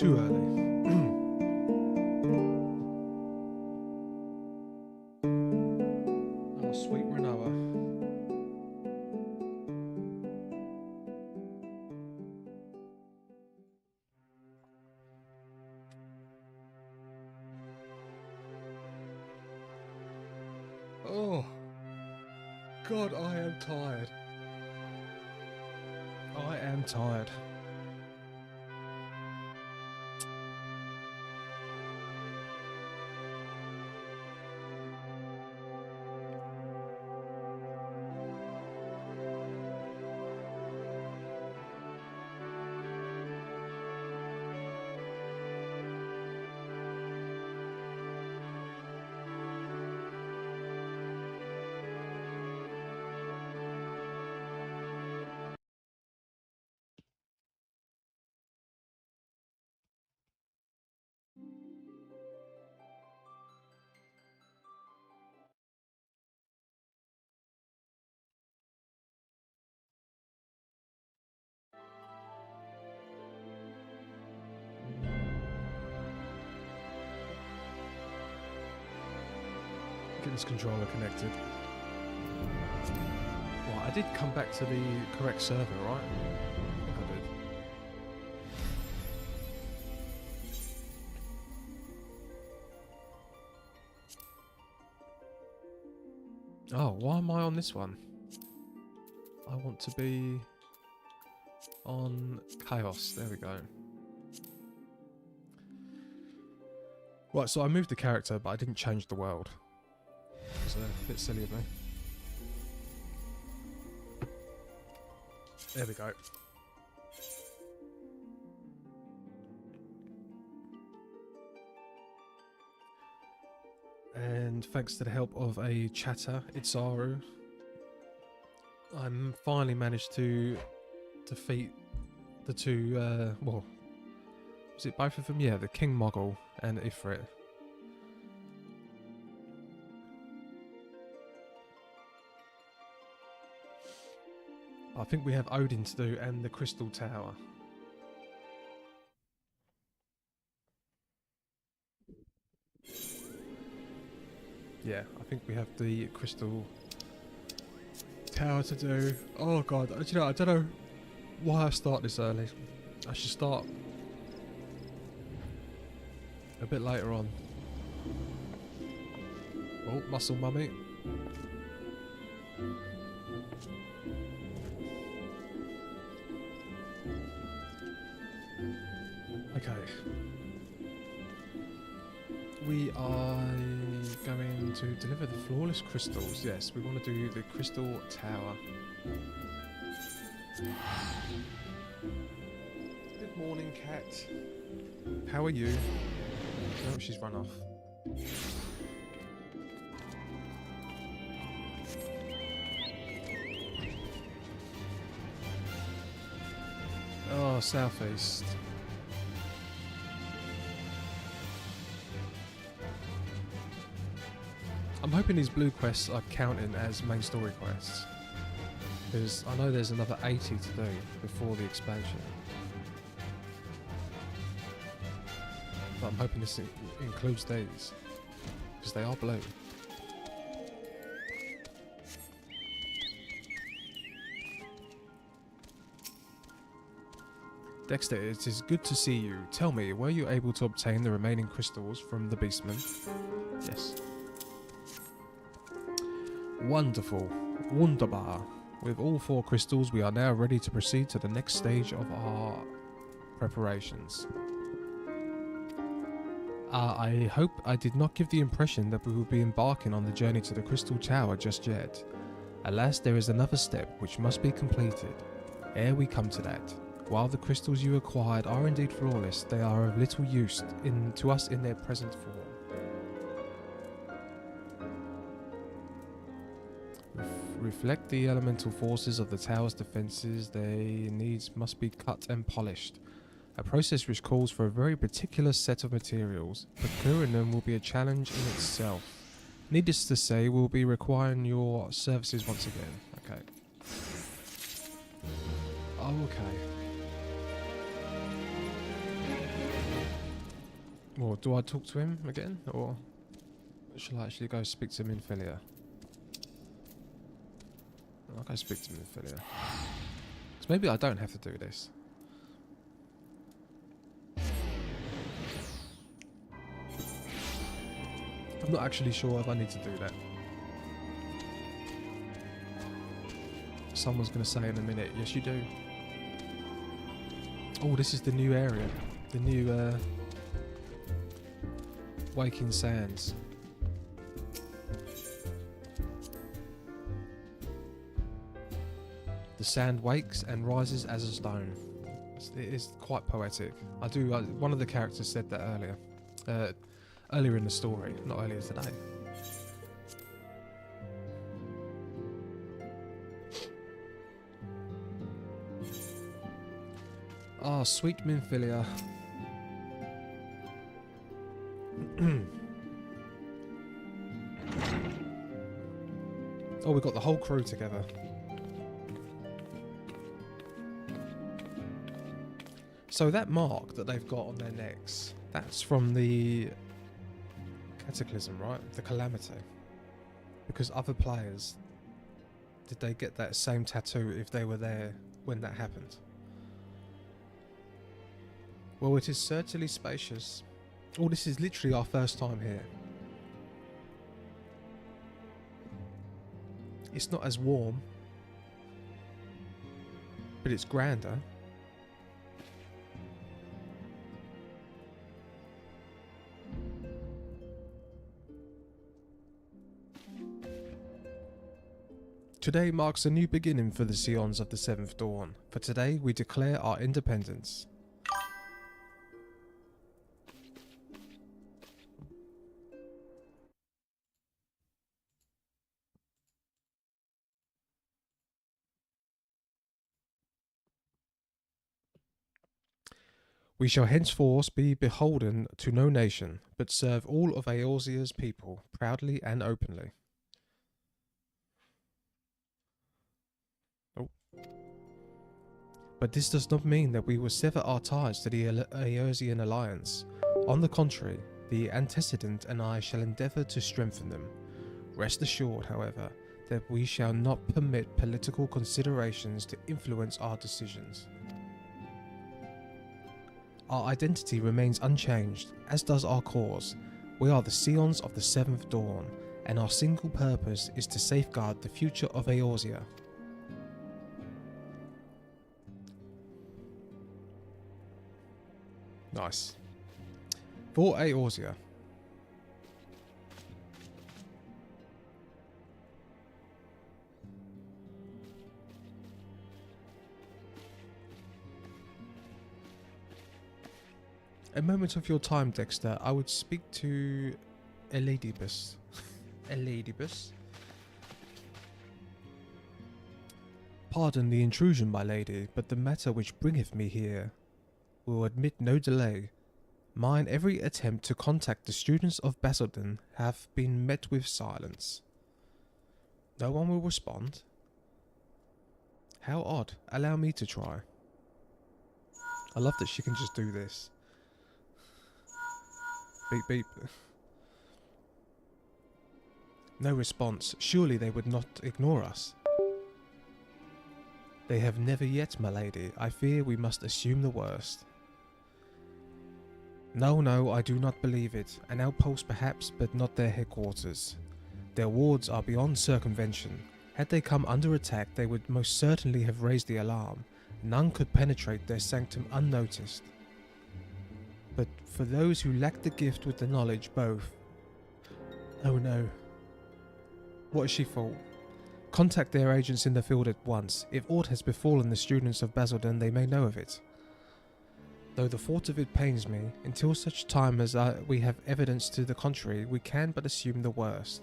too early. Oh, sweet Renoa. Oh, God, I am tired. I am tired. Get this controller connected. Well, I did come back to the correct server, right? I think I did. Oh, why am I on this one? I want to be on Chaos. There we go. Right, so I moved the character, but I didn't change the world. It's a bit silly of me. There we go. And thanks to the help of a chatter, Itzaru, I finally managed to defeat the two, well, was it both of them? Yeah, the King Mogul and Ifrit. I think we have Odin to do and the Crystal Tower. Yeah, I think we have the Crystal Tower to do. Oh God, you know, I don't know why I start this early. I should start a bit later on. Oh, muscle mummy. Okay. We are going to deliver the flawless crystals. Yes, we want to do the Crystal Tower. Good morning, cat. How are you? Oh, she's run off. Oh, southeast. I'm hoping these blue quests are counting as main story quests, because I know there's another 80 to do before the expansion. But I'm hoping this includes these, because they are blue. Dexter, it is good to see you. Tell me, were you able to obtain the remaining crystals from the Beastman? Yes. Wonderful. Wunderbar. With all 4 crystals, we are now ready to proceed to the next stage of our preparations. I hope I did not give the impression that we will be embarking on the journey to the Crystal Tower just yet. Alas, there is another step which must be completed. Ere we come to that, while the crystals you acquired are indeed flawless, they are of little use to us in their present form. Reflect the elemental forces of the tower's defences, they needs must be cut and polished. A process which calls for a very particular set of materials. Procuring them will be a challenge in itself. Needless to say, we'll be requiring your services once again. Okay. Oh, okay. Or do I talk to him again? Or shall I actually go speak to him in Filia? I'll go speak to him in Filia. Because maybe I don't have to do this. I'm not actually sure if I need to do that. Someone's going to say in a minute, yes you do. Oh, this is the new area. The new Waking Sands. The sand wakes and rises as a stone. It is quite poetic. One of the characters said that earlier. Earlier in the story, not earlier today. Ah, sweet Minfilia. Oh, we got the whole crew together. So that mark that they've got on their necks, that's from the Cataclysm, right? The Calamity. Because other players, did they get that same tattoo if they were there when that happened? Well, it is certainly spacious. Oh, this is literally our first time here. It's not as warm, but it's grander. Today marks a new beginning for the Scions of the Seventh Dawn, for today we declare our independence. We shall henceforth be beholden to no nation, but serve all of Eorzea's people, proudly and openly. Oh. But this does not mean that we will sever our ties to the Eorzean alliance. On the contrary, the antecedent and I shall endeavour to strengthen them. Rest assured, however, that we shall not permit political considerations to influence our decisions. Our identity remains unchanged, as does our cause. We are the Scions of the Seventh Dawn, and our single purpose is to safeguard the future of Eorzea. Nice. For Eorzea. A moment of your time, Dexter. I would speak to Eladibus. Eladibus? Pardon the intrusion, my lady, but the matter which bringeth me here will admit no delay. Mine every attempt to contact the students of Basildon have been met with silence. No one will respond? How odd. Allow me to try. I love that she can just do this. Beep beep. No response. Surely they would not ignore us. They have never yet, my lady. I fear we must assume the worst. No, I do not believe it. An outpost perhaps, but not their headquarters. Their wards are beyond circumvention. Had they come under attack, they would most certainly have raised the alarm. None could penetrate their sanctum unnoticed. But for those who lack the gift with the knowledge, both. Oh no. What has she thought? Contact their agents in the field at once. If aught has befallen the students of Basildon, they may know of it. Though the thought of it pains me, until such time as we have evidence to the contrary, we can but assume the worst.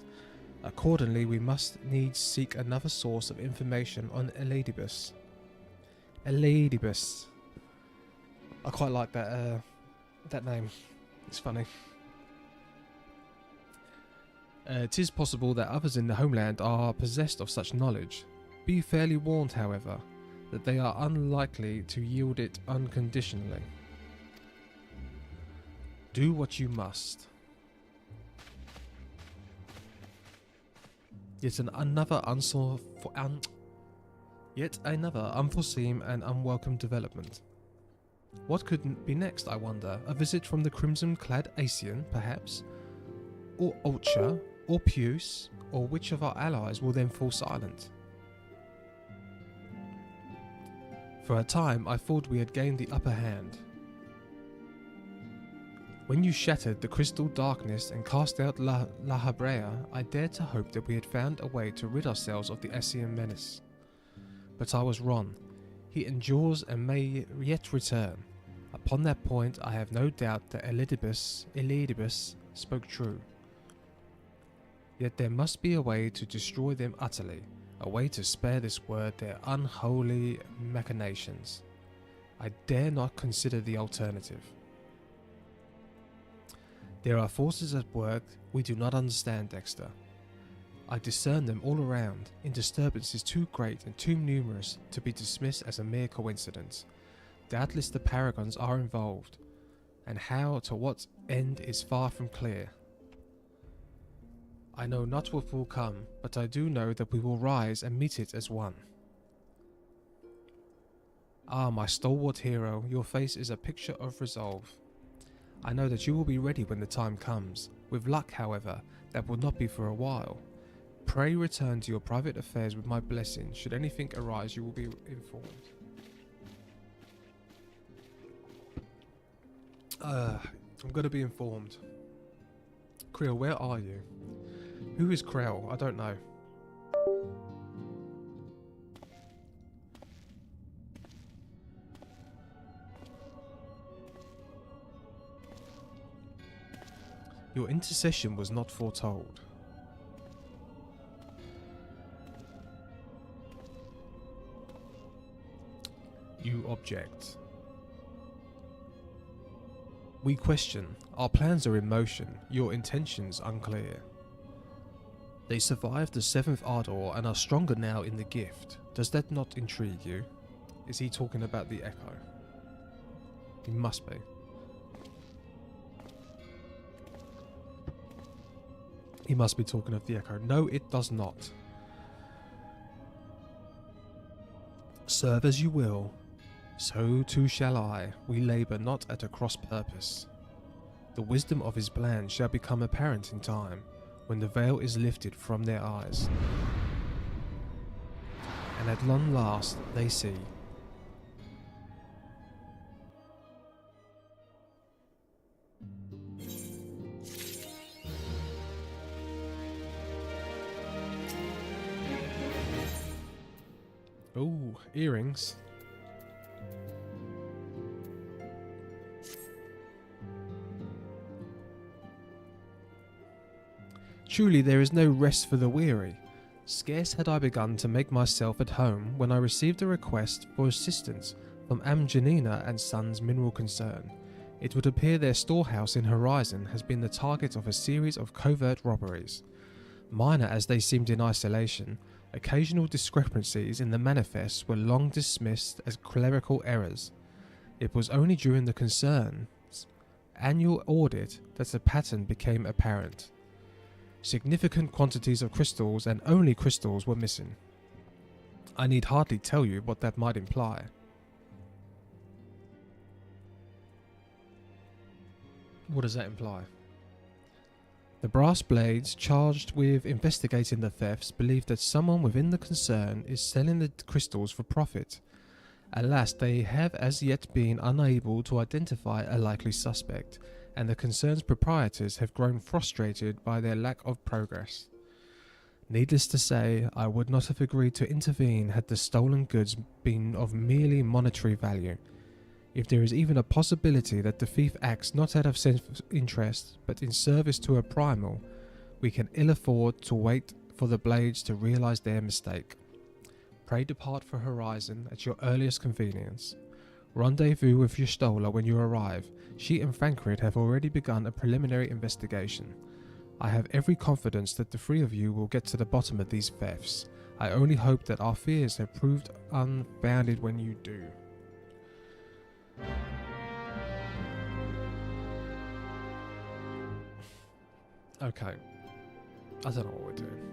Accordingly, we must needs seek another source of information on Eladibus. Eladibus. I quite like that name. It's funny. 'Tis possible that others in the homeland are possessed of such knowledge. Be fairly warned, however, that they are unlikely to yield it unconditionally. Do what you must. Yet another unforeseen and unwelcome development. What could be next, I wonder? A visit from the crimson-clad Asian, perhaps? Or Ultra? Or Puce? Or which of our allies will then fall silent? For a time, I thought we had gained the upper hand. When you shattered the crystal darkness and cast out La Habrea, I dared to hope that we had found a way to rid ourselves of the Essien menace. But I was wrong. He endures and may yet return. Upon that point, I have no doubt that Elidibus spoke true. Yet there must be a way to destroy them utterly, a way to spare this word their unholy machinations. I dare not consider the alternative. There are forces at work we do not understand, Dexter. I discern them all around, in disturbances too great and too numerous to be dismissed as a mere coincidence. Doubtless the paragons are involved, and how to what end is far from clear. I know not what will come, but I do know that we will rise and meet it as one. Ah, my stalwart hero, your face is a picture of resolve. I know that you will be ready when the time comes. With luck, however, that will not be for a while. Pray return to your private affairs with my blessing. Should anything arise, you will be informed. I'm going to be informed. Creel, where are you? Who is Krell? I don't know. Your intercession was not foretold. You object. We question. Our plans are in motion, your intentions unclear. They survived the 7th Ardor and are stronger now in the gift. Does that not intrigue you? Is he talking about the Echo? He must be. He must be talking of the Echo. No, it does not. Serve as you will. So too shall I. We labour not at a cross purpose. The wisdom of his plan shall become apparent in time, when the veil is lifted from their eyes. And at long last they see. Oh, earrings. Truly there is no rest for the weary. Scarce had I begun to make myself at home when I received a request for assistance from Amjanina and Sons Mineral Concern. It would appear their storehouse in Horizon has been the target of a series of covert robberies. Minor as they seemed in isolation, occasional discrepancies in the manifests were long dismissed as clerical errors. It was only during the concern's annual audit that the pattern became apparent. Significant quantities of crystals, and only crystals, were missing. I need hardly tell you what that might imply. What does that imply? The brass blades charged with investigating the thefts believe that someone within the concern is selling the crystals for profit. Alas, they have as yet been unable to identify a likely suspect, and the concern's proprietors have grown frustrated by their lack of progress. Needless to say, I would not have agreed to intervene had the stolen goods been of merely monetary value. If there is even a possibility that the thief acts not out of self-interest, but in service to a primal, we can ill afford to wait for the blades to realize their mistake. Pray depart for Horizon at your earliest convenience. Rendezvous with Y'shtola when you arrive. She and Thancred have already begun a preliminary investigation. I have every confidence that the three of you will get to the bottom of these thefts. I only hope that our fears have proved unfounded when you do. Okay. I don't know what we're doing.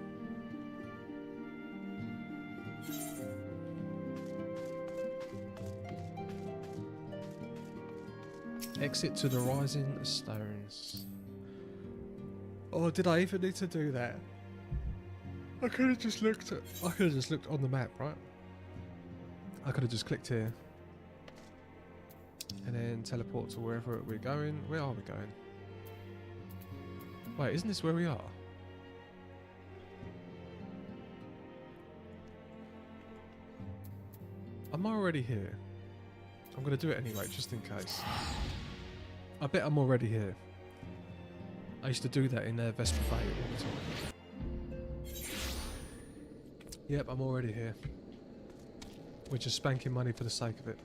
Exit to the Rising Stones. Oh, did I even need to do that? I could have just looked on the map, right? I could have just clicked here. And then teleport to wherever we're going. Where are we going? Wait, isn't this where we are? I'm already here. I'm going to do it anyway, just in case. I bet I'm already here. I used to do that in Vesper Bay all the time. Yep, I'm already here. We're just spanking money for the sake of it.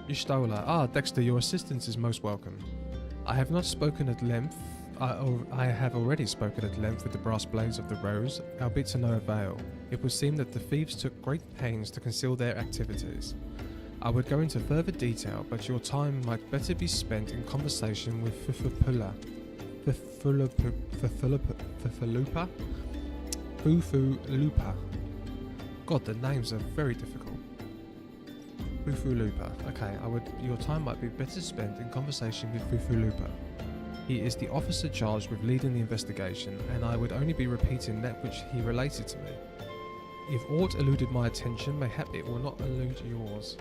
Y'shtola. Ah, Dexter, your assistance is most welcome. I have not spoken at length. I have already spoken at length with the brass blades of the Rose, albeit to no avail. It would seem that the thieves took great pains to conceal their activities. I would go into further detail, but your time might better be spent in conversation with Fufulupa. God, the names are very difficult. Fufulupa. Okay, your time might be better spent in conversation with Fufulupa. He is the officer charged with leading the investigation, and I would only be repeating that which he related to me. If aught eluded my attention, mayhap it will not elude yours.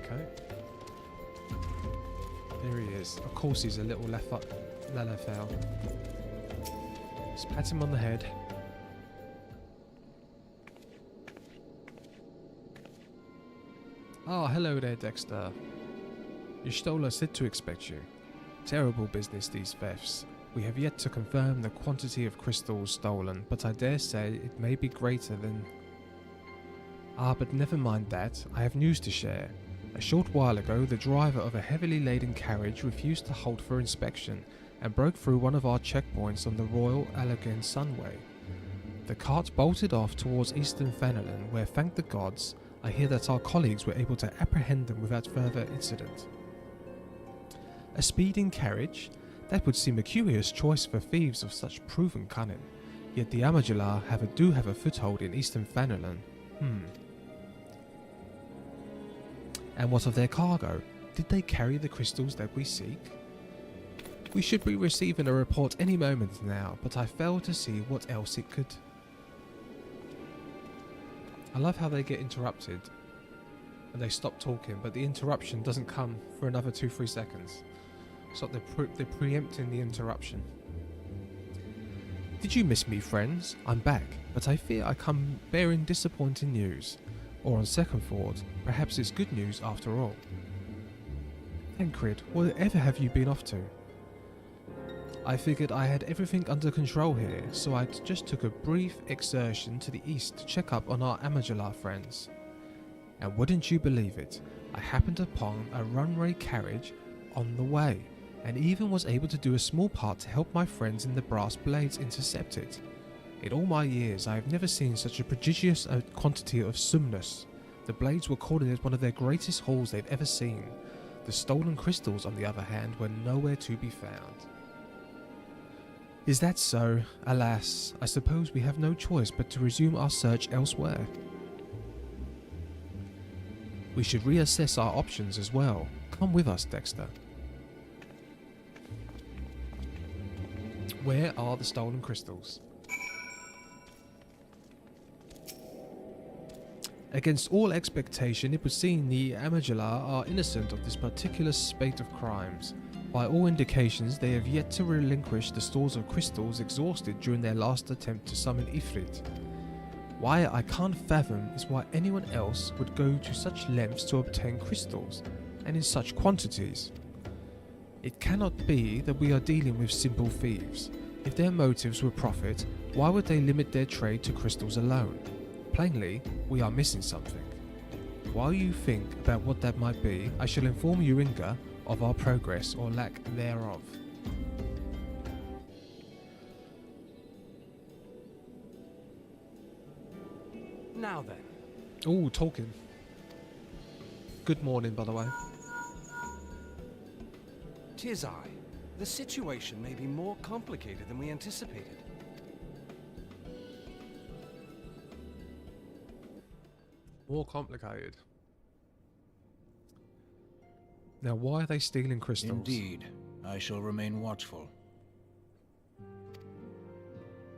Okay. There he is. Of course he's a little lalafowl. Just pat him on the head. Ah, hello there, Dexter. Y'shtola said to expect you. Terrible business, these thefts. We have yet to confirm the quantity of crystals stolen, but I dare say it may be greater than... Ah, but never mind that. I have news to share. A short while ago, the driver of a heavily laden carriage refused to halt for inspection and broke through one of our checkpoints on the Royal Allegan Sunway. The cart bolted off towards Eastern Fenelon, where, thank the gods, I hear that our colleagues were able to apprehend them without further incident. A speeding carriage? That would seem a curious choice for thieves of such proven cunning. Yet the Amajalar do have a foothold in Eastern Fenelon. And what of their cargo? Did they carry the crystals that we seek? We should be receiving a report any moment now, but I fail to see what else it could. I love how they get interrupted and they stop talking, but the interruption doesn't come for another 2-3 seconds. It's like they're preempting the interruption. Did you miss me, friends? I'm back, but I fear I come bearing disappointing news. Or on second thought, perhaps it's good news after all. Tancred, whatever have you been off to? I figured I had everything under control here, so I just took a brief excursion to the east to check up on our Amajalar friends. And wouldn't you believe it, I happened upon a runway carriage on the way, and even was able to do a small part to help my friends in the brass blades intercept it. In all my years, I have never seen such a prodigious quantity of sumnus. The blades were calling it one of their greatest hauls they've ever seen. The stolen crystals, on the other hand, were nowhere to be found. Is that so? Alas, I suppose we have no choice but to resume our search elsewhere. We should reassess our options as well. Come with us, Dexter. Where are the stolen crystals? Against all expectation, it would seem the Amajalar are innocent of this particular spate of crimes. By all indications, they have yet to relinquish the stores of crystals exhausted during their last attempt to summon Ifrit. Why I can't fathom is why anyone else would go to such lengths to obtain crystals, and in such quantities. It cannot be that we are dealing with simple thieves. If their motives were profit, why would they limit their trade to crystals alone? Plainly, we are missing something. While you think about what that might be, I shall inform Uringa of our progress or lack thereof. now then? Oh, talking. Good morning, by the way. 'Tis I. The situation may be more complicated than we anticipated. More complicated. Now, why are they stealing crystals? Indeed, I shall remain watchful.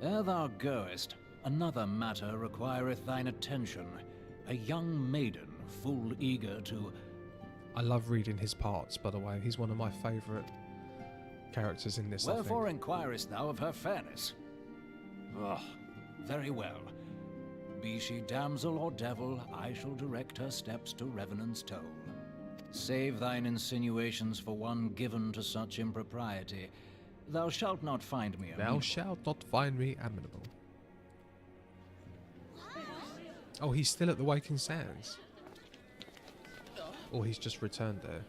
Ere thou goest, another matter requireth thine attention. A young maiden, full eager to... I love reading his parts, by the way. He's one of my favourite characters in this, Wherefore I think. inquirest thou of her fairness? Ah, very well. Be she damsel or devil, I shall direct her steps to Revenant's Toll. Save thine insinuations for one given to such impropriety. Thou shalt not find me amenable. Thou shalt not find me amenable. Oh, he's still at the Waking Sands. Or he's just returned there.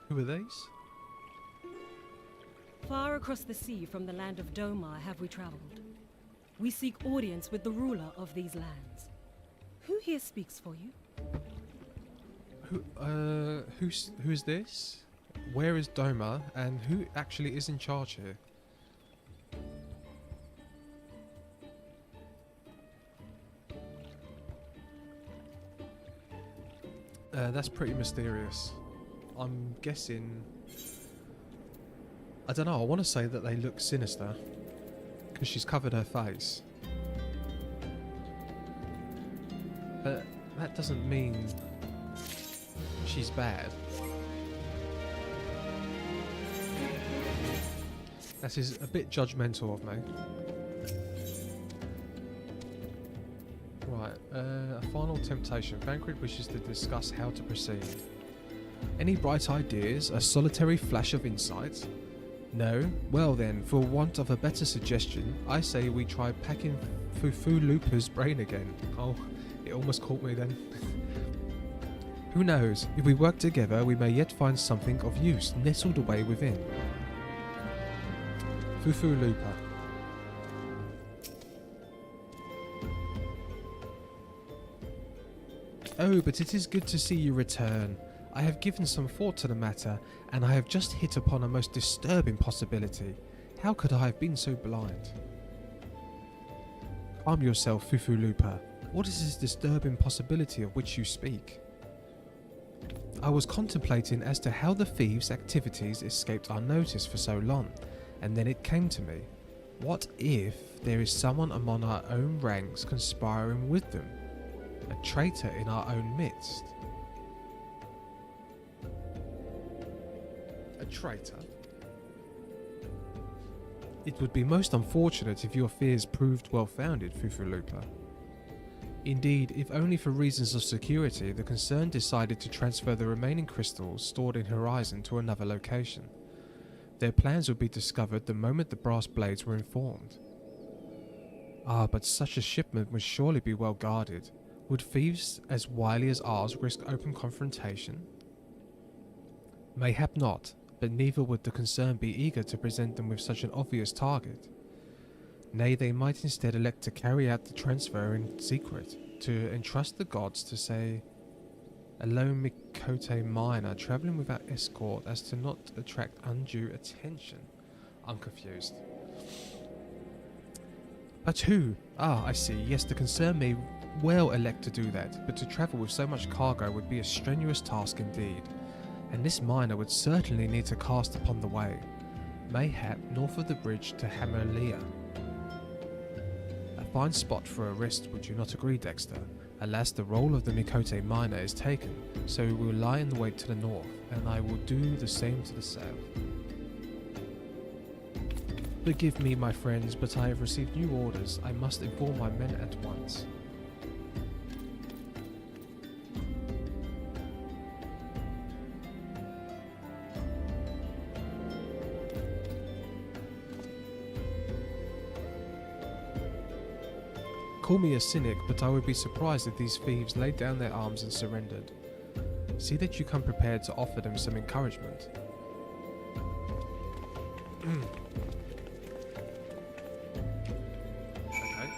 Who are these? Far across the sea from the land of Domar have we traveled. We seek audience with the ruler of these lands. Who here speaks for you? Who is this? Where is Doma, and who actually is in charge here? That's pretty mysterious. I'm guessing... I don't know, I want to say that they look sinister, because she's covered her face. But that doesn't mean she's bad. That is a bit judgmental of me. Right, a final temptation. Thancred wishes to discuss how to proceed. Any bright ideas? A solitary flash of insight? No? Well then, for want of a better suggestion, I say we try packing Fufu Lupa's brain again. Oh, it almost caught me then. Who knows? If we work together, we may yet find something of use nestled away within. Fufu Lupa. Oh, but it is good to see you return. I have given some thought to the matter, and I have just hit upon a most disturbing possibility. How could I have been so blind? Calm yourself, Fufu Lupa. What is this disturbing possibility of which you speak? I was contemplating as to how the thieves' activities escaped our notice for so long, and then it came to me. What if there is someone among our own ranks conspiring with them? A traitor in our own midst? A traitor? It would be most unfortunate if your fears proved well-founded, Fufu Lupa. Indeed, if only for reasons of security, the concern decided to transfer the remaining crystals stored in Horizon to another location. Their plans would be discovered the moment the brass blades were informed. Ah, but such a shipment would surely be well guarded. Would thieves as wily as ours risk open confrontation? Mayhap not, but neither would the concern be eager to present them with such an obvious target. Nay, they might instead elect to carry out the transfer in secret, to entrust the gods to, say, a lone Mikote miner travelling without escort as to not attract undue attention. I'm confused. But who? Ah, I see. Yes, the concern may well elect to do that, but to travel with so much cargo would be a strenuous task indeed, and this miner would certainly need to cast upon the way, mayhap north of the bridge to Hamerlia. A fine spot for a rest, would you not agree, Dexter? Alas, the role of the Mikote miner is taken, so we will lie in the wait to the north, and I will do the same to the south. Forgive me, my friends, but I have received new orders. I must inform my men at once. Call me a cynic, but I would be surprised if these thieves laid down their arms and surrendered. See that you come prepared to offer them some encouragement. Okay.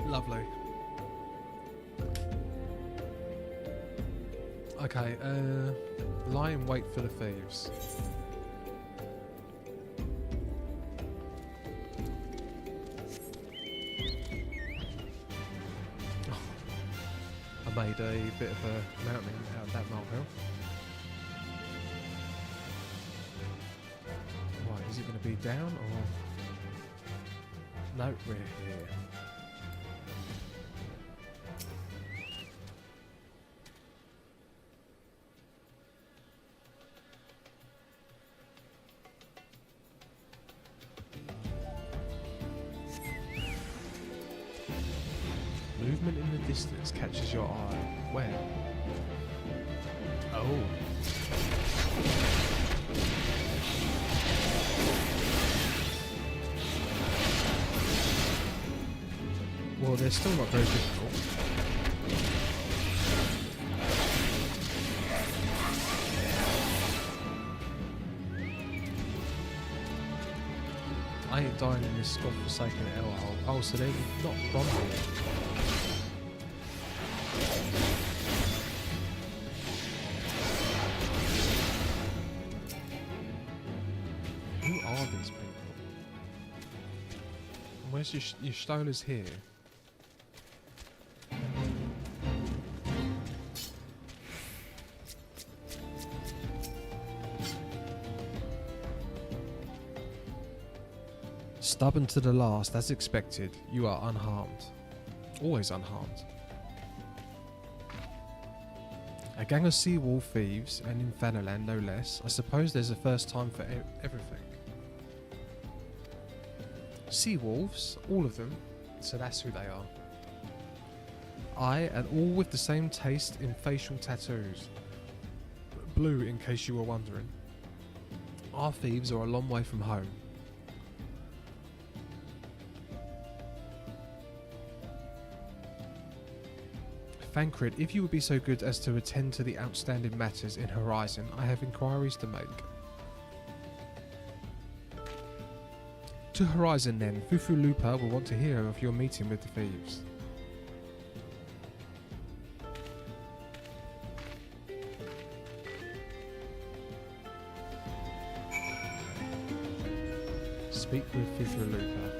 Lovely. Okay, lie in wait for the thieves. Oh, I made a bit of a mountain out of that molehill. Right, is it going to be down or... No, we're here. Movement in the distance catches your eye. Where? Oh. Well, they're still not very difficult. I ain't dying in this godforsaken hellhole. Oh, so they're not from here. Who are these people? And where's your stoners here? Stubborn to the last, as expected, you are unharmed. Always unharmed. A gang of seawolf thieves, and in Fanaland no less. I suppose there's a first time for everything. Seawolves, all of them, so that's who they are. Aye, and all with the same taste in facial tattoos. Blue, in case you were wondering. Our thieves are a long way from home. Thancred, if you would be so good as to attend to the outstanding matters in Horizon, I have inquiries to make. To Horizon then, Fufu Lupa will want to hear of your meeting with the thieves. Speak with Fufu Lupa.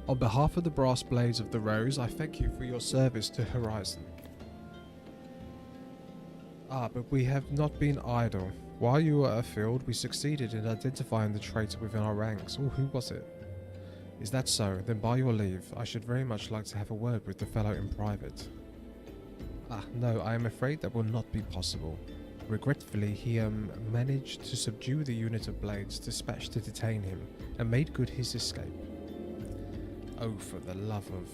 On behalf of the Brass Blades of the Rose, I thank you for your service to Horizon. Ah, but we have not been idle. While you were afield, we succeeded in identifying the traitor within our ranks. Oh, who was it? Is that so? Then by your leave, I should very much like to have a word with the fellow in private. Ah, no, I am afraid that will not be possible. Regretfully, he managed to subdue the unit of blades dispatched to detain him, and made good his escape. Oh, for the love of...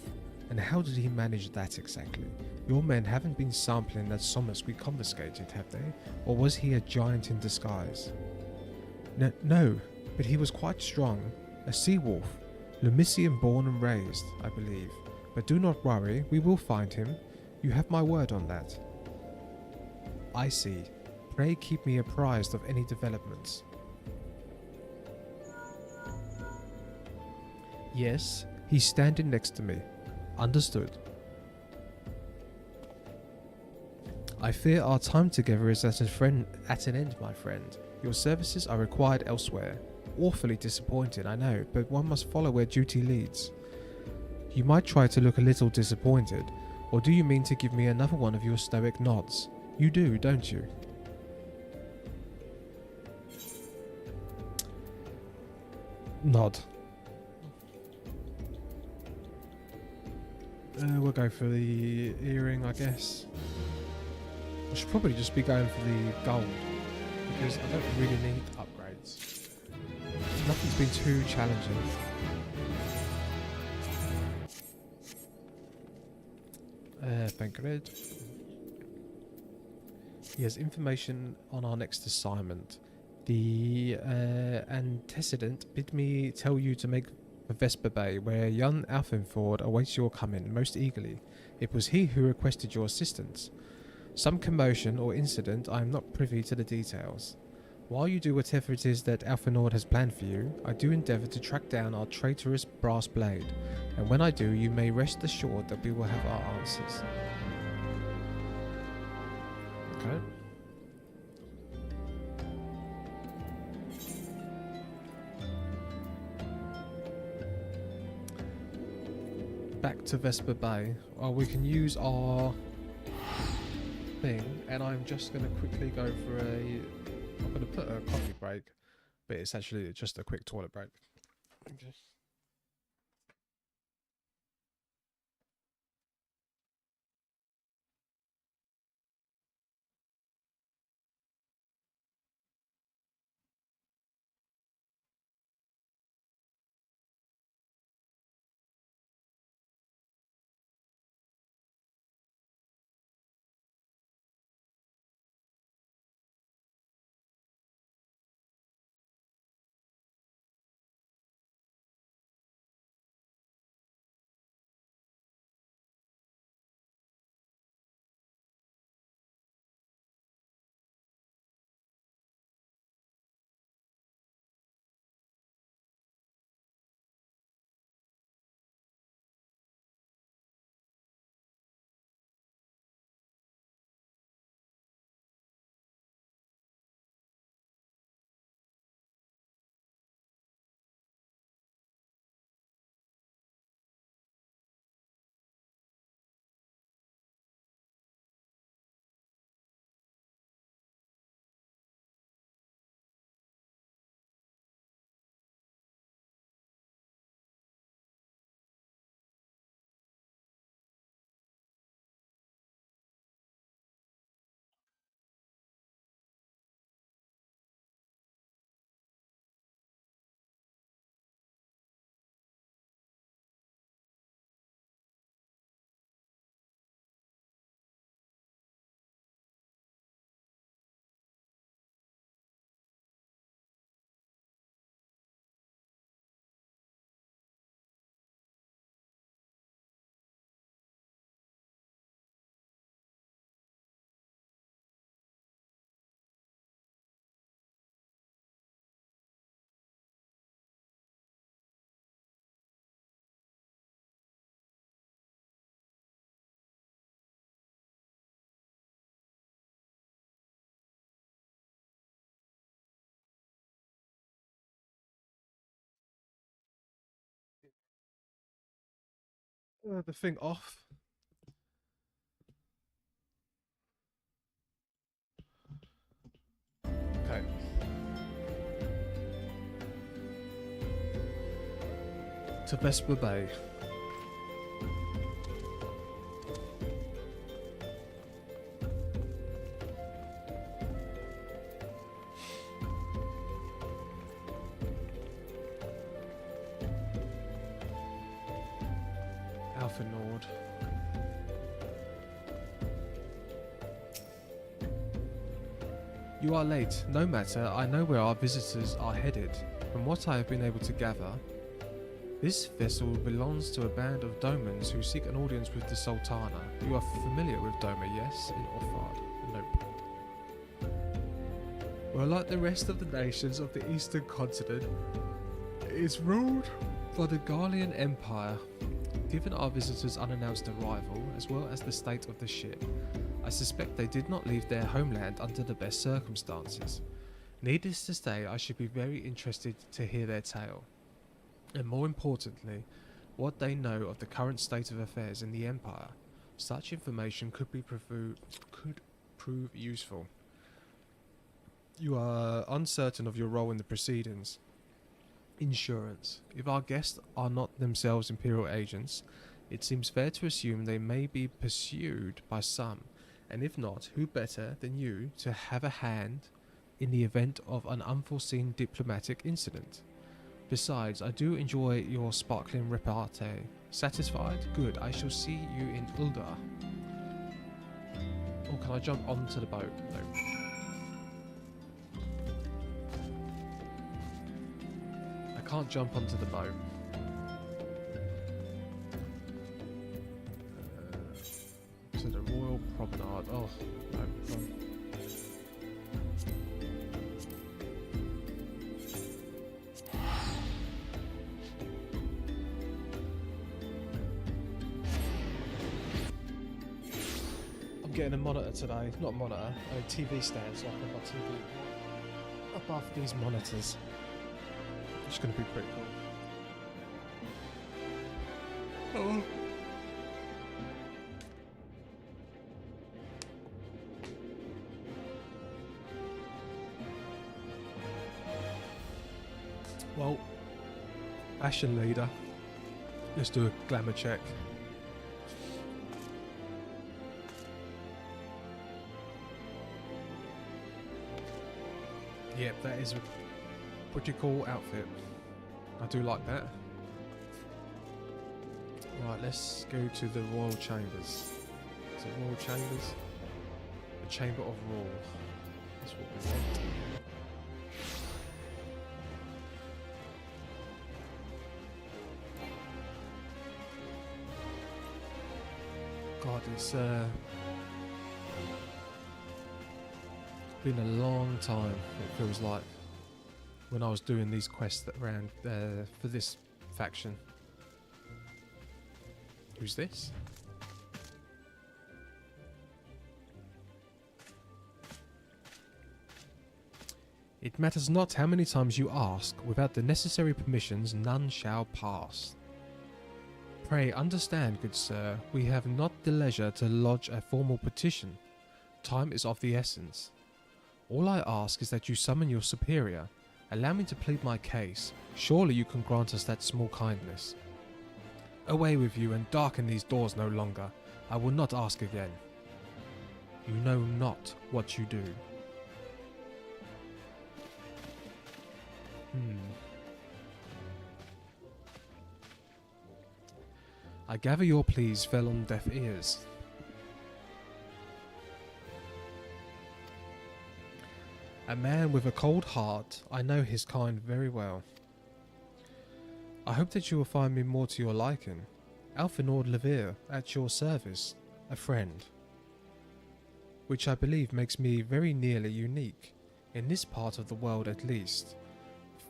And how did he manage that exactly? Your men haven't been sampling that Sommus we confiscated, have they? Or was he a giant in disguise? No, but he was quite strong. A sea wolf. Lumician born and raised, I believe. But do not worry, we will find him. You have my word on that. I see. Pray keep me apprised of any developments. Yes, he's standing next to me. Understood. I fear our time together is at an end, my friend. Your services are required elsewhere. Awfully disappointed, I know, but one must follow where duty leads. You might try to look a little disappointed, or do you mean to give me another one of your stoic nods? You do, don't you? nod. We'll go for the earring, I guess. I should probably just be going for the gold, because I don't really need upgrades. Nothing's been too challenging. Thank God. He has information on our next assignment. The antecedent bid me tell you to make for Vesper Bay, where young Alfenford awaits your coming most eagerly. It was he who requested your assistance. Some commotion or incident, I am not privy to the details. While you do whatever it is that Alfenord has planned for you, I do endeavour to track down our traitorous brass blade, and when I do, you may rest assured that we will have our answers. Okay. Back to Vesper Bay. We can use our thing, and I'm just going to quickly go for a... I'm going to put a coffee break, but it's actually just a quick toilet break. Okay. The thing off. Okay. To Vesper Bay. Alphenord. You are late. No matter, I know where our visitors are headed. From what I have been able to gather, this vessel belongs to a band of Domans who seek an audience with the Sultana. You are familiar with Doma, yes? In Offard? Nope. Well, like the rest of the nations of the Eastern continent, it is ruled by the Garlean Empire. Given our visitors' unannounced arrival, as well as the state of the ship, I suspect they did not leave their homeland under the best circumstances. Needless to say, I should be very interested to hear their tale, and more importantly, what they know of the current state of affairs in the Empire. Such information could prove useful. You are uncertain of your role in the proceedings. Insurance. If our guests are not themselves Imperial agents, it seems fair to assume they may be pursued by some, and if not, who better than you to have a hand in the event of an unforeseen diplomatic incident? Besides, I do enjoy your sparkling repartee. Satisfied? Good. I shall see you in Uldar. Oh, can I jump onto the boat? No. I can't jump onto the boat. To the Royal Promenade. Oh, no. I'm getting a monitor today. Not a monitor, a TV stand, so I can have my TV above these monitors. It's going to be pretty cool. Oh. Well, fashion leader. Let's do a glamour check. Yep, that is a pretty cool outfit. I do like that. Right, let's go to the Royal Chambers. Is it Royal Chambers? The Chamber of Rule. That's what we want. God, it's been a long time, it feels like, when I was doing these quests around for this faction. Who's this? It matters not how many times you ask, without the necessary permissions none shall pass. Pray understand, good sir, we have not the leisure to lodge a formal petition. Time is of the essence. All I ask is that you summon your superior. Allow me to plead my case. Surely you can grant us that small kindness. Away with you and darken these doors no longer. I will not ask again. You know not what you do. I gather your pleas fell on deaf ears. A man with a cold heart, I know his kind very well. I hope that you will find me more to your liking. Alfinord Levere, at your service, a friend. Which I believe makes me very nearly unique, in this part of the world at least.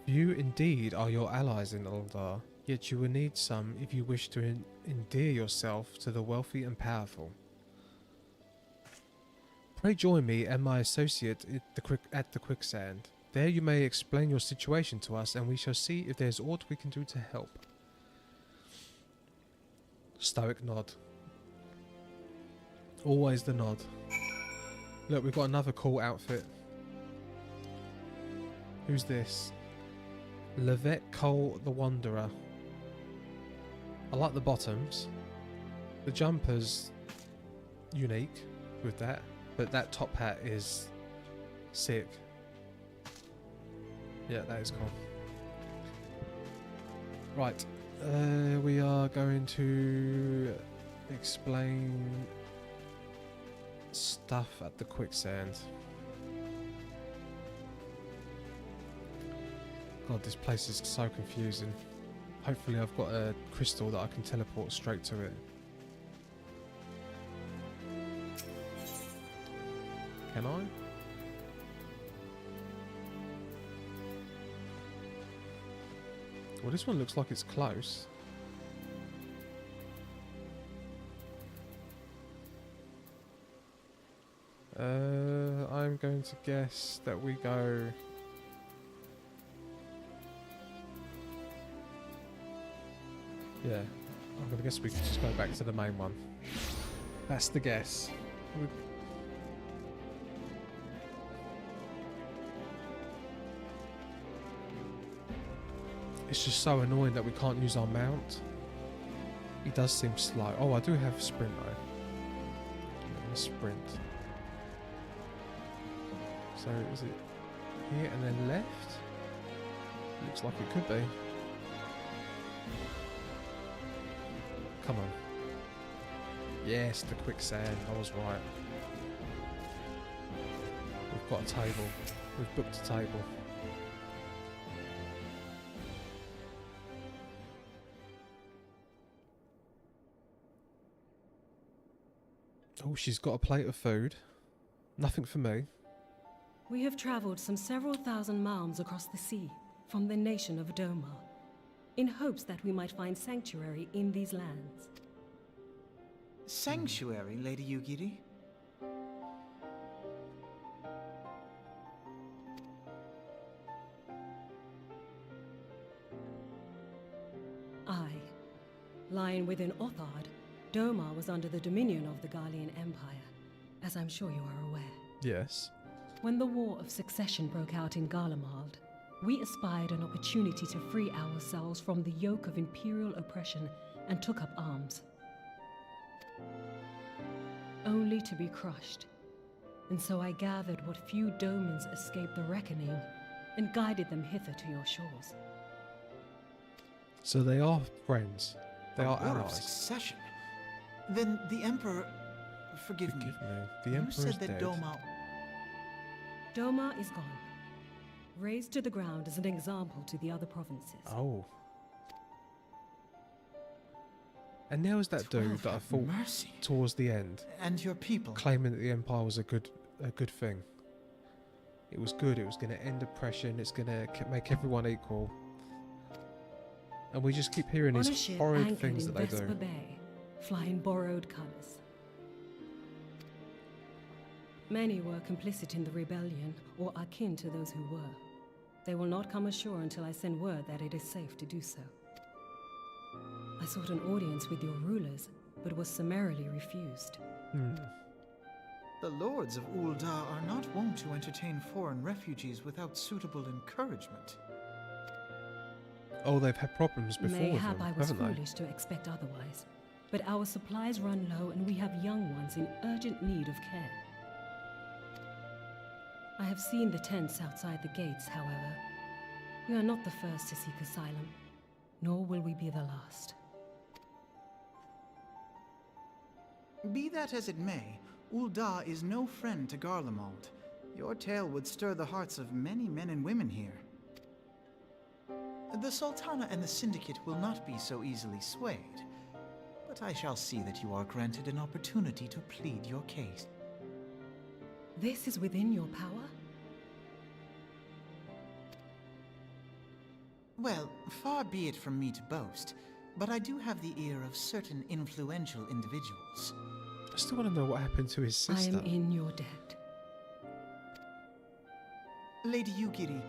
Few indeed are your allies in Uldar, yet you will need some if you wish to endear yourself to the wealthy and powerful. Pray join me and my associate at the quicksand. There you may explain your situation to us, and we shall see if there is aught we can do to help. Stoic nod. Always the nod. Look, we've got another cool outfit. Who's this? Levette Cole the Wanderer. I like the bottoms. The jumper's unique with that, but that top hat is sick. Yeah, that is cool. Right, we are going to explain stuff at the quicksand. God, this place is so confusing. Hopefully I've got a crystal that I can teleport straight to it. Can I? Well, this one looks like it's close. I'm going to guess that we go... Yeah, I'm going to guess we can just go back to the main one. That's the guess. It's just so annoying that we can't use our mount. He does seem slow. Oh, I do have sprint though. Let's sprint. So is it here and then left? Looks like it could be. Come on. Yes, the quicksand. I was right. We've got a table. We've booked a table. Oh, she's got a plate of food. Nothing for me. We have traveled some several thousand miles across the sea from the nation of Doma, in hopes that we might find sanctuary in these lands. Sanctuary, Lady Yugiri? Aye. Lying within Othard, Doma was under the dominion of the Garlean Empire, as I'm sure you are aware. Yes. When the War of Succession broke out in Garlemald, we espied an opportunity to free ourselves from the yoke of imperial oppression and took up arms. Only to be crushed. And so I gathered what few Domans escaped the reckoning and guided them hither to your shores. So they are friends. They are War of allies. Succession? Then the Emperor... Forgive me. The You Emperor said is that dead. Doma is gone. Razed to the ground as an example to the other provinces. Oh. And there was that dude that I thought Mercy. towards the end, And your people. claiming that the Empire was a good thing. It was good. It was going to end oppression. It's going to make everyone equal. And we just keep hearing On a these ship horrid anchored things in that they Vesper do. Bay, flying borrowed colors. Many were complicit in the rebellion, or akin to those who were. They will not come ashore until I send word that it is safe to do so. I sought an audience with your rulers, but was summarily refused. The lords of Ul'dah are not wont to entertain foreign refugees without suitable encouragement. Oh, they've had problems before with Mayhap them, I was haven't they? foolish to expect otherwise, but our supplies run low and we have young ones in urgent need of care. I have seen the tents outside the gates, however. We are not the first to seek asylum, nor will we be the last. Be that as it may, Ul'dah is no friend to Garlemald. Your tale would stir the hearts of many men and women here. The Sultana and the Syndicate will not be so easily swayed, but I shall see that you are granted an opportunity to plead your case. This is within your power? Well, far be it from me to boast, but I do have the ear of certain influential individuals. I still want to know what happened to his I sister. am in your debt. Lady Yugiri,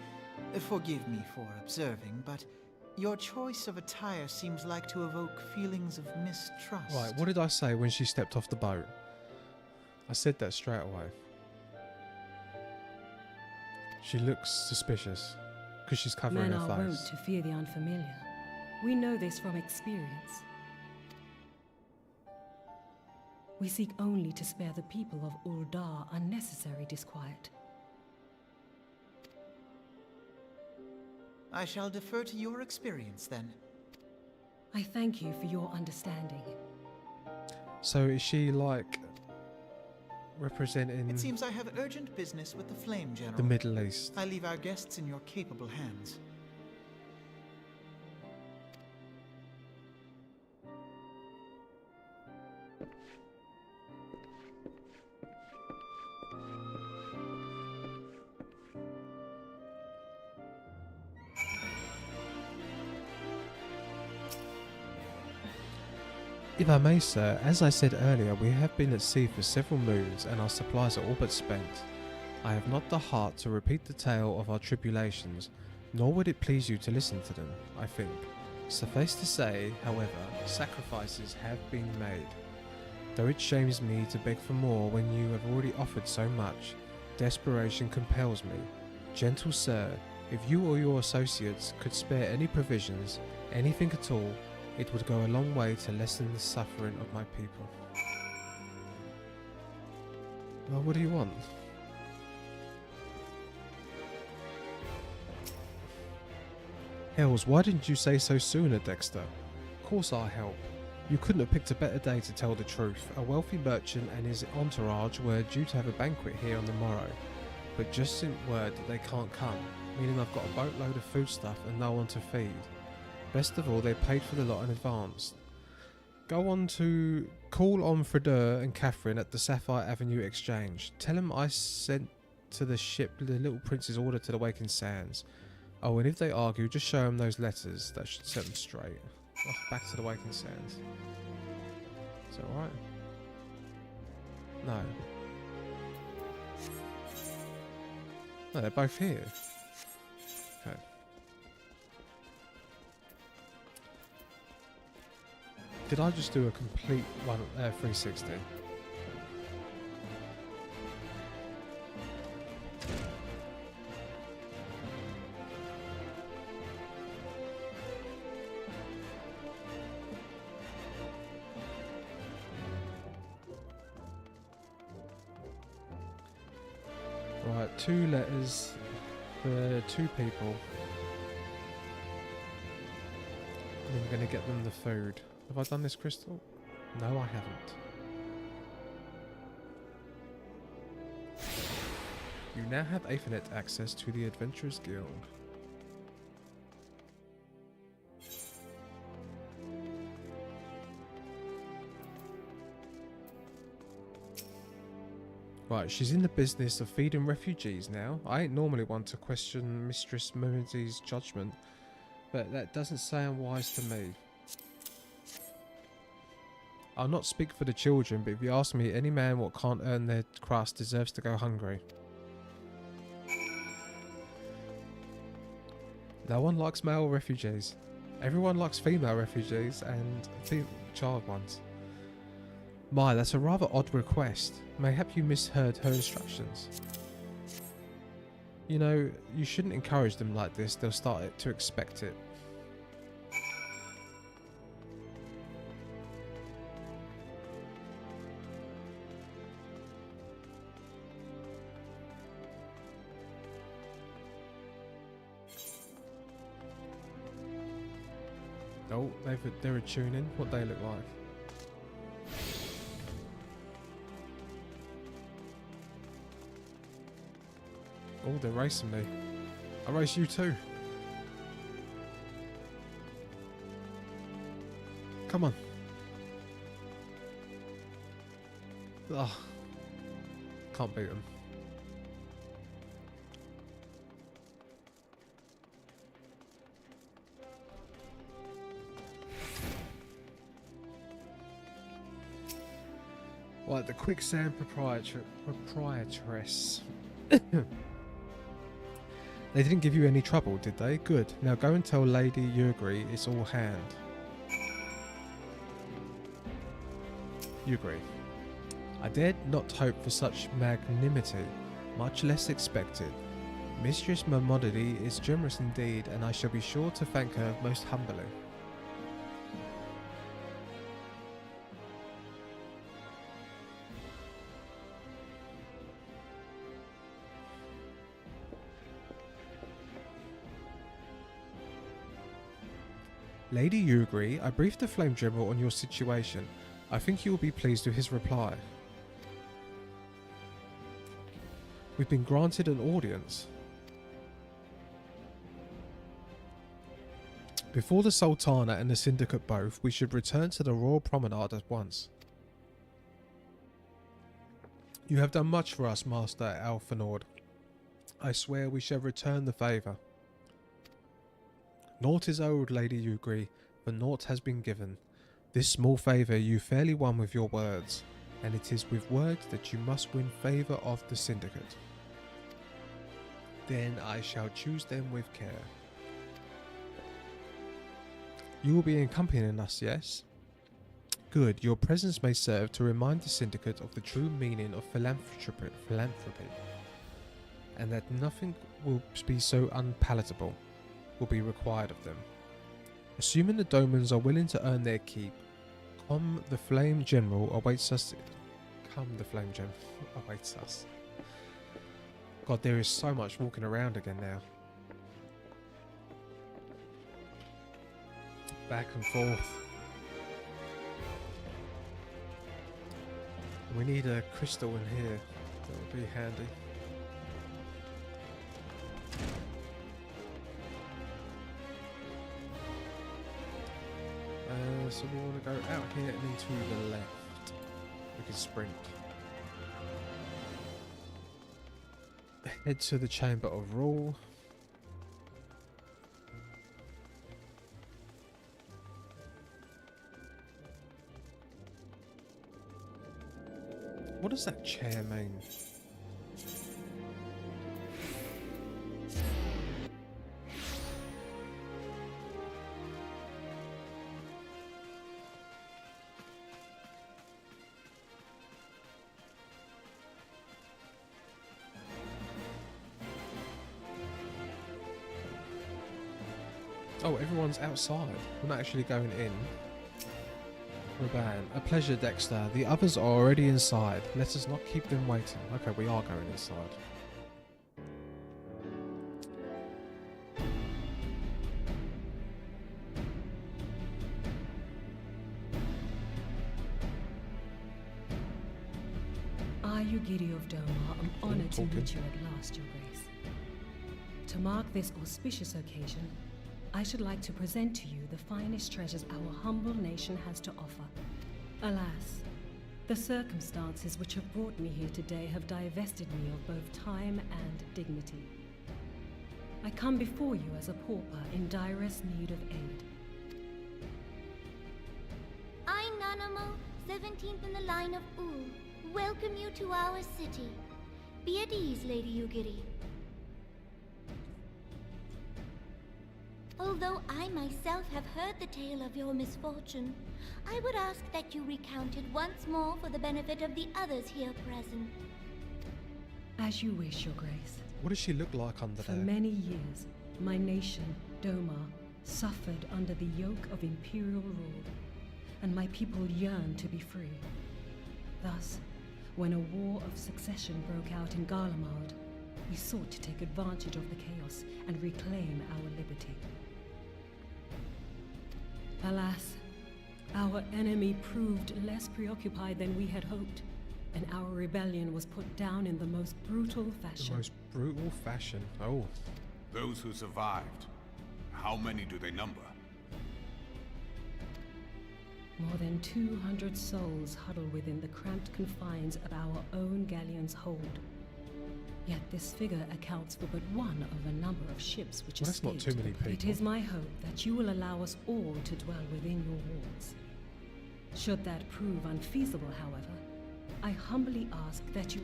forgive me for observing, but your choice of attire seems like to evoke feelings of mistrust. Right, what did I say when she stepped off the boat? I said that straight away. She looks suspicious because she's covering Men her are wont face. to fear the unfamiliar. We know this from experience. We seek only to spare the people of Ul'dah unnecessary disquiet. I shall defer to your experience then. I thank you for your understanding. So is she like representing It seems I have urgent business with the Flame General. the Middle East? I leave our guests in your capable hands. If I may, sir, as I said earlier, we have been at sea for several moons and our supplies are all but spent. I have not the heart to repeat the tale of our tribulations, nor would it please you to listen to them, I think. Suffice to say, however, sacrifices have been made. Though it shames me to beg for more when you have already offered so much, desperation compels me. Gentle sir, If you or your associates could spare any provisions, anything at all, it would go a long way to lessen the suffering of my people. Well, what do you want? Hells, why didn't you say so sooner, Dexter? Of course I'll help. You couldn't have picked a better day to tell the truth. A wealthy merchant and his entourage were due to have a banquet here on the morrow, but just sent word that they can't come, meaning I've got a boatload of foodstuff and no one to feed. Best of all, they paid for the lot in advance. Call on Fredur and Catherine at the Sapphire Avenue Exchange. Tell them I sent to the ship the Little Prince's order to the Waking Sands. Oh, and if they argue, just show them those letters. That should set them straight. Oh, back to the Waking Sands. Is that right? No. No, they're both here. Okay. Did I just do a complete 360? Right, 2 letters for 2 people. And then we're going to get them the food. Have I done this, Crystal? No, I haven't. You now have Aethernet access to the Adventurers Guild. Right, she's in the business of feeding refugees now. I ain't normally one to question Mistress Mimidy's judgment, but that doesn't sound wise to me. I'll not speak for the children, but if you ask me, any man what can't earn their crust deserves to go hungry. No one likes male refugees. Everyone likes female refugees and child ones. My, that's a rather odd request. Mayhap you misheard her instructions. You know, you shouldn't encourage them like this. They'll start to expect it. Oh, they're attuning. What they look like. Oh, they're racing me. I race you too. Come on. Ugh. Can't beat them. Right, the quicksand proprietress. They didn't give you any trouble, did they? Good. Now go and tell Lady Yugri it's all hand. Yugri. I dared not hope for such magnanimity, much less expected. Mistress Mimody is generous indeed, and I shall be sure to thank her most humbly. Lady Yugri, I briefed the Flame General on your situation. I think you will be pleased with his reply. We've been granted an audience. Before the Sultana and the Syndicate both, we should return to the Royal Promenade at once. You have done much for us, Master Alfanord. I swear we shall return the favour. Naught is owed, Lady Yugri, but naught has been given. This small favour you fairly won with your words, and it is with words that you must win favour of the Syndicate. Then I shall choose them with care. You will be accompanying us, yes? Good, your presence may serve to remind the Syndicate of the true meaning of philanthropy. and that nothing will be so unpalatable will be required of them. Assuming the Domans are willing to earn their keep, the Flame General awaits us. God, there is so much walking around again now. Back and forth. We need a crystal in here. That would be handy. So we want to go out here and into the left. We can sprint. Head to the Chamber of Rule. What does that chair mean? Oh, everyone's outside. We're not actually going in. Raban. A pleasure, Dexter. The others are already inside. Let us not keep them waiting. Okay, we are going inside. I, Yugiri of Doma, am honored to meet you at last, Your Grace. To mark this auspicious occasion, I should like to present to you the finest treasures our humble nation has to offer. Alas, the circumstances which have brought me here today have divested me of both time and dignity. I come before you as a pauper in direst need of aid. I, Nanamo, 17th in the line of Ul, welcome you to our city. Be at ease, Lady Yugiri. Although I myself have heard the tale of your misfortune, I would ask that you recount it once more for the benefit of the others here present. As you wish, Your Grace. What does she look like under For there? many years, my nation, Doma, suffered under the yoke of imperial rule, and my people yearned to be free. Thus, when a war of succession broke out in Garlemald, we sought to take advantage of the chaos and reclaim our liberty. Alas, our enemy proved less preoccupied than we had hoped, and our rebellion was put down in the most brutal fashion. The most brutal fashion. Oh. Those who survived, how many do they number? More than 200 souls huddle within the cramped confines of our own galleon's hold. Yet this figure accounts for but one of a number of ships which Well, that's not escaped. too many people. It is my hope that you will allow us all to dwell within your walls. Should that prove unfeasible, however, I humbly ask that you...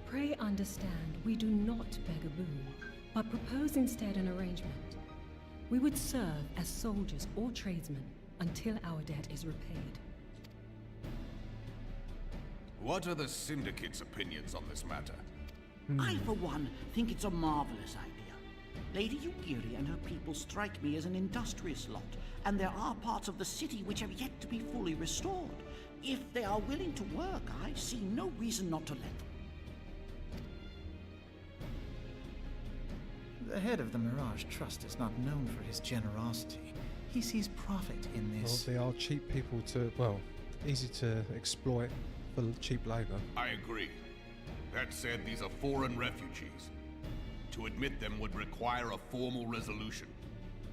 Pray understand, we do not beg a boon, but propose instead an arrangement. We would serve as soldiers or tradesmen until our debt is repaid. What are the Syndicate's opinions on this matter? I, for one, think it's a marvelous idea. Lady Yugiri and her people strike me as an industrious lot, and there are parts of the city which have yet to be fully restored. If they are willing to work, I see no reason not to let them. The head of the Mirage Trust is not known for his generosity. He sees profit in Well, this. they are cheap people to, well, easy to exploit for cheap labour. I agree. That said, these are foreign refugees. To admit them would require a formal resolution.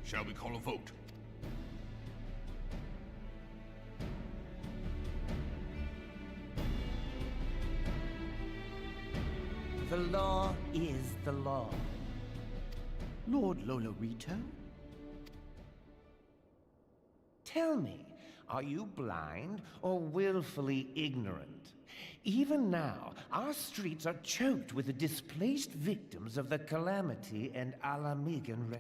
Shall we call a vote? The law is the law. Lord Lolorito? Tell me, are you blind or willfully ignorant? Even now, our streets are choked with the displaced victims of the Calamity and Alamigan.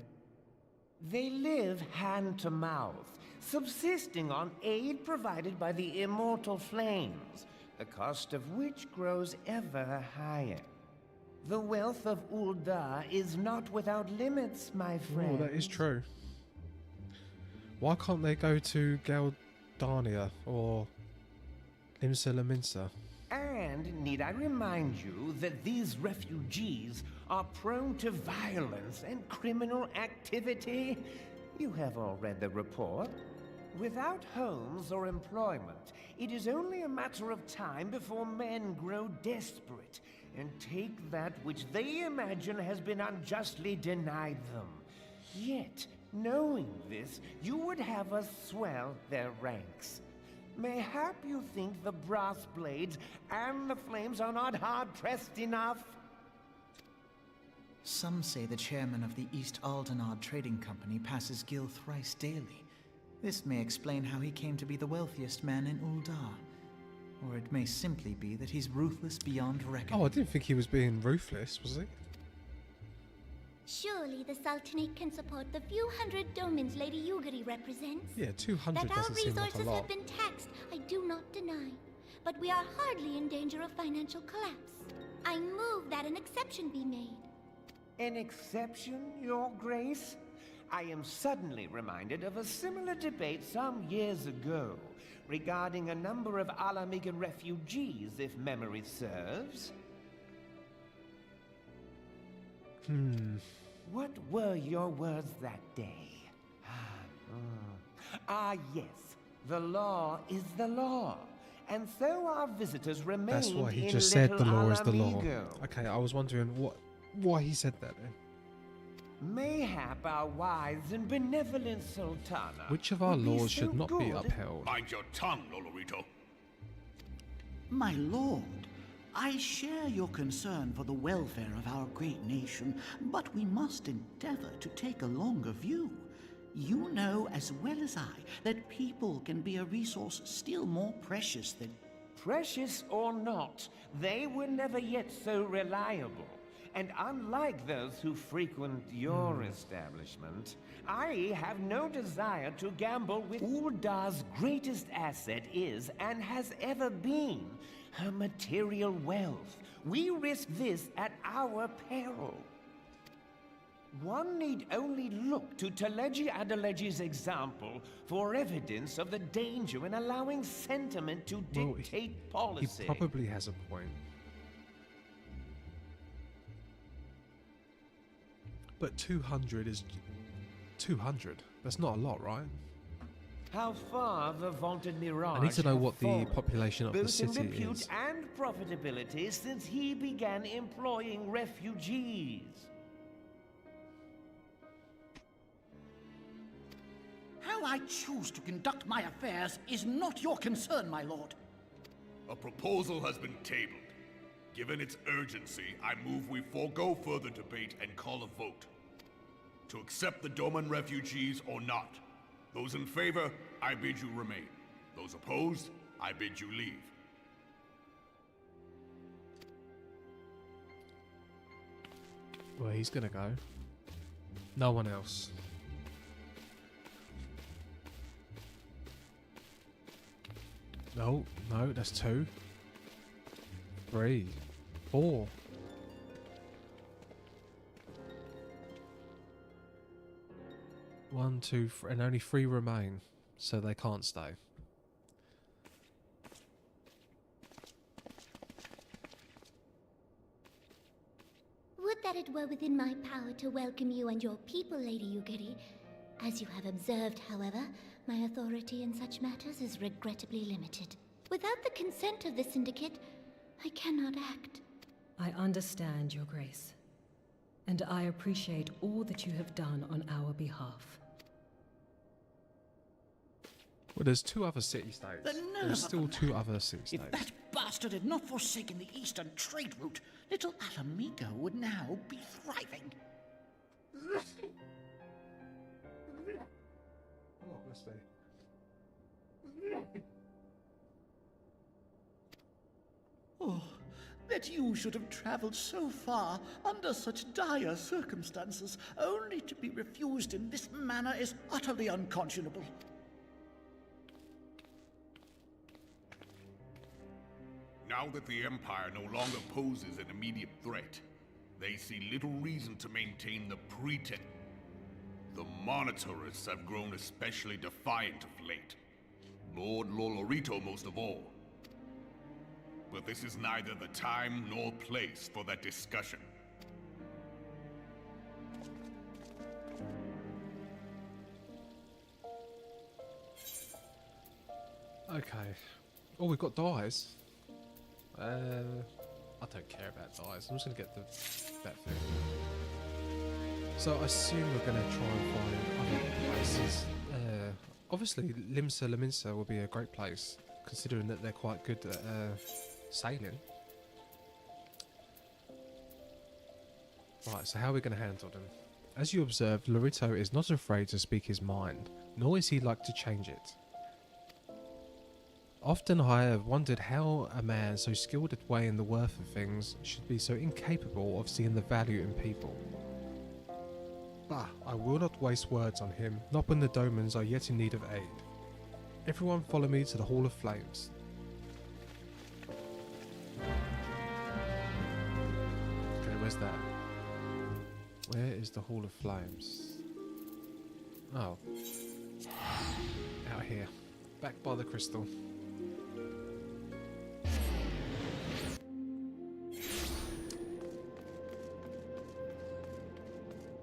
They live hand to mouth, subsisting on aid provided by the immortal flames. the cost of which grows ever higher. The wealth of Ul'dah is not without limits, my friend. Oh, that is true. Why can't they go to Galdania or Limsa Laminsa? And need I remind you that these refugees are prone to violence and criminal activity? You have all read the report. Without homes or employment, it is only a matter of time before men grow desperate and take that which they imagine has been unjustly denied them. Yet, knowing this, you would have us swell their ranks. Mayhap you think the brass blades and the flames are not hard-pressed enough? Some say the chairman of the East Aldenard Trading Company passes Gil thrice daily. This may explain how he came to be the wealthiest man in Ul'dah. Or it may simply be that he's ruthless beyond reckoning. Oh, I didn't think he was being ruthless, was he? Surely the Sultanate can support the few hundred domins Lady Yugiri represents. Yeah, 200 That our doesn't seem like a resources lot. have been taxed, I do not deny. But we are hardly in danger of financial collapse. I move that an exception be made. An exception, Your Grace? I am suddenly reminded of a similar debate some years ago regarding a number of Alamigan refugees, if memory serves. What were your words that day? Yes. The law is the law. And so our visitors remained. That's why he in just said Little the law is the law. Alamigo. Okay, I was wondering why he said that then. Mayhap our wise and benevolent Sultana. Which of our would be laws should so not be good. upheld? Mind your tongue, Lolorito. My lord, I share your concern for the welfare of our great nation, but we must endeavor to take a longer view. You know as well as I that people can be a resource still more precious than... Precious or not, they were never yet so reliable. And unlike those who frequent your establishment, I have no desire to gamble with Ul'dah's greatest asset is, and has ever been, her material wealth. We risk this at our peril. One need only look to Teleji Adeleji's example for evidence of the danger in allowing sentiment to dictate policy. He probably has a point. But 200 is 200. That's not a lot, right? How far the vaunted Mirage I need to know have what the fallen, population of the both in city repute is. and profitability since he began employing refugees. How I choose to conduct my affairs is not your concern, my lord. A proposal has been tabled. Given its urgency, I move we forego further debate and call a vote. To accept the Doman refugees or not. Those in favor, I bid you remain. Those opposed, I bid you leave. Well, he's gonna go. No one else. No, that's 2, 3, 4. One, two, and only 3 remain, so they can't stay. Would that it were within my power to welcome you and your people, Lady Yugiri. As you have observed, however, my authority in such matters is regrettably limited. Without the consent of the Syndicate, I cannot act. I understand, Your Grace. And I appreciate all that you have done on our behalf. Well, there's 2 other city-states. The nerve There's of still them. 2 other city-states. If that bastard had not forsaken the eastern trade route, little Alamigo would now be thriving. Oh, that you should have traveled so far under such dire circumstances, only to be refused in this manner is utterly unconscionable. Now that the Empire no longer poses an immediate threat, they see little reason to maintain the pretense. The Monitorists have grown especially defiant of late. Lord Lolorito most of all. But this is neither the time nor place for that discussion. Okay. Oh, we've got dyes. I don't care about dyes. I'm just gonna get that thing. So I assume we're gonna try and find other places. Obviously, Limsa Laminsa will be a great place, considering that they're quite good at sailing. Right, so how are we going to handle them? As you observed, Lorito is not afraid to speak his mind, nor is he like to change it. Often I have wondered how a man so skilled at weighing the worth of things should be so incapable of seeing the value in people. Bah, I will not waste words on him, not when the Domans are yet in need of aid. Everyone follow me to the Hall of Flames. Okay, where's that? Where is the Hall of Flames? Oh. Out here. Back by the crystal.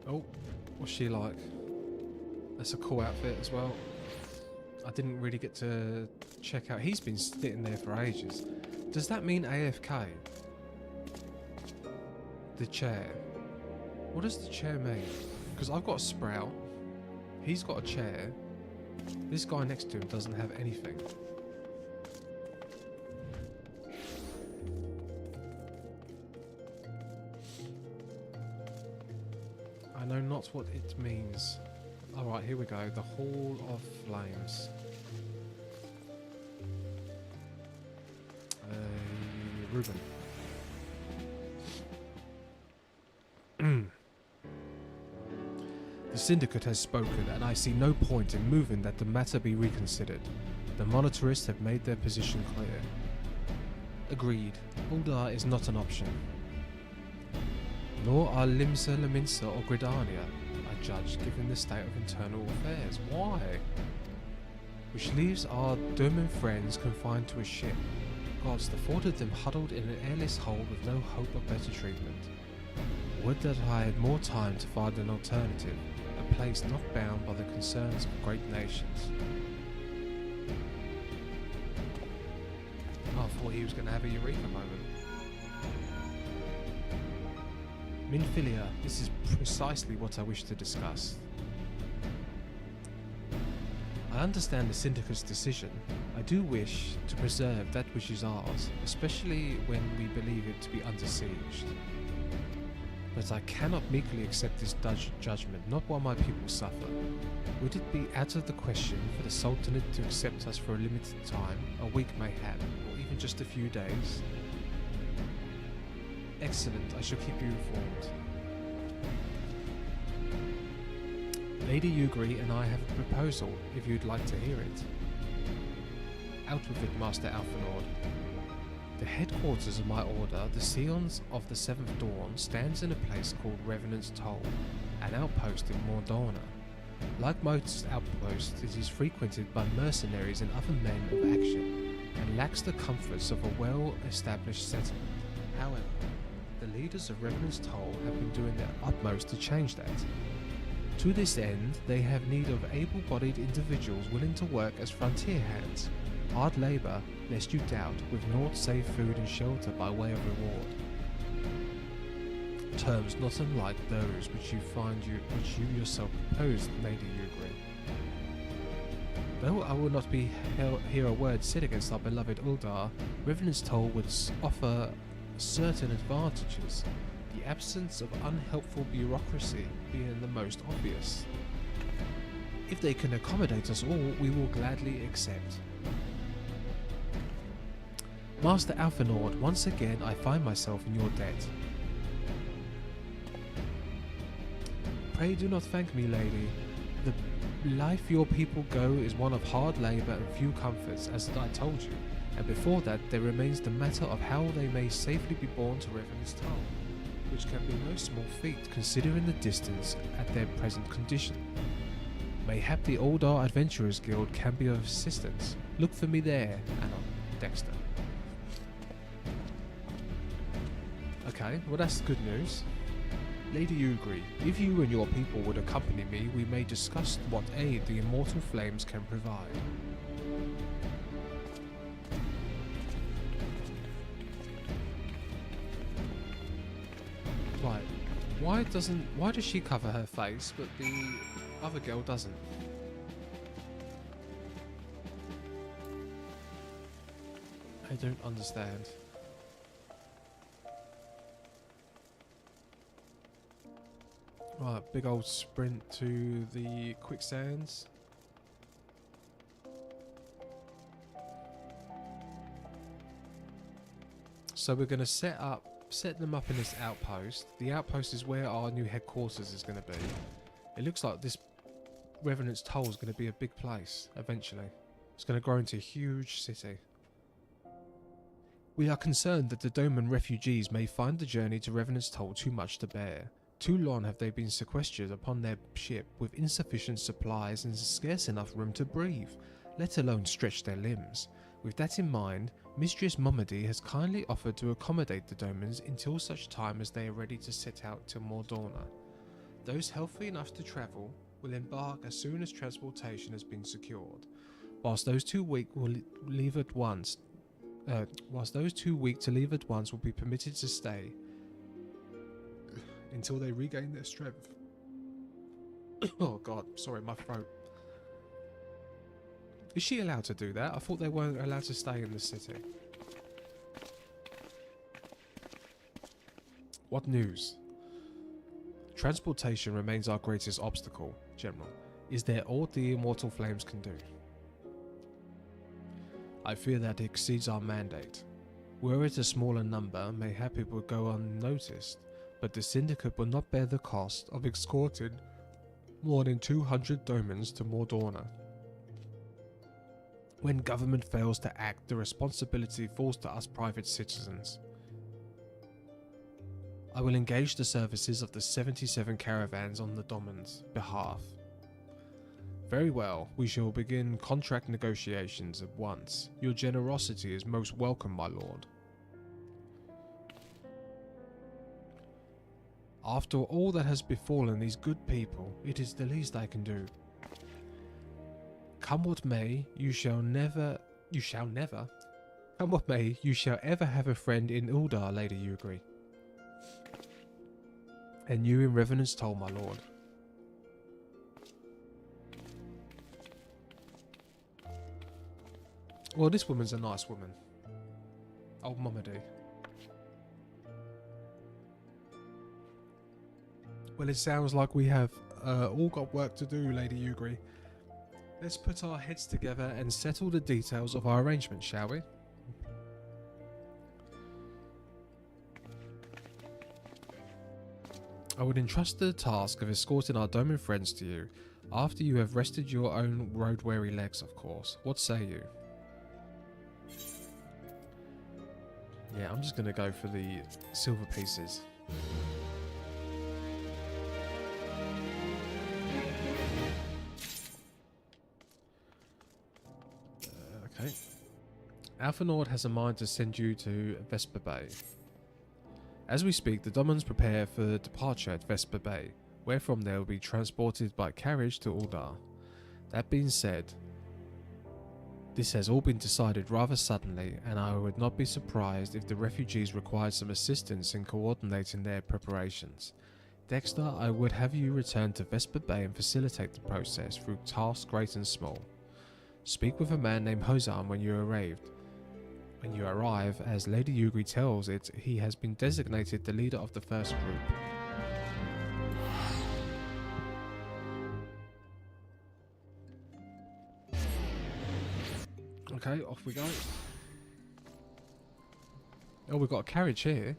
Oh, what's she like? That's a cool outfit as well. I didn't really get to check out. He's been sitting there for ages. Does that mean AFK? The chair. What does the chair mean? Because I've got a sprout. He's got a chair. This guy next to him doesn't have anything. I know not what it means. Alright, here we go. The Hall of Flames. Reuben. The Syndicate has spoken, and I see no point in moving that the matter be reconsidered. The Monitorists have made their position clear. Agreed. Uldar is not an option. Nor are Limsa, Laminsa or Gridania, I judge, given the state of internal affairs. Why? Which leaves our Doman friends confined to a ship. Gods, the thought of them huddled in an airless hull with no hope of better treatment. Would that I had more time to find an alternative, a place not bound by the concerns of great nations. I thought he was going to have a eureka moment. Minfilia, this is precisely what I wish to discuss. I understand the Syndicate's decision. I do wish to preserve that which is ours, especially when we believe it to be under siege. But I cannot meekly accept this judgment, not while my people suffer. Would it be out of the question for the Sultanate to accept us for a limited time, a week mayhap, or even just a few days? Excellent, I shall keep you informed. Lady Ugri and I have a proposal, if you'd like to hear it. Out with it, Master Alphanord. The headquarters of my order, the Scions of the Seventh Dawn, stands in a place called Revenant's Toll, an outpost in Mordorna. Like most outposts, it is frequented by mercenaries and other men of action, and lacks the comforts of a well-established settlement. However, the leaders of Revenant's Toll have been doing their utmost to change that. To this end, they have need of able-bodied individuals willing to work as frontier hands, hard labour, lest you doubt, with naught save food and shelter by way of reward. Terms not unlike those which you yourself proposed, Lady Ugri. Though I will not hear a word said against our beloved Uldar, Revenant's Toll would offer certain advantages, the absence of unhelpful bureaucracy being the most obvious. If they can accommodate us all, we will gladly accept. Master Alphanord, once again I find myself in your debt. Pray do not thank me, lady. The life your people go is one of hard labour and few comforts, as I told you. And before that, there remains the matter of how they may safely be borne to Revenant's Town, which can be no small feat considering the distance at their present condition. Mayhap the Aldar Adventurers Guild can be of assistance. Look for me there, Anon. Dexter. Okay, well that's good news. Lady Ugri, if you and your people would accompany me, we may discuss what aid the immortal flames can provide. Right, why does she cover her face, but the other girl doesn't? I don't understand. Right, big old sprint to the quicksands. So we're going to set them up in this outpost. The outpost is where our new headquarters is going to be. It looks like this Revenant's Toll is going to be a big place eventually. It's going to grow into a huge city. We are concerned that the Doman refugees may find the journey to Revenant's Toll too much to bear. Too long have they been sequestered upon their ship with insufficient supplies and scarce enough room to breathe, let alone stretch their limbs. With that in mind, Mistress Momedy has kindly offered to accommodate the Domans until such time as they are ready to set out to Mordorna. Those healthy enough to travel will embark as soon as transportation has been secured, whilst those too weak to leave at once will be permitted to stay until they regain their strength. Oh god, sorry, my throat. Is she allowed to do that? I thought they weren't allowed to stay in the city. What news? Transportation remains our greatest obstacle, General. Is there all the immortal flames can do? I fear that it exceeds our mandate. Were it a smaller number, mayhap it would go unnoticed, but the Syndicate will not bear the cost of escorting more than 200 Domans to Mordorna. When government fails to act, the responsibility falls to us private citizens. I will engage the services of the 77 caravans on the Doman's behalf. Very well, we shall begin contract negotiations at once. Your generosity is most welcome, my lord. After all that has befallen these good people, it is the least I can do. Come what may, you shall never, come what may, you shall ever have a friend in Uldar, Lady Ugri. And you in Revenant's Toll, my lord. Well, this woman's a nice woman. Old Momedy. Well, it sounds like we have all got work to do, Lady Ugri. Let's put our heads together and settle the details of our arrangement, shall we? I would entrust the task of escorting our Doman friends to you, after you have rested your own road-weary legs, of course. What say you? Yeah, I'm just going to go for the silver pieces. Okay. Alpha Nord has a mind to send you to Vesper Bay. As we speak, the Domans prepare for departure at Vesper Bay, wherefrom they will be transported by carriage to Uldar. That being said, this has all been decided rather suddenly, and I would not be surprised if the refugees required some assistance in coordinating their preparations. Dexter, I would have you return to Vesper Bay and facilitate the process through tasks great and small. Speak with a man named Hozan when you arrive, as Lady Ugri tells it, he has been designated the leader of the first group. Okay, off we go. Oh, we've got a carriage here.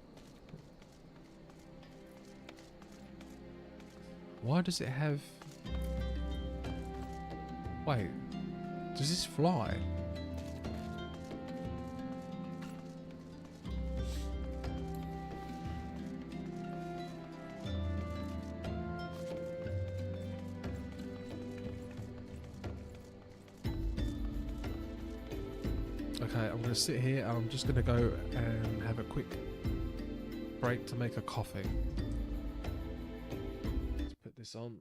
Why does it have... Wait, does this fly? Okay, I'm going to sit here and I'm just going to go and have a quick break to make a coffee. Let's put this on.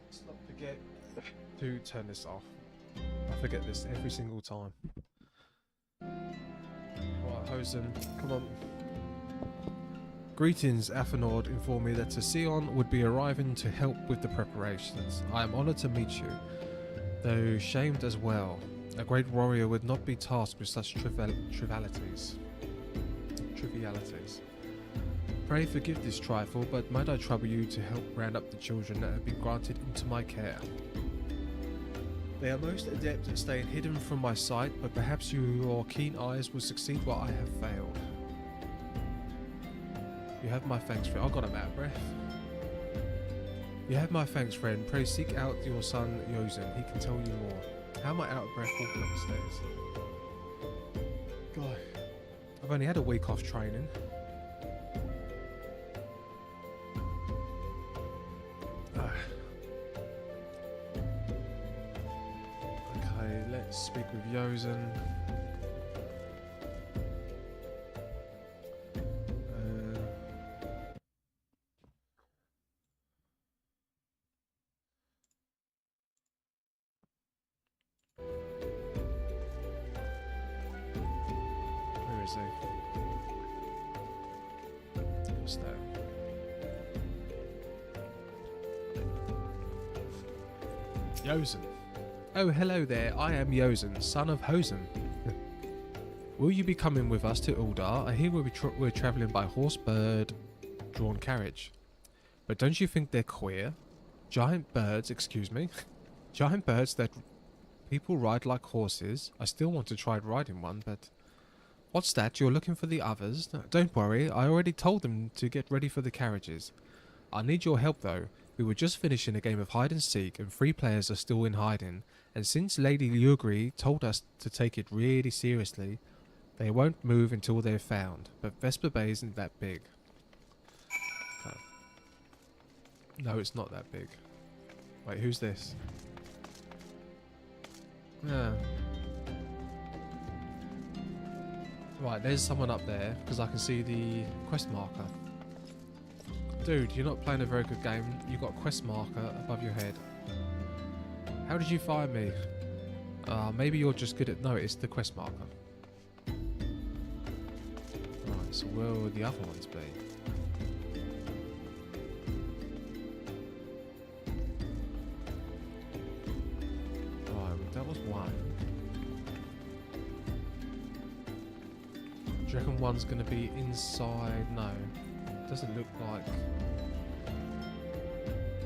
Let's not forget to turn this off. I forget this every single time. Right, Hosen, come on. Greetings, Athenord informed me that Sion would be arriving to help with the preparations. I am honoured to meet you, though shamed as well. A great warrior would not be tasked with such trivialities. Pray forgive this trifle, but might I trouble you to help round up the children that have been granted into my care? They are most adept at staying hidden from my sight, but perhaps your keen eyes will succeed where I have failed. You have my thanks, friend. I got him out of breath. You have my thanks, friend. Pray seek out your son, Yozen. He can tell you more. How am I out of breath walking up the stairs? God. I've only had a week off training. Okay, let's speak with Yosen. Where is he? What's that? Yosen. Oh, hello there. I am Yosen, son of Hosen. Will you be coming with us to Uldar? I hear we're travelling by horse-bird drawn carriage. But don't you think they're queer? Giant birds, excuse me. Giant birds that people ride like horses. I still want to try riding one, but... What's that? You're looking for the others? No, don't worry, I already told them to get ready for the carriages. I need your help though. We were just finishing a game of hide and seek and 3 players are still in hiding. And since Lady Yugri told us to take it really seriously, they won't move until they're found. But Vesper Bay isn't that big. Okay. No, it's not that big. Wait, who's this? Yeah. Right, there's someone up there, because I can see the quest marker. Dude, you're not playing a very good game. You've got a quest marker above your head. How did you find me? Maybe you're just good at... No, it's the quest marker. Right, so where will the other ones be? Right, that was one. Do you reckon one's going to be inside? No. Doesn't look like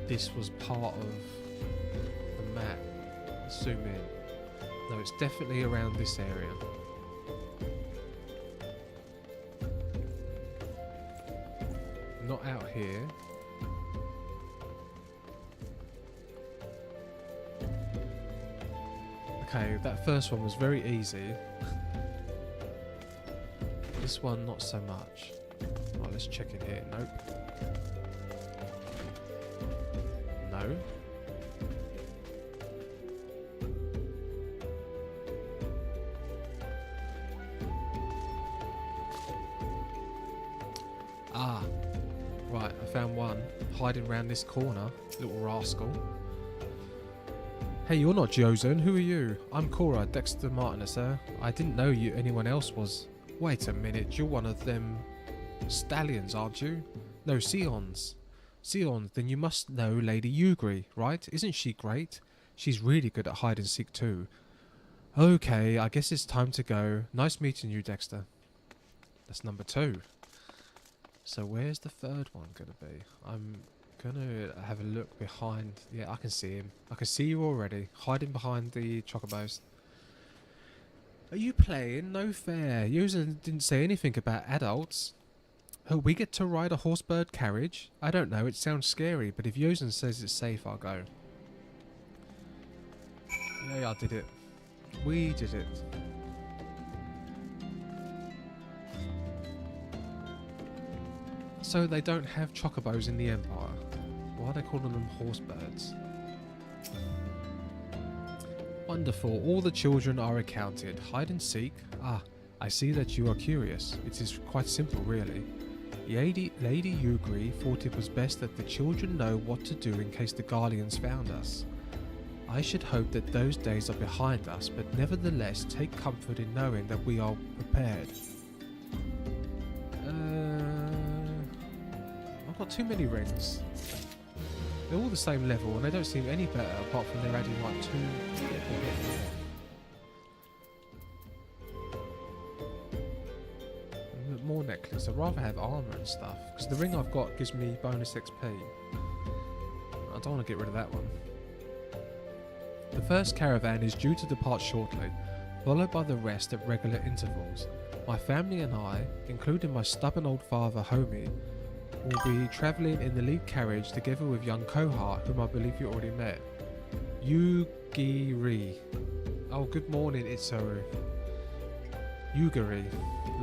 this was part of the map. Let's zoom in. No, it's definitely around this area. Not out here. Okay, that first one was very easy. This one, not so much. Right, let's check it here. Nope. No. Ah. Right, I found one. Hiding around this corner. Little rascal. Hey, you're not Josen. Who are you? I'm Cora, Dexter Martinus, sir. I didn't know you anyone else was... Wait a minute, you're one of them... stallions, aren't you? No, Sions. Sions, then you must know Lady Yugri, right? Isn't she great? She's really good at hide and seek too. Okay, I guess it's time to go. Nice meeting you, Dexter. That's number 2. So where's the third one gonna be? I'm gonna have a look behind... Yeah, I can see him. I can see you already. Hiding behind the chocobos. Are you playing? No fair. User didn't say anything about adults. Oh, we get to ride a horse-bird carriage? I don't know, it sounds scary, but if Yosen says it's safe, I'll go. Yeah, I did it. We did it. So they don't have chocobos in the Empire. Why are they calling them horse-birds? Wonderful, all the children are accounted. Hide and seek? Ah, I see that you are curious. It is quite simple, really. Lady Yugri thought it was best that the children know what to do in case the Guardians found us. I should hope that those days are behind us, but nevertheless take comfort in knowing that we are prepared. I've got too many rings. They're all the same level and they don't seem any better apart from they're adding like 2... More necklace. I'd rather have armor and stuff because the ring I've got gives me bonus XP. I don't want to get rid of that one. The first caravan is due to depart shortly, followed by the rest at regular intervals. My family and I, including my stubborn old father Homie, will be travelling in the lead carriage together with young Kohart, whom I believe you already met. Yugiri. Oh, good morning, Itzoru. Yugiri.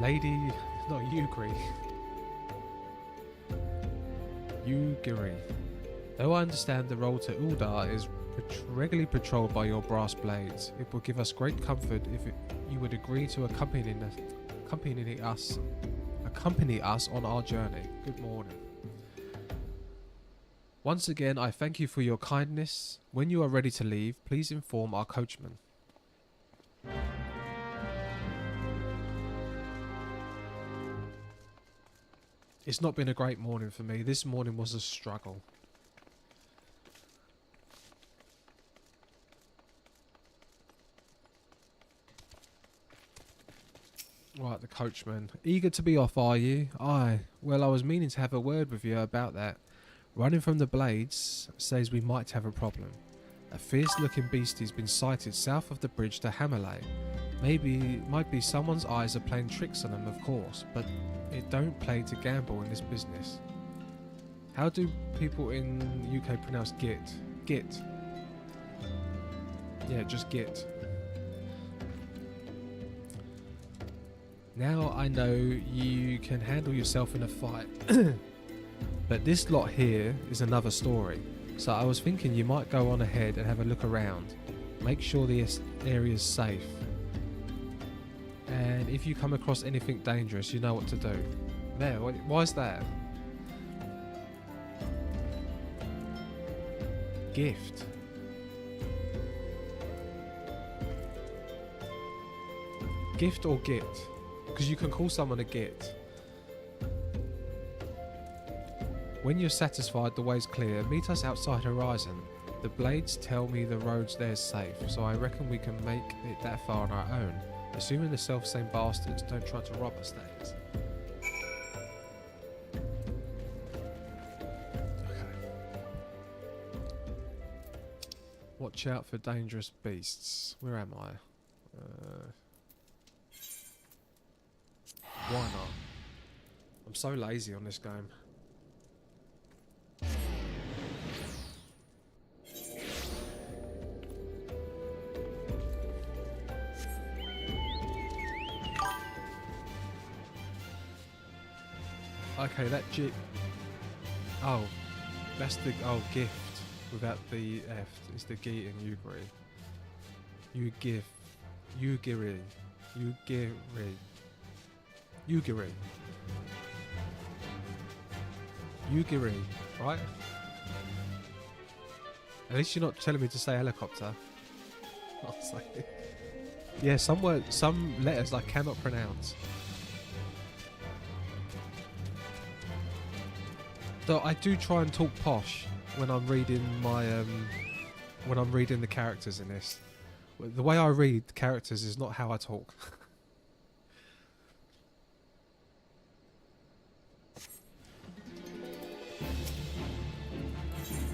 Lady, not Yugiri. Yugiri. Though I understand the road to Uldar is regularly patrolled by your brass blades, it will give us great comfort if you would agree to accompany us on our journey. Good morning. Once again, I thank you for your kindness. When you are ready to leave, please inform our coachman. It's not been a great morning for me. This morning was a struggle. Right, the coachman. Eager to be off, are you? Aye. Well, I was meaning to have a word with you about that. Running from the blades says we might have a problem. A fierce-looking beastie's been sighted south of the bridge to Hammerley. Might be someone's eyes are playing tricks on them, of course, but it don't play to gamble in this business. How do people in the UK pronounce git? Git. Yeah, just git. Now I know you can handle yourself in a fight. But this lot here is another story. So I was thinking you might go on ahead and have a look around. Make sure the area's safe. And if you come across anything dangerous, you know what to do. There, why's that? Gift. Gift or git? Because you can call someone a git. When you're satisfied the way's clear, meet us outside Horizon. The blades tell me the road's there's safe, so I reckon we can make it that far on our own. Assuming the self-same bastards don't try to rob us, that is. Okay. Watch out for dangerous beasts. Where am I? Why not? I'm so lazy on this game. Okay, that G. Oh, that's the gift without the F. It's the G in Ugiri. Ugiri. Ugiri, right? At least you're not telling me to say helicopter. I'll say it. Yeah, some letters I cannot pronounce. So I do try and talk posh when I'm reading my when I'm reading the characters in this. The way I read the characters is not how I talk.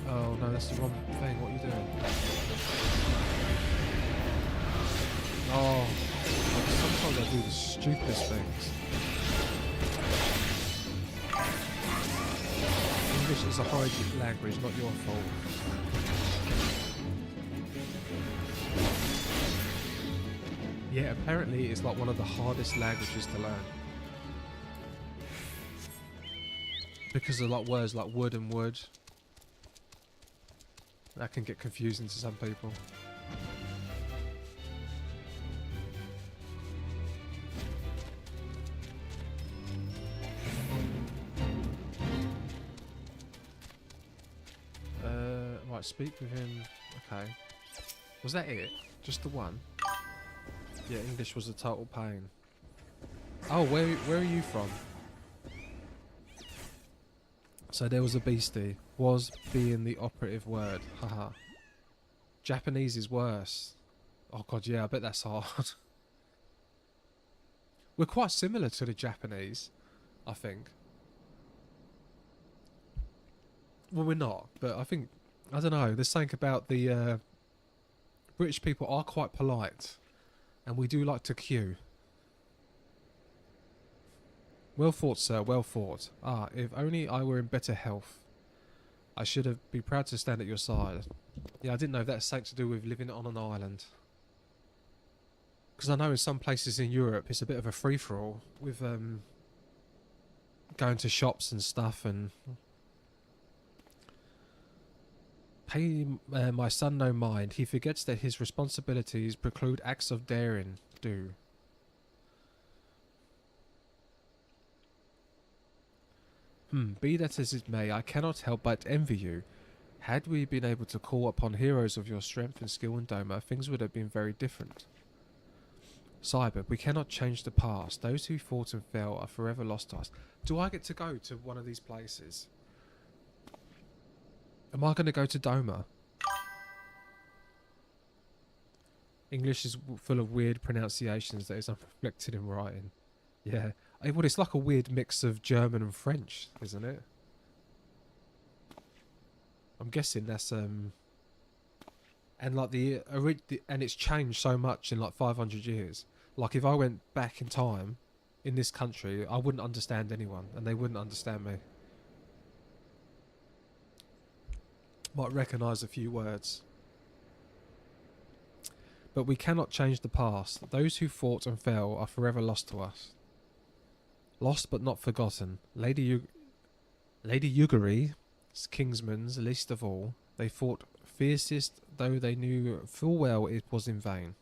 Oh no, that's the wrong thing. What are you doing? Oh, sometimes I do the stupidest things. English is a horrid language, not your fault. Yeah, apparently it's like one of the hardest languages to learn. Because of like words like wood and wood. That can get confusing to some people. Right, speak with him. Okay. Was that it? Just the one? Yeah, English was a total pain. Oh, where are you from? So there was a beastie. Was being the operative word. Haha. Japanese is worse. Oh god, yeah, I bet that's hard. We're quite similar to the Japanese, I think. Well, we're not, but I think, I don't know, there's something about the British people are quite polite, and we do like to queue. Well fought, sir, well fought. Ah, if only I were in better health. I should have been proud to stand at your side. Yeah, I didn't know if that's something to do with living on an island. Because I know in some places in Europe it's a bit of a free-for-all with going to shops and stuff and... Pay my son no mind. He forgets that his responsibilities preclude acts of daring. Do. Be that as it may, I cannot help but envy you. Had we been able to call upon heroes of your strength and skill in Doma, things would have been very different. Cyber, we cannot change the past. Those who fought and fell are forever lost to us. Do I get to go to one of these places? Am I going to go to Doma? English is full of weird pronunciations that is unreflected in writing. Yeah. Well, it's like a weird mix of German and French, isn't it? I'm guessing that's and like and it's changed so much in like 500 years. Like if I went back in time in this country, I wouldn't understand anyone and they wouldn't understand me. Might recognise a few words. But we cannot change the past. Those who fought and fell are forever lost to us. Lost but not forgotten. Lady Yugiri, Kingsman's least of all, they fought fiercest, though they knew full well it was in vain.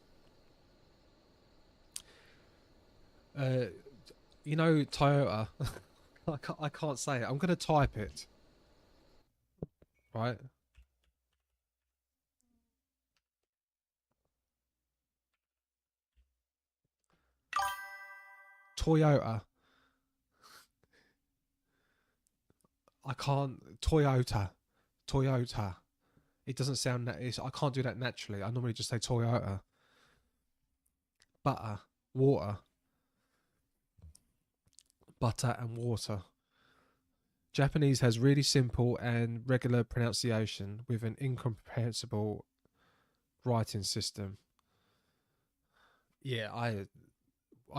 You know, Toyota. I can't say it. I'm going to type it. Right? Toyota. I can't. Toyota. It doesn't sound that. I can't do that naturally. I normally just say Toyota. Butter. Water. Butter and water. Japanese has really simple and regular pronunciation with an incomprehensible writing system. Yeah, I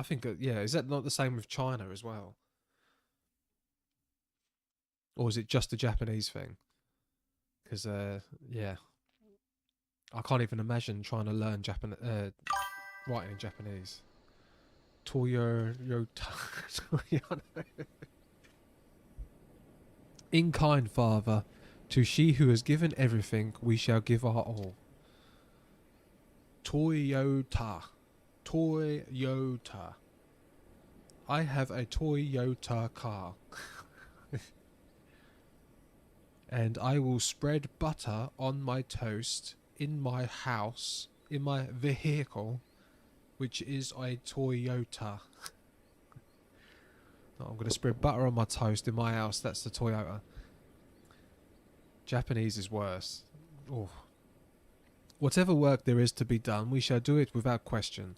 think, yeah, is that not the same with China as well? Or is it just a Japanese thing? Because, yeah, I can't even imagine trying to learn writing in Japanese. Toyota. In kind, Father, to she who has given everything, we shall give our all. Toyota. I have a Toyota car. And I will spread butter on my toast in my house, in my vehicle, which is a Toyota. No, I'm going to spread butter on my toast in my house. That's the Toyota. Japanese is worse. Oh. Whatever work there is to be done, we shall do it without question.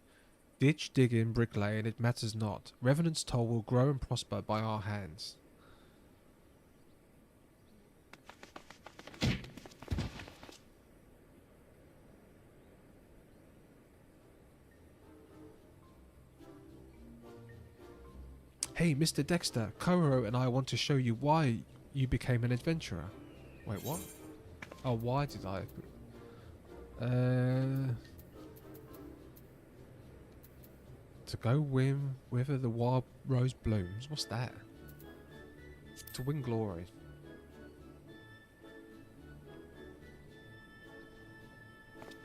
Ditch, digging, bricklaying, it matters not. Revenant's toll will grow and prosper by our hands. Hey, Mr. Dexter, Koro and I want to show you why you became an adventurer. Wait, what? Oh, why did I? To go win whether the wild rose blooms. What's that? To win glory.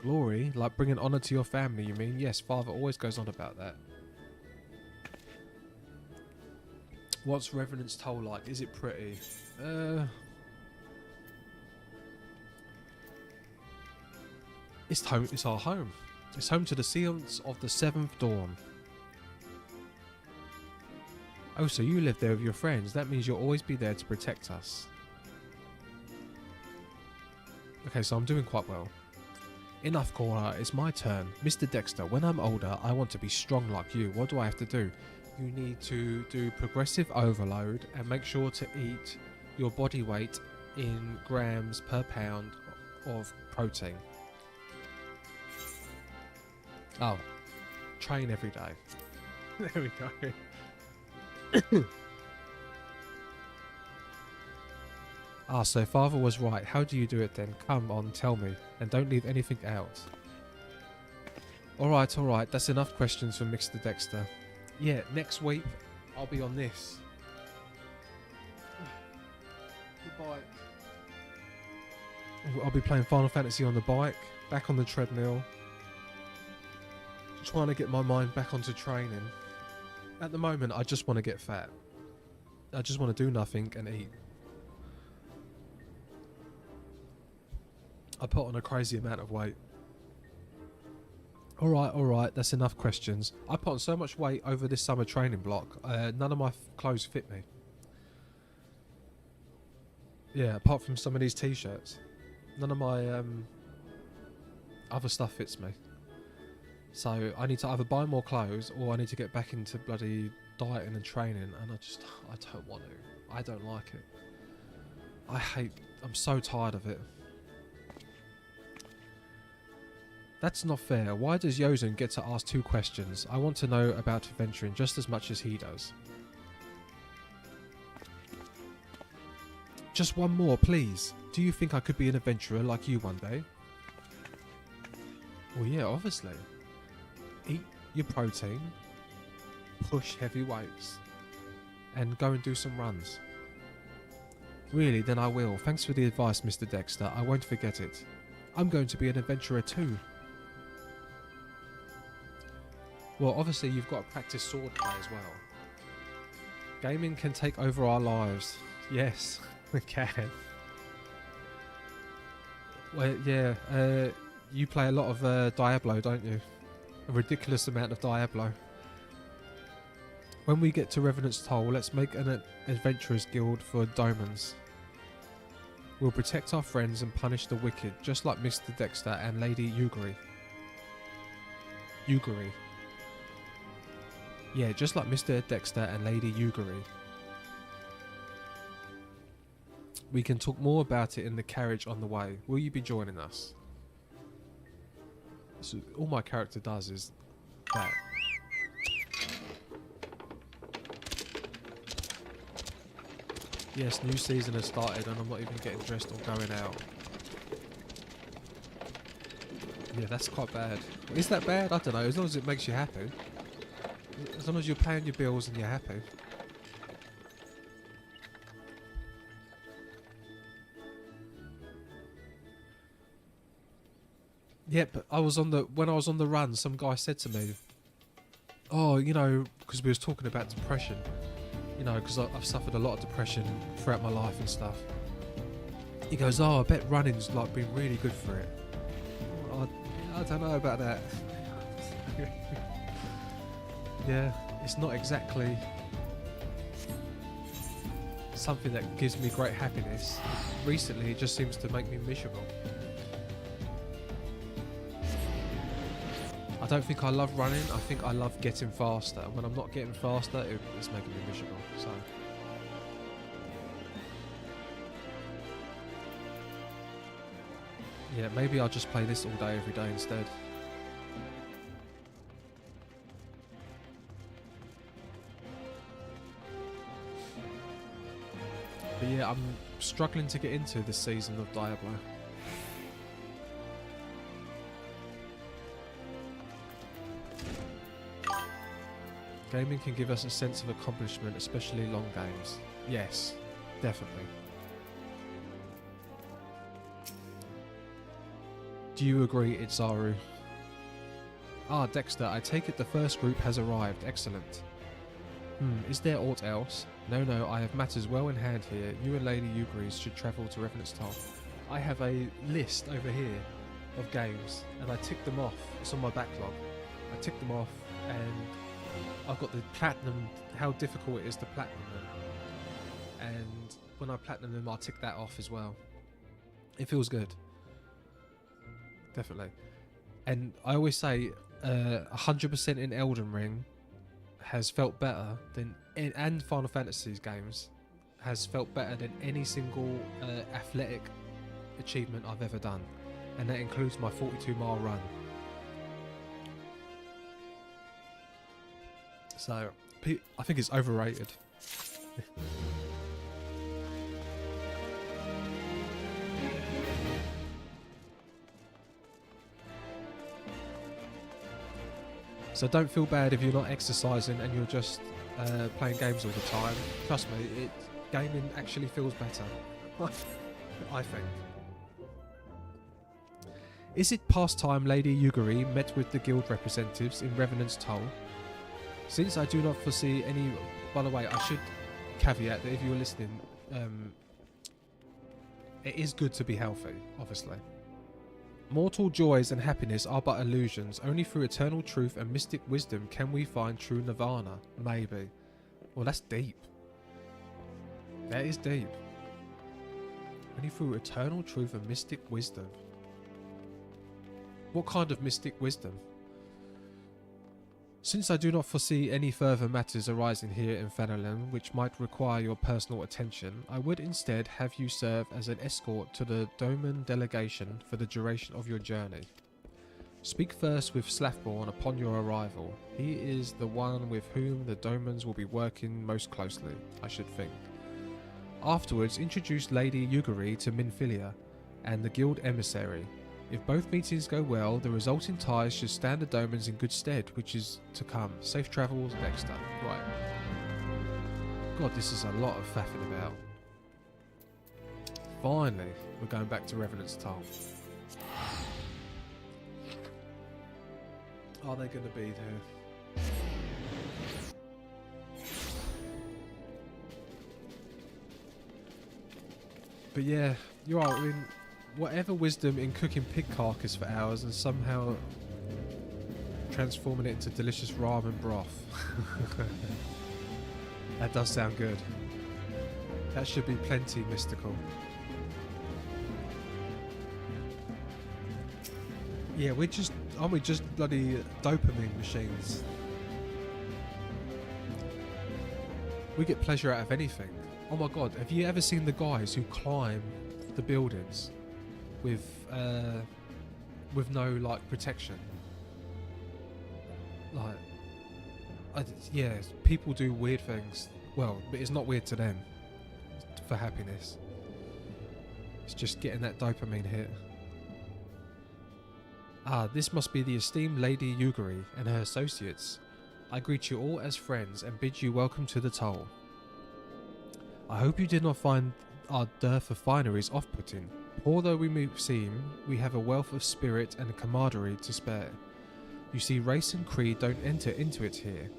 Glory? Like bringing honour to your family, you mean? Yes, Father always goes on about that. What's Revenant's Toll like? Is it pretty? It's home. It's our home. It's home to the Seance of the Seventh Dawn. Oh, so you live there with your friends. That means you'll always be there to protect us. Okay, so I'm doing quite well. Enough, Cora. It's my turn. Mr. Dexter, when I'm older, I want to be strong like you. What do I have to do? You need to do progressive overload and make sure to eat your body weight in grams per pound of protein. Oh, train every day. There we go. So Father was right. How do you do it then? Come on, tell me. And don't leave anything out. Alright, that's enough questions for Mr. Dexter. Yeah, next week I'll be on this. Goodbye. I'll be playing Final Fantasy on the bike, back on the treadmill, trying to get my mind back onto training. At the moment, I just want to get fat. I just want to do nothing and eat. I put on a crazy amount of weight. Alright, that's enough questions. I put on so much weight over this summer training block, none of my clothes fit me. Yeah, apart from some of these t-shirts. None of my other stuff fits me. So I need to either buy more clothes or I need to get back into bloody dieting and training, and I don't want to. I don't like it. I'm so tired of it. That's not fair. Why does Yozen get to ask 2 questions? I want to know about adventuring just as much as he does. Just one more, please. Do you think I could be an adventurer like you one day? Well, yeah, obviously. Eat your protein, push heavy weights, and go and do some runs. Really, then I will. Thanks for the advice, Mr. Dexter. I won't forget it. I'm going to be an adventurer too. Well, obviously you've got to practice sword play as well. Gaming can take over our lives. Yes, it can. Well, yeah, you play a lot of Diablo, don't you? A ridiculous amount of Diablo. When we get to Revenant's Toll, let's make an adventurers guild for Domans. We'll protect our friends and punish the wicked, just like Mr. Dexter and Lady Yuguri. Yuguri. Yeah, just like Mr. Dexter and Lady Yuguri. We can talk more about it in the carriage on the way. Will you be joining us? So all my character does is that. Yes, new season has started and I'm not even getting dressed or going out. Yeah, that's quite bad. Is that bad? I don't know, as long as it makes you happy. As long as you're paying your bills and you're happy. Yeah, but when I was on the run, some guy said to me, oh, you know, because we was talking about depression, you know, because I've suffered a lot of depression throughout my life and stuff. He goes, oh, I bet running's like been really good for it. I don't know about that. Yeah, it's not exactly something that gives me great happiness. Recently, it just seems to make me miserable. I don't think I love running, I think I love getting faster. When I'm not getting faster, it's making me miserable. So yeah, maybe I'll just play this all day, every day instead. But yeah, I'm struggling to get into this season of Diablo. Gaming can give us a sense of accomplishment, especially long games. Yes, definitely. Do you agree, Itzaru? Ah, Dexter, I take it the first group has arrived. Excellent. Is there aught else? No, I have matters well in hand here. You and Lady Yuguri should travel to Revenant's Toll. I have a list over here of games, and I tick them off. It's on my backlog. I tick them off, and I've got the platinum, how difficult it is to platinum them. And when I platinum them, I'll tick that off as well. It feels good. Definitely. And I always say 100% in Elden Ring has felt better than, and Final Fantasy games has felt better than any single athletic achievement I've ever done, and that includes my 42-mile run. So I think it's overrated. So don't feel bad if you're not exercising and you're just playing games all the time. Trust me, gaming actually feels better. I think. Is it past time Lady Yuguri met with the guild representatives in Revenant's Toll? Since I do not foresee any... By the way, I should caveat that if you're listening, it is good to be healthy, obviously. Mortal joys and happiness are but illusions. Only through eternal truth and mystic wisdom can we find true nirvana. Maybe. Well, that's deep. That is deep. Only through eternal truth and mystic wisdom. What kind of mystic wisdom? Since I do not foresee any further matters arising here in Fenelon which might require your personal attention, I would instead have you serve as an escort to the Doman delegation for the duration of your journey. Speak first with Slathborn upon your arrival. He is the one with whom the Domans will be working most closely, I should think. Afterwards, introduce Lady Yuguri to Minfilia and the guild emissary. If both meetings go well, the resulting ties should stand the Domans in good stead, which is to come. Safe travels, Dexter. Right. God, this is a lot of faffing about. Finally, we're going back to Revenant's Toll. Are they going to be there? But yeah, you're right. I mean, whatever wisdom in cooking pig carcass for hours and somehow transforming it into delicious ramen broth. That does sound good. That should be plenty mystical. Yeah, aren't we just bloody dopamine machines? We get pleasure out of anything. Oh my god, have you ever seen the guys who climb the buildings with no like protection? Like, yeah, people do weird things. Well, but it's not weird to them. For happiness, it's just getting that dopamine hit. Ah, this must be the esteemed Lady Yuguri and her associates. I greet you all as friends and bid you welcome to the Toll. I hope you did not find our dearth of fineries off-putting. Poor though we may seem, we have a wealth of spirit and camaraderie to spare. You see, race and creed don't enter into it here.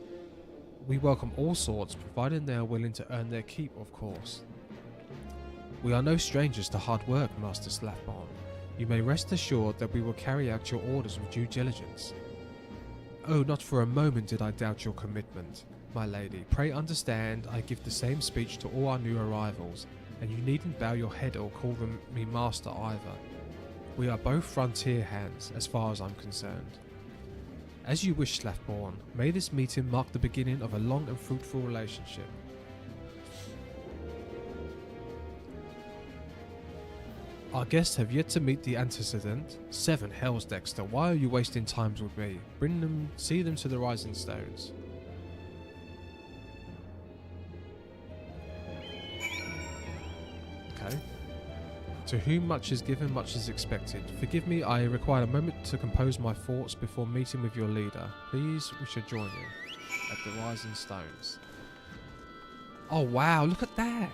We welcome all sorts, provided they are willing to earn their keep, of course. We are no strangers to hard work, Master Slathborn. You may rest assured that we will carry out your orders with due diligence. Oh, not for a moment did I doubt your commitment, my lady. Pray understand, I give the same speech to all our new arrivals, and you needn't bow your head or call me master either. We are both frontier hands, as far as I'm concerned. As you wish, Slathborn, may this meeting mark the beginning of a long and fruitful relationship. Our guests have yet to meet the antecedent. 7 hells, Dexter, why are you wasting times with me? See them to the Rising Stones. Okay. To whom much is given, much is expected. Forgive me, I require a moment to compose my thoughts before meeting with your leader. Please, we should join you at the Rising Stones. Oh wow, look at that!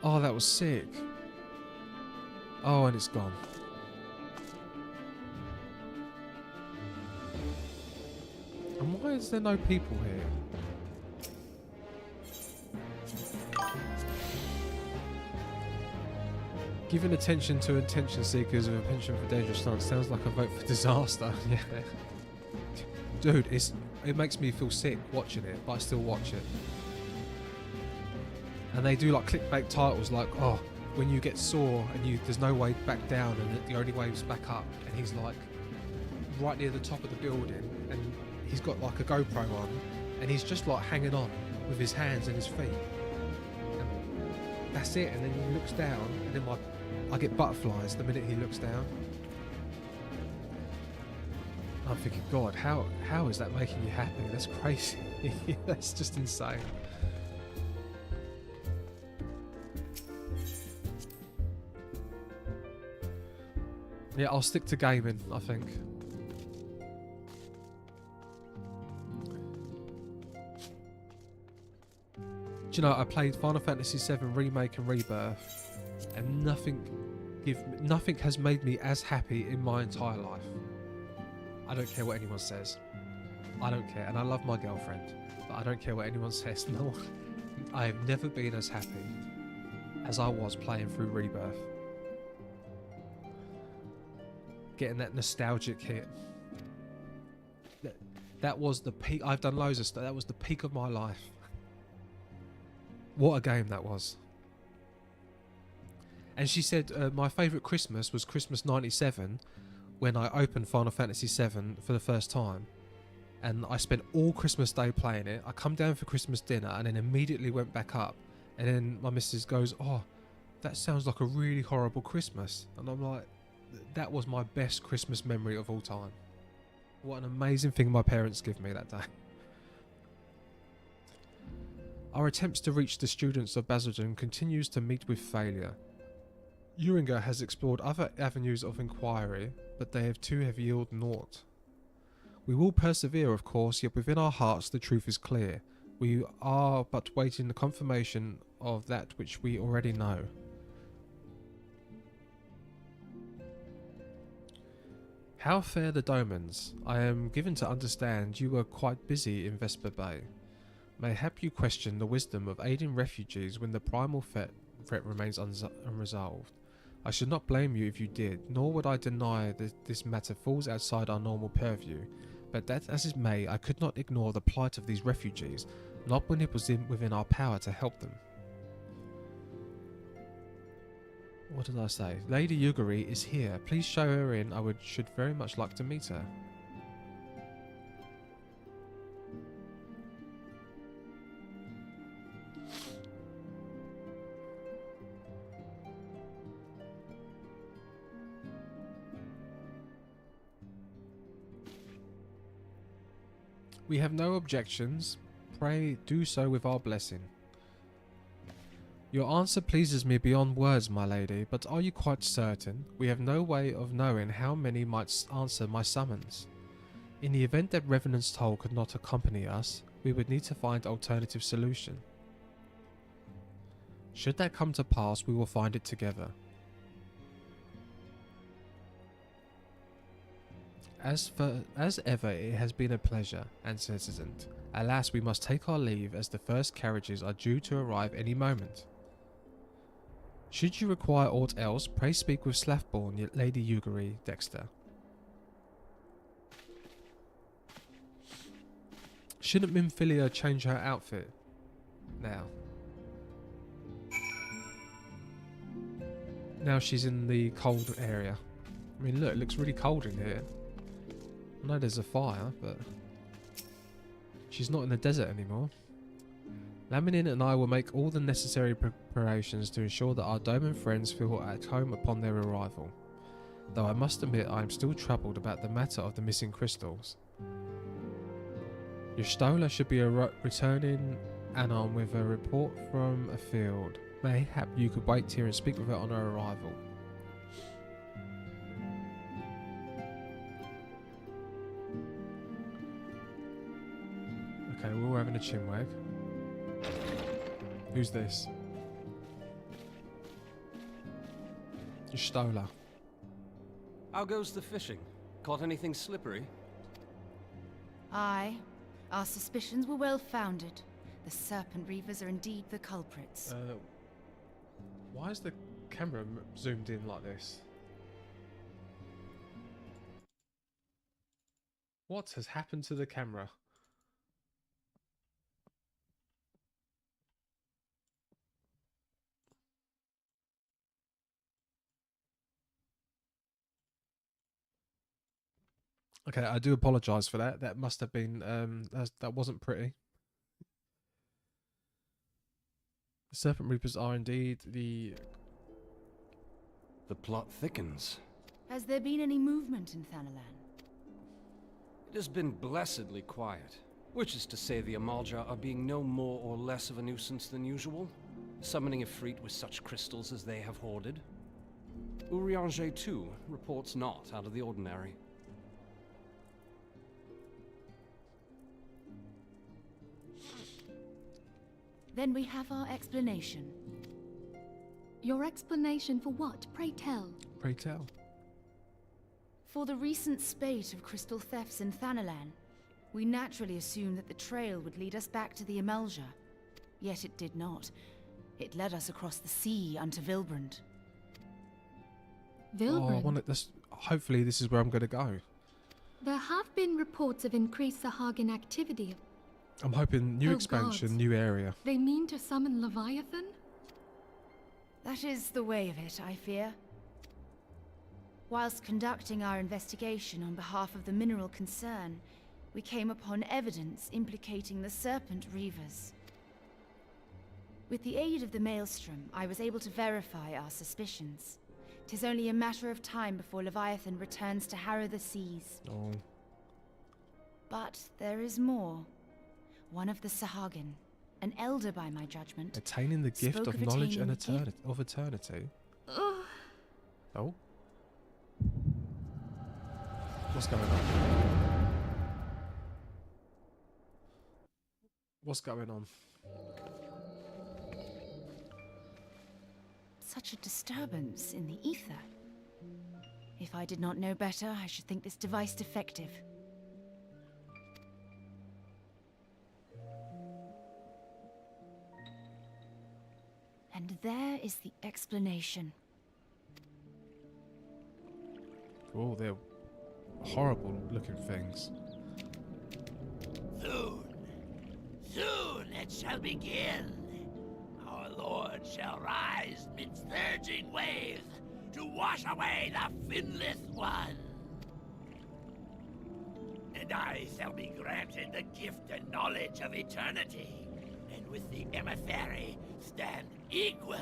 Oh, that was sick. Oh, and it's gone. And why is there no people here? Giving attention to attention seekers with a penchant for dangerous stunts sounds like a vote for disaster. Yeah. Dude, it makes me feel sick watching it, but I still watch it. And they do like clickbait titles like, oh, when you get sore and there's no way back down and the only way is back up, and he's like right near the top of the building and he's got like a GoPro on and he's just like hanging on with his hands and his feet. And that's it, and then he looks down and then I get butterflies the minute he looks down. I'm thinking, God, how is that making you happy? That's crazy. That's just insane. Yeah, I'll stick to gaming, I think. Do you know, I played Final Fantasy VII Remake and Rebirth, and nothing has made me as happy in my entire life. I don't care what anyone says. I don't care, and I love my girlfriend, but I don't care what anyone says. No, I have never been as happy as I was playing through Rebirth. Getting that nostalgic hit. That was the peak. I've done loads of stuff. That was the peak of my life. What a game that was. And she said my favourite Christmas was Christmas '97, when I opened Final Fantasy VII for the first time. And I spent all Christmas Day playing it. I come down for Christmas dinner and then immediately went back up. And then my missus goes, "Oh, that sounds like a really horrible Christmas." And I'm like, that was my best Christmas memory of all time. What an amazing thing my parents give me that day. Our attempts to reach the students of Basildon continues to meet with failure. Uringer has explored other avenues of inquiry, but they have yield naught. We will persevere, of course, yet within our hearts the truth is clear. We are but waiting the confirmation of that which we already know. How fare the Domans? I am given to understand you were quite busy in Vesper Bay. Mayhap you question the wisdom of aiding refugees when the primal threat remains unresolved. I should not blame you if you did, nor would I deny that this matter falls outside our normal purview. But that as it may, I could not ignore the plight of these refugees, not when it was within our power to help them. What did I say? Lady Yuguri is here. Please show her in. Should very much like to meet her. We have no objections. Pray do so with our blessing. Your answer pleases me beyond words, my lady, but are you quite certain? We have no way of knowing how many might answer my summons. In the event that Revenant's Toll could not accompany us, we would need to find alternative solution. Should that come to pass, we will find it together. As ever, it has been a pleasure, and citizen. Alas, we must take our leave as the first carriages are due to arrive any moment. Should you require aught else, pray speak with Slathborn, Lady Yuguri, Dexter. Shouldn't Minfilia change her outfit now? Now she's in the cold area. I mean, look, it looks really cold in here. I know there's a fire, but she's not in the desert anymore. Laminin and I will make all the necessary preparations to ensure that our Doman friends feel at home upon their arrival. Though I must admit I am still troubled about the matter of the missing crystals. Your Stola should be returning anon with a report from a field. Mayhap you could wait here and speak with her on her arrival. Okay, we're all having a chinwag. Who's this? Stola. How goes the fishing? Caught anything slippery? Aye. Our suspicions were well founded. The Serpent Reavers are indeed the culprits. Why is the camera zoomed in like this? What has happened to the camera? Okay, I do apologise for that. That must have been that wasn't pretty. The Serpent Reapers are indeed the plot thickens. Has there been any movement in Thanalan? It has been blessedly quiet, which is to say the Amalja are being no more or less of a nuisance than usual, summoning a Efreet with such crystals as they have hoarded. Urianger, too, reports not out of the ordinary. Then we have our explanation. Your explanation for what, pray tell? Pray tell. For the recent spate of crystal thefts in Thanalan, we naturally assumed that the trail would lead us back to the Amalja. Yet it did not. It led us across the sea unto Vilbrand. Vilbrand? Hopefully this is where I'm going to go. There have been reports of increased Sahagin activity. I'm hoping new Oh, expansion, gods. new area. They mean to summon Leviathan? That is the way of it, I fear. Whilst conducting our investigation on behalf of the mineral concern, we came upon evidence implicating the Serpent Reavers. With the aid of the Maelstrom, I was able to verify our suspicions. 'Tis only a matter of time before Leviathan returns to harrow the seas. Oh. But there is more. One of the Sahagin, an elder by my judgment, Attaining the gift spoke of of knowledge and attaining the of eternity. Ugh. Oh. What's going on? What's going on? Such a disturbance in the ether. If I did not know better, I should think this device defective. And there is the explanation. Oh, they're horrible looking things. Soon, soon it shall begin. Our Lord shall rise midst surging waves to wash away the finless one. And I shall be granted the gift and knowledge of eternity, and with the emissary stand equal.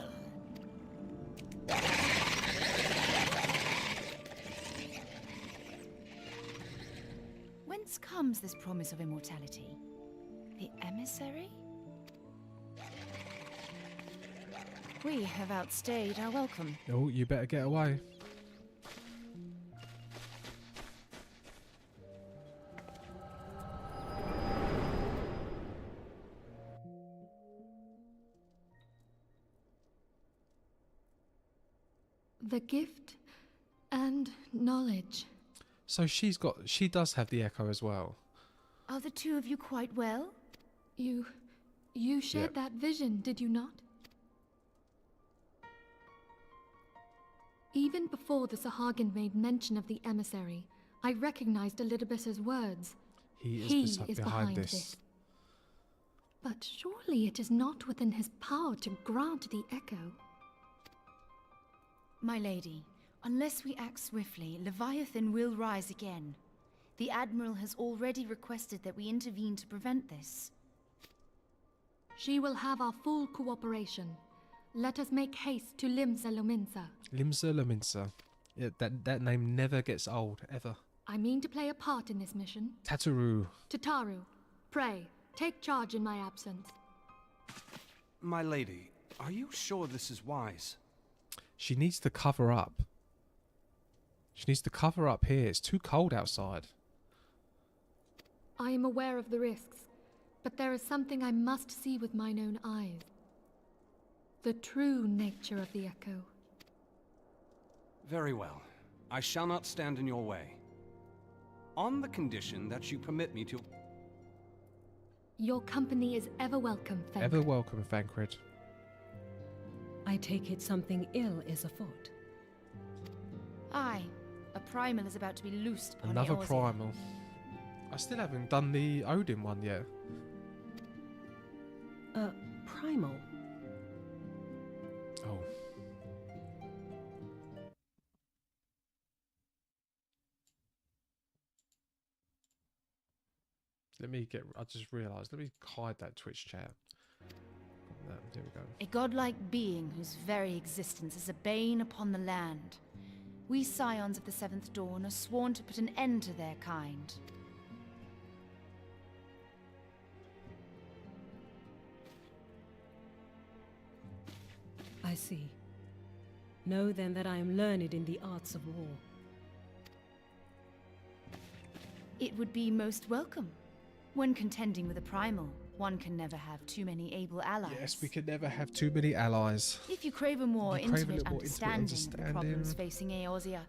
Whence comes this promise of immortality? The emissary? We have outstayed our welcome. Oh, you better get away. The gift and knowledge. So she does have the echo as well. Are the two of you quite well? You shared Yep. that vision, did you not? Even before the Sahagin made mention of the emissary, I recognized Elidibus's words. He is behind this. But surely it is not within his power to grant the echo. My lady, unless we act swiftly, Leviathan will rise again. The Admiral has already requested that we intervene to prevent this. She will have our full cooperation. Let us make haste to Limsa Lominsa. Limsa Lominsa. Yeah, that name never gets old, ever. I mean to play a part in this mission. Tataru. Tataru, pray, take charge in my absence. My lady, are you sure this is wise? She needs to cover up. She needs to cover up here. It's too cold outside. I am aware of the risks, but there is something I must see with mine own eyes. The true nature of the echo. Very well. I shall not stand in your way. On the condition that you permit me to... Your company is ever welcome, Fenk. Ever welcome, Thancred. I take it something ill is afoot. Aye, a primal is about to be loosed upon Another Eorzea. primal. I still haven't done the Odin one yet. Primal? Oh. I just realised, let me hide that Twitch chat. There we go. A godlike being whose very existence is a bane upon the land. We scions of the Seventh Dawn are sworn to put an end to their kind. I see. Know then that I am learned in the arts of war. It would be most welcome. When contending with a primal, one can never have too many able allies. Yes, we can never have too many allies. If you crave a more You crave a intimate little more intimate understanding of the problems understanding. facing Eorzea,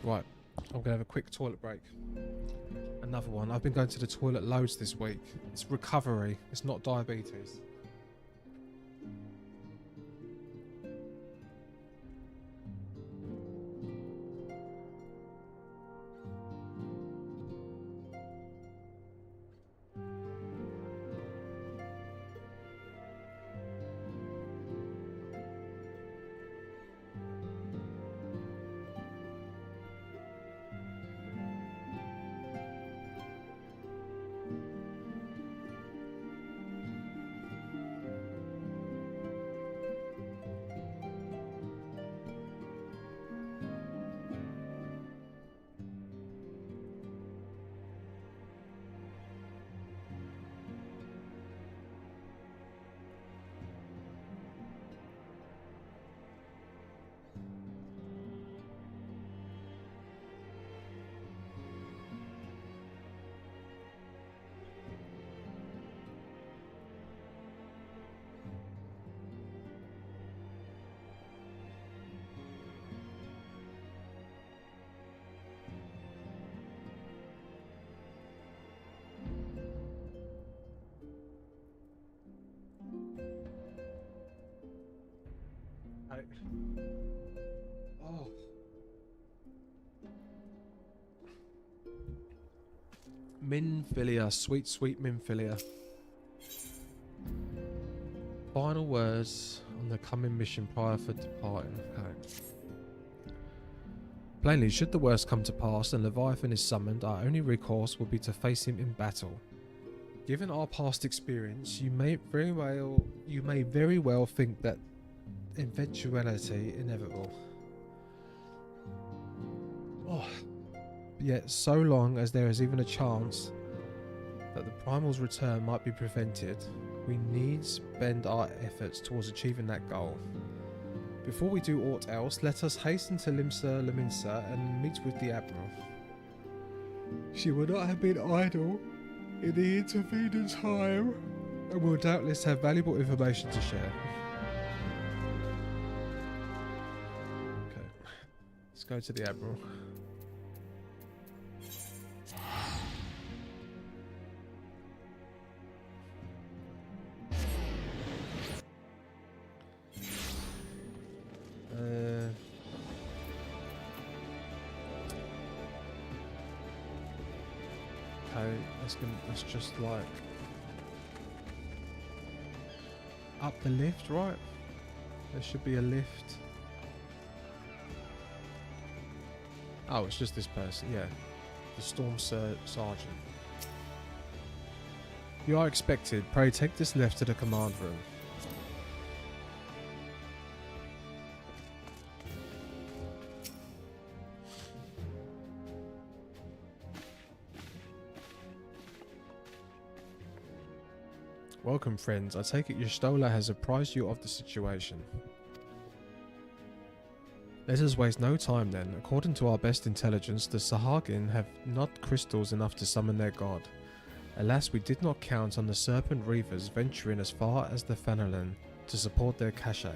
Right, I'm gonna have a quick toilet break. Another one. I've been going to the toilet loads this week. It's recovery. It's not diabetes. Oh. Minfilia, sweet, sweet Minfilia. Final words on the coming mission prior for departing. Okay. Plainly, should the worst come to pass and Leviathan is summoned, our only recourse will be to face him in battle. Given our past experience, you may very well think that eventuality inevitable. Oh. Yet so long as there is even a chance that the primal's return might be prevented, we needs bend our efforts towards achieving that goal. Before we do aught else, let us hasten to Limsa Laminsa and meet with the Admiral. She would not have been idle in the intervening time and will doubtless have valuable information to share. Okay, let's go to the Admiral. Okay, let's just like up the lift, right? There should be a lift. Oh, it's just this person, yeah. The Storm Sergeant. You are expected. Pray take this lift to the command room. Welcome, friends. I take it Y'shtola has apprised you of the situation. Let us waste no time then. According to our best intelligence, the Sahagin have not crystals enough to summon their god. Alas, we did not count on the Serpent Reavers venturing as far as the Fenelon to support their cache.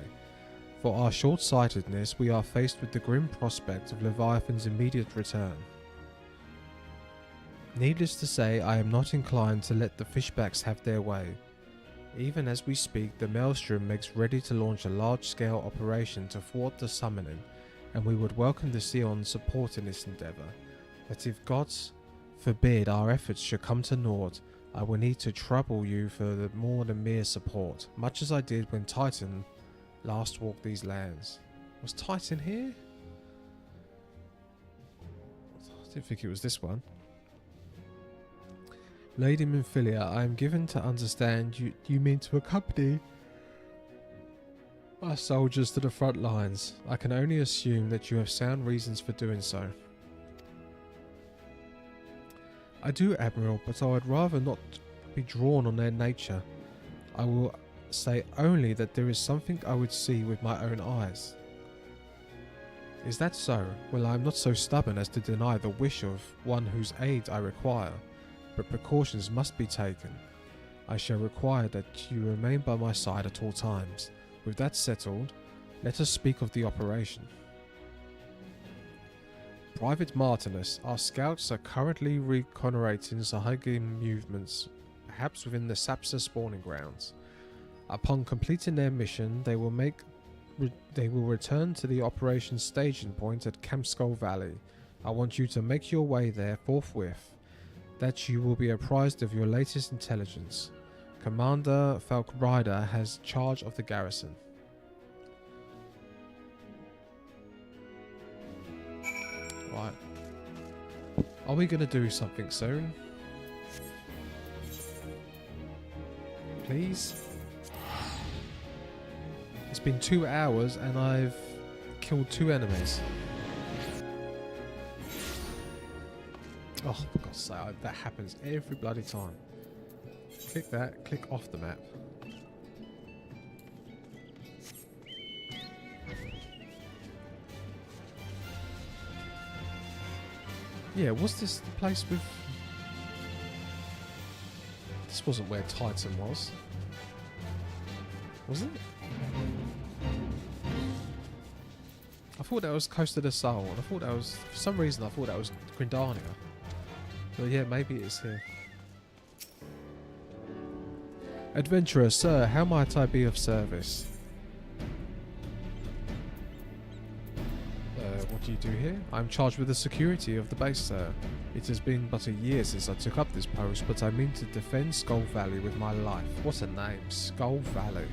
For our short-sightedness, we are faced with the grim prospect of Leviathan's immediate return. Needless to say, I am not inclined to let the fishbacks have their way. Even as we speak, the Maelstrom makes ready to launch a large-scale operation to thwart the summoning, and we would welcome the Sion's support in this endeavour. But if gods forbid our efforts should come to naught, I will need to trouble you for more than mere support, much as I did when Titan last walked these lands. Was Titan here? I didn't think it was this one. Lady Minfilia, I am given to understand you mean to accompany My soldiers to the front lines. I can only assume that you have sound reasons for doing so. I do, Admiral, but I would rather not be drawn on their nature. I will say only that there is something I would see with my own eyes. Is that so? Well, I am not so stubborn as to deny the wish of one whose aid I require, but precautions must be taken. I shall require that you remain by my side at all times. With that settled, let us speak of the operation. Private Martinus, our scouts are currently reconnoitering Sahagin movements, perhaps within the Sapsa spawning grounds. Upon completing their mission, they will return to the operation staging point at Camp Skull Valley. I want you to make your way there forthwith, that you will be apprised of your latest intelligence. Commander Falkrider has charge of the garrison. Right. Are we going to do something soon? Please? It's been 2 hours and I've killed 2 enemies. Oh, for God's sake, that happens every bloody time. Click that, click off the map. Yeah, was this the place with... This wasn't where Titan was. Was it? I thought that was Costa del Sol, and I thought that was... For some reason I thought that was Grindania. But yeah, maybe it's here. Adventurer, sir, how might I be of service? What do you do here? I am charged with the security of the base, sir. It has been but a year since I took up this post, but I mean to defend Skull Valley with my life. What a name, Skull Valley.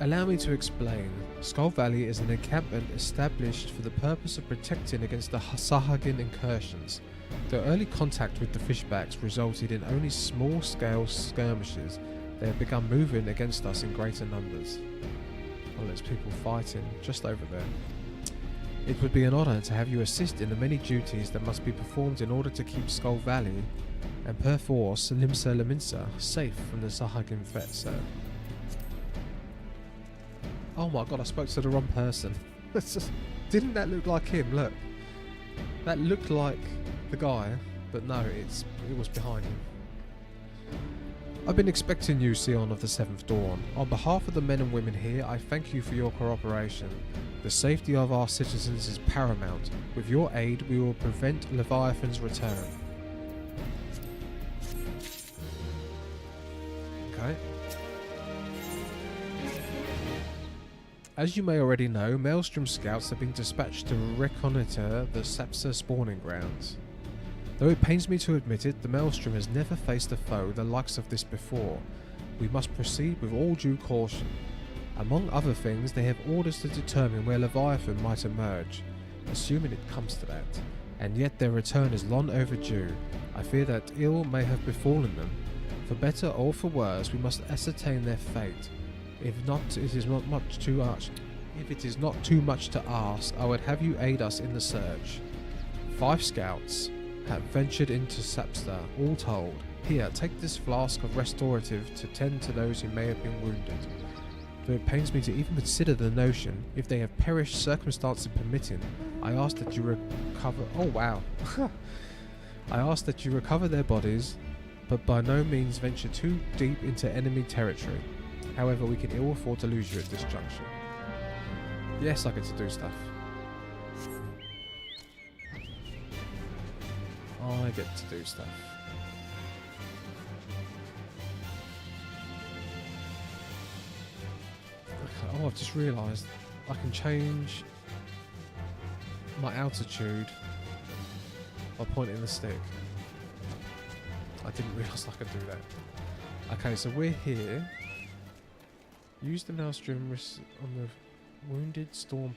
Allow me to explain. Skull Valley is an encampment established for the purpose of protecting against the Sahagin incursions. Though early contact with the fishbacks resulted in only small-scale skirmishes, they have begun moving against us in greater numbers. Well, there's people fighting just over there. It would be an honour to have you assist in the many duties that must be performed in order to keep Skull Valley and perforce Limsa Laminsa safe from the Sahagin threat, sir. Oh my god, I spoke to the wrong person. Didn't that look like him? Look. That looked like the guy, but no, it was behind him. I've been expecting you, Sion of the Seventh Dawn. On behalf of the men and women here, I thank you for your cooperation. The safety of our citizens is paramount. With your aid, we will prevent Leviathan's return. Okay. As you may already know, Maelstrom scouts have been dispatched to reconnoiter the Sapsa spawning grounds. Though it pains me to admit it, the Maelstrom has never faced a foe the likes of this before. We must proceed with all due caution. Among other things, they have orders to determine where Leviathan might emerge, assuming it comes to that. And yet their return is long overdue. I fear that ill may have befallen them. For better or for worse, we must ascertain their fate. If it is not too much to ask, I would have you aid us in the search. 5 scouts have ventured into Sapsa, all told. Here, take this flask of restorative to tend to those who may have been wounded. Though it pains me to even consider the notion, if they have perished circumstances permitting, I ask that you recover... Oh wow! I ask that you recover their bodies, but by no means venture too deep into enemy territory. However, we can ill afford to lose you at this junction. Yes, I get to do stuff. I get to do stuff. Okay, oh, I've just realised I can change my altitude by pointing the stick. I didn't realise I could do that. Okay, so we're here. Use the Maelstrom on the wounded Storm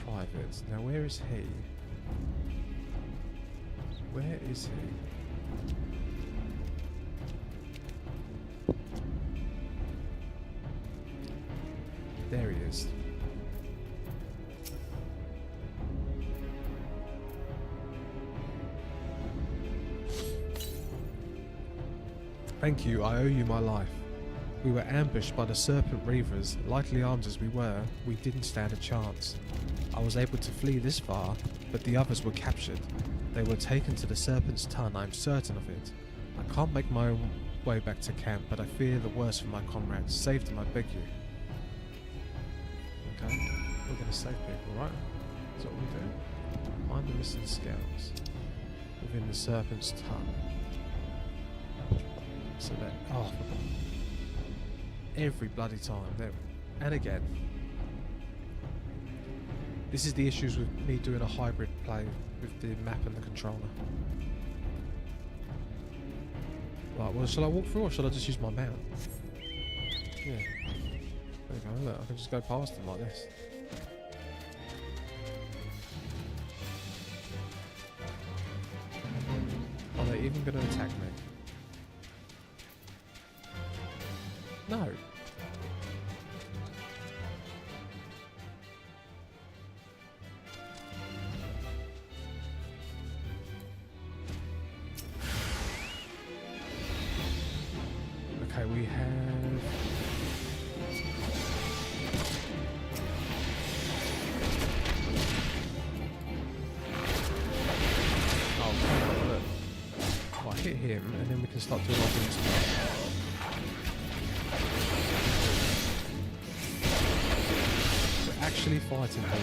Private. Now where is he? Where is he? There he is. Thank you, I owe you my life. We were ambushed by the Serpent Reavers. Lightly armed as we were, we didn't stand a chance. I was able to flee this far, but the others were captured. They were taken to the Serpent's Ton, I'm certain of it. I can't make my own way back to camp, but I fear the worst for my comrades. Save them, I beg you. Okay, we're gonna save people, right? That's what we do. Find the missing scouts within the Serpent's Ton. So that, oh, every bloody time. There, and again. This is the issues with me doing a hybrid play with the map and the controller. Right, well, shall I walk through or shall I just use my mount? Yeah. There you go, look, I can just go past them like this. Are they even going to attack me? No. Okay, we have... Oh, come on, look. Oh, I hit him, and then we can start doing our things. We're actually fighting people.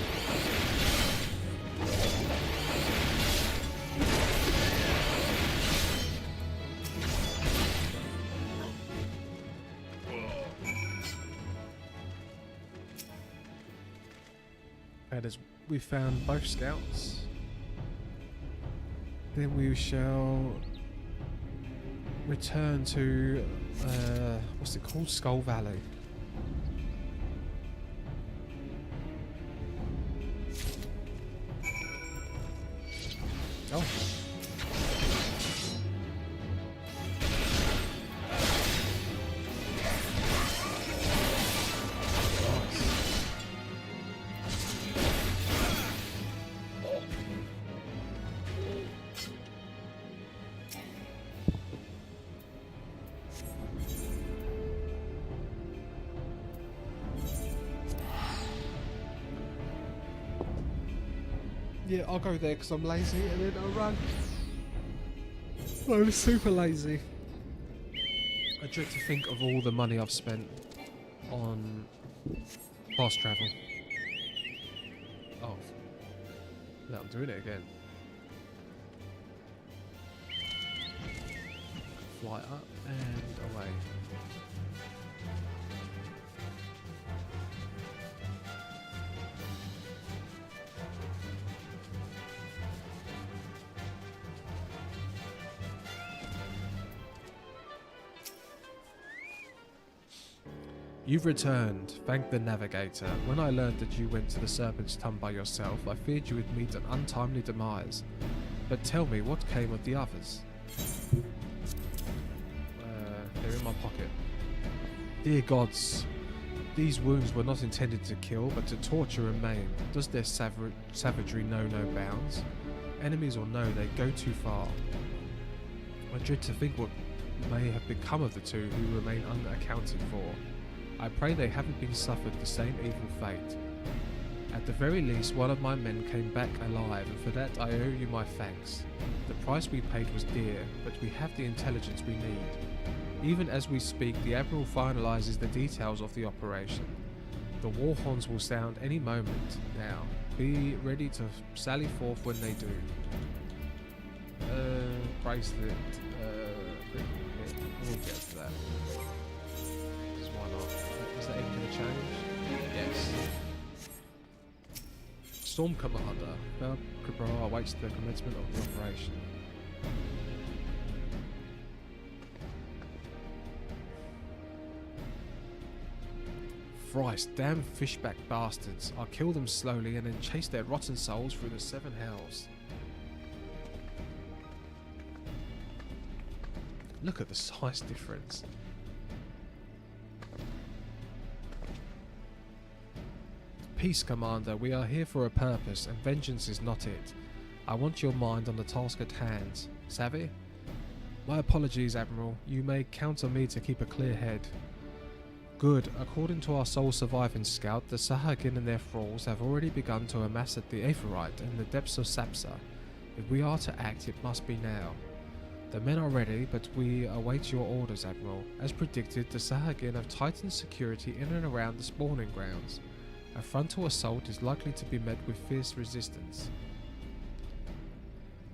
As we found both scouts, then we shall return to what's it called? Skull Valley. Oh. Yeah, I'll go there because I'm lazy and then I'll run. I'm super lazy. I dread to think of all the money I've spent on fast travel. Oh. No, I'm doing it again. Fly up and away. You've returned. Thank the navigator. When I learned that you went to the Serpent's Ton by yourself, I feared you would meet an untimely demise. But tell me, what came of the others? They're in my pocket. Dear gods, these wounds were not intended to kill, but to torture and maim. Does their savagery know no bounds? Enemies or no, they go too far. I dread to think what may have become of the two who remain unaccounted for. I pray they haven't been suffered the same evil fate. At the very least, one of my men came back alive, and for that I owe you my thanks. The price we paid was dear, but we have the intelligence we need. Even as we speak, the Admiral finalizes the details of the operation. The war horns will sound any moment now. Be ready to sally forth when they do. Bracelet. We'll get to that. Why not? Is that even going to change? Yes. Storm Commander. Bell Cabral awaits the commencement of the operation. Christ, damn fishback bastards. I'll kill them slowly and then chase their rotten souls through the seven hells. Look at the size difference. Peace, Commander. We are here for a purpose, and vengeance is not it. I want your mind on the task at hand. Savvy? My apologies, Admiral. You may count on me to keep a clear head. Good. According to our sole surviving scout, the Sahagin and their thralls have already begun to amass at the Aephorite in the depths of Sapsa. If we are to act, it must be now. The men are ready, but we await your orders, Admiral. As predicted, the Sahagin have tightened security in and around the spawning grounds. A frontal assault is likely to be met with fierce resistance.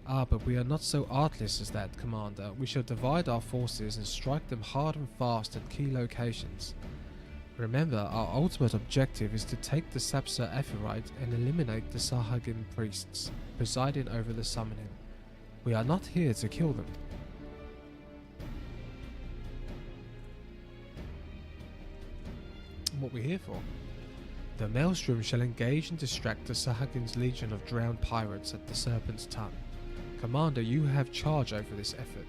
Ah, but we are not so artless as that, Commander. We shall divide our forces and strike them hard and fast at key locations. Remember, our ultimate objective is to take the Sapsa Aephorite and eliminate the Sahagin priests presiding over the summoning. We are not here to kill them. What are we here for? The Maelstrom shall engage and distract the Sahagin's legion of drowned pirates at the Serpent's Tongue. Commander, you have charge over this effort.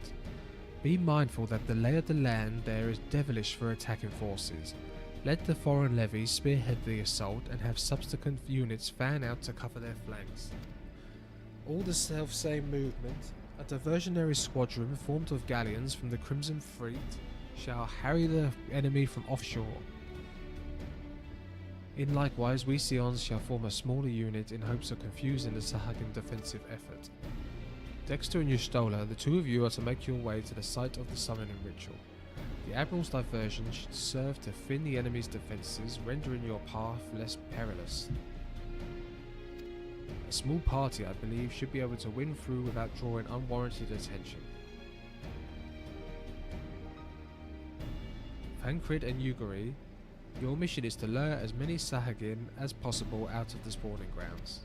Be mindful that the lay of the land there is devilish for attacking forces. Let the foreign levies spearhead the assault and have subsequent units fan out to cover their flanks. All the self-same movement, a diversionary squadron formed of galleons from the Crimson Fleet shall harry the enemy from offshore. In likewise, we Sions shall form a smaller unit in hopes of confusing the Sahagin defensive effort. Dexter and Yustola, the two of you are to make your way to the site of the summoning ritual. The Admiral's diversion should serve to thin the enemy's defences, rendering your path less perilous. A small party, I believe, should be able to win through without drawing unwarranted attention. Thancred and Yuguri, your mission is to lure as many Sahagin as possible out of the spawning grounds.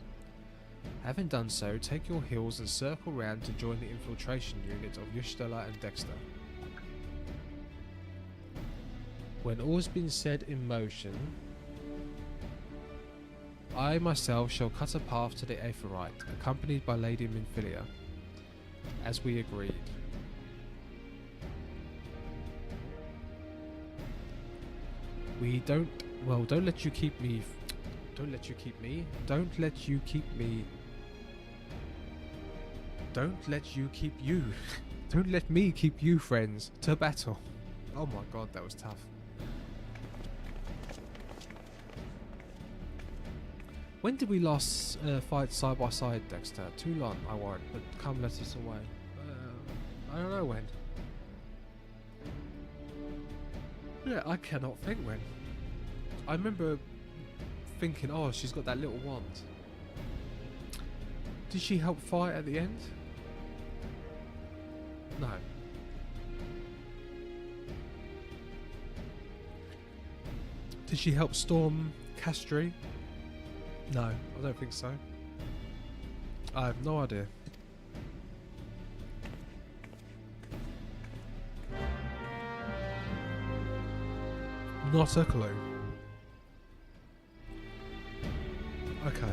Having done so, take your heals and circle round to join the infiltration unit of Yustola and Dexter. When all has been set in motion, I myself shall cut a path to the Aephorite, accompanied by Lady Minfilia, as we agreed. We don't let you keep me. Don't let you keep me. Don't let you keep me. Don't let you keep you. Don't let me keep you, friends, to battle. Oh my god, that was tough. When did we last fight side by side, Dexter? Too long, I warrant, but come let us away. I don't know when. Yeah, I cannot think when. I remember thinking, oh, she's got that little wand. Did she help fight at the end? No. Did she help storm Castry? No, I don't think so. I have no idea. Not a clue. Okay.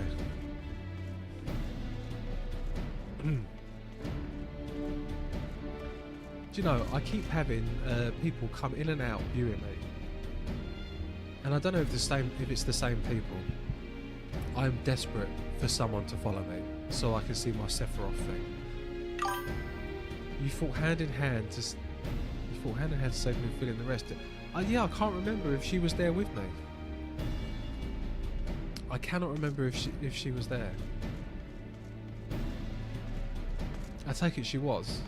Do you know, I keep having people come in and out viewing me. And I don't know if it's the same people. I'm desperate for someone to follow me so I can see my Sephiroth thing. You fought hand in hand to save me feeling the rest. Yeah, I can't remember if she was there with me. I cannot remember if she was there. I take it she was.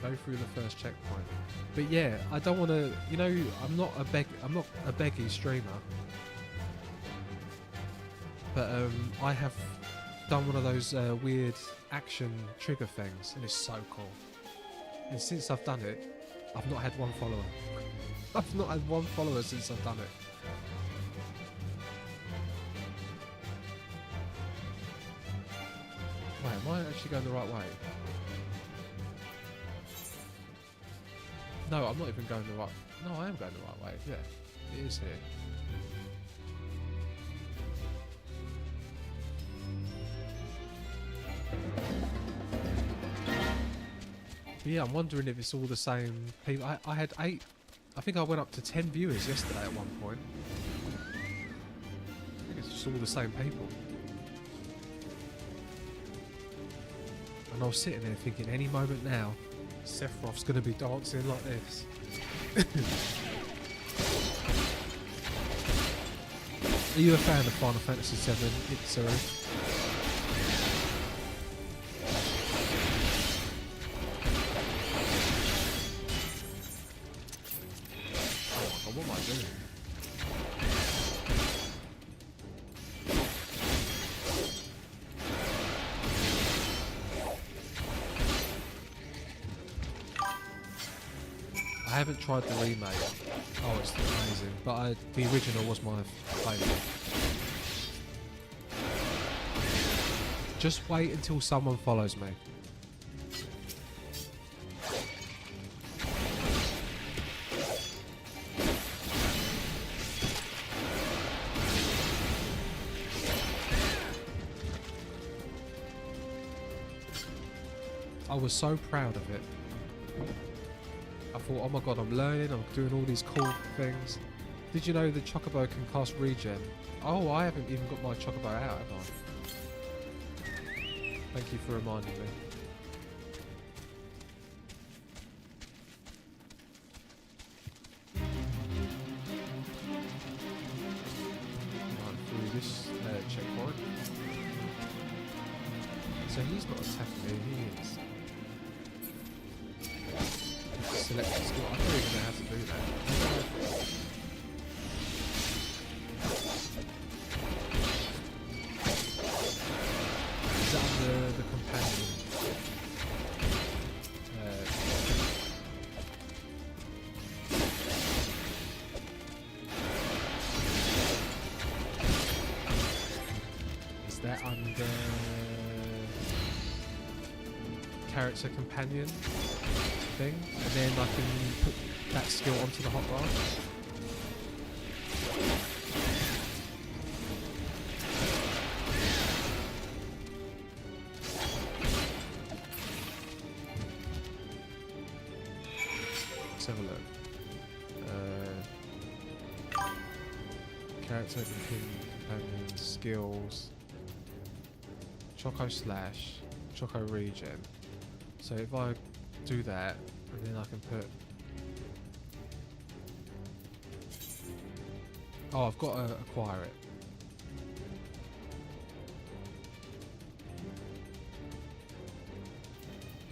Go through the first checkpoint. But yeah, I don't want to. You know, I'm not a beggy streamer. But I have done one of those weird action trigger things, and it's so cool. And since I've done it, I've not had one follower. I've not had one follower since I've done it. Wait, am I actually going the right way? No, I'm not even going the right... No, I am going the right way, yeah. It is here. But yeah, I'm wondering if it's all the same people. I had 8, I think I went up to 10 viewers yesterday at one point. I think it's just all the same people. And I was sitting there thinking, any moment now, Sephiroth's going to be dancing like this. Are you a fan of Final Fantasy XIV, Itzaru? Oh, what am I doing? I haven't tried the remake. Oh, it's amazing. But the original was my favourite. Just wait until someone follows me. I was so proud of it. I thought, oh my god, I'm learning, I'm doing all these cool things. Did you know the Chocobo can cast regen? Oh, I haven't even got my Chocobo out, have I? Thank you for reminding me. Right, through this checkpoint. So he's not attacking me, he is. Select the skill. I don't even know how to do that. Is that under the companion? Is that under character companion thing? And then I can put that skill onto the hotbar. Let's have a look. Character companion skills. Choco Slash, Choco Regen. So if I do that, and then I can put... Oh, I've got to acquire it.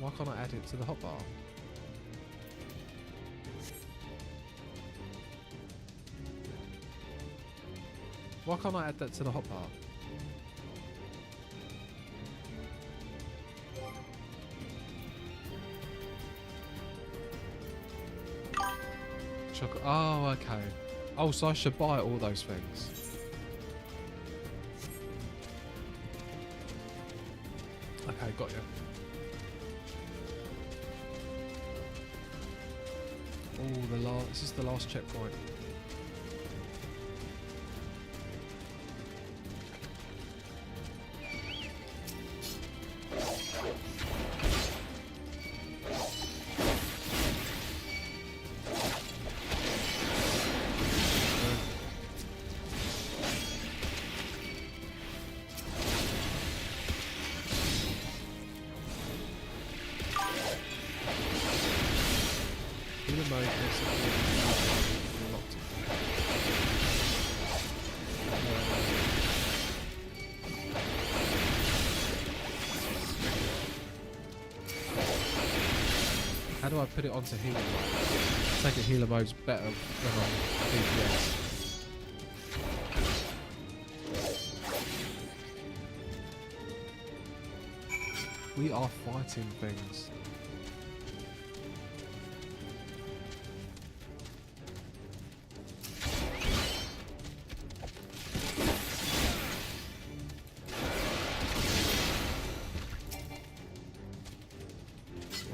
Why can't I add it to the hotbar? Why can't I add that to the hotbar? Oh, okay. Oh, so I should buy all those things. Okay, got you. Oh, this is the last checkpoint. How do I put it onto healer mode? I take it healer mode's better than on DPS. We are fighting things.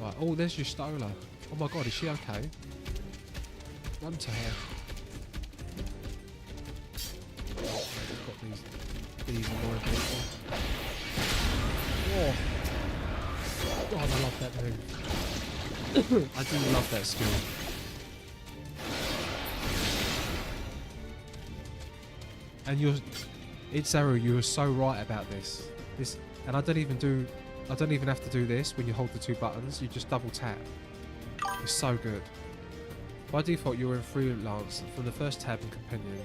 Right, oh, there's your Stola. Oh my god, is she okay? Run to her. We've got these annoying people. Oh. that move. I do love that skill. And Itzaru, you were so right about this. And I don't even have to do this when you hold the 2 buttons. You just double tap. It's so good. By default, you're in freelance from the first tab in companion.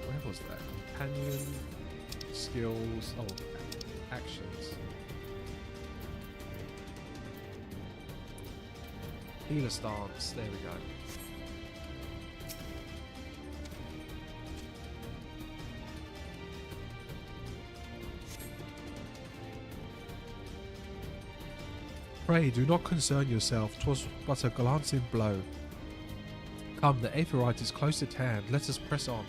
Where was that? Companion, skills, actions. Healer stance. There we go. Pray, do not concern yourself, 'twas but a glancing blow. Come, the Aetheryte is close at hand, let us press on.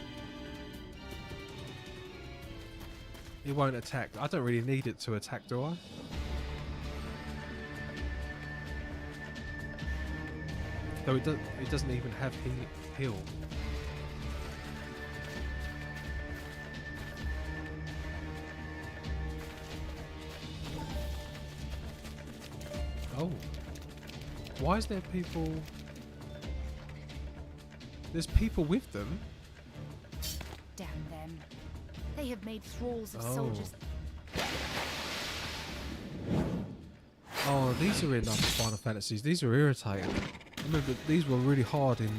It won't attack. I don't really need it to attack, do I? Though it doesn't even have heal. Oh. Why is there people... There's people with them? Damn them. They have made thralls of soldiers. Oh, these are in other Final Fantasies. These are irritating. Remember, these were really hard in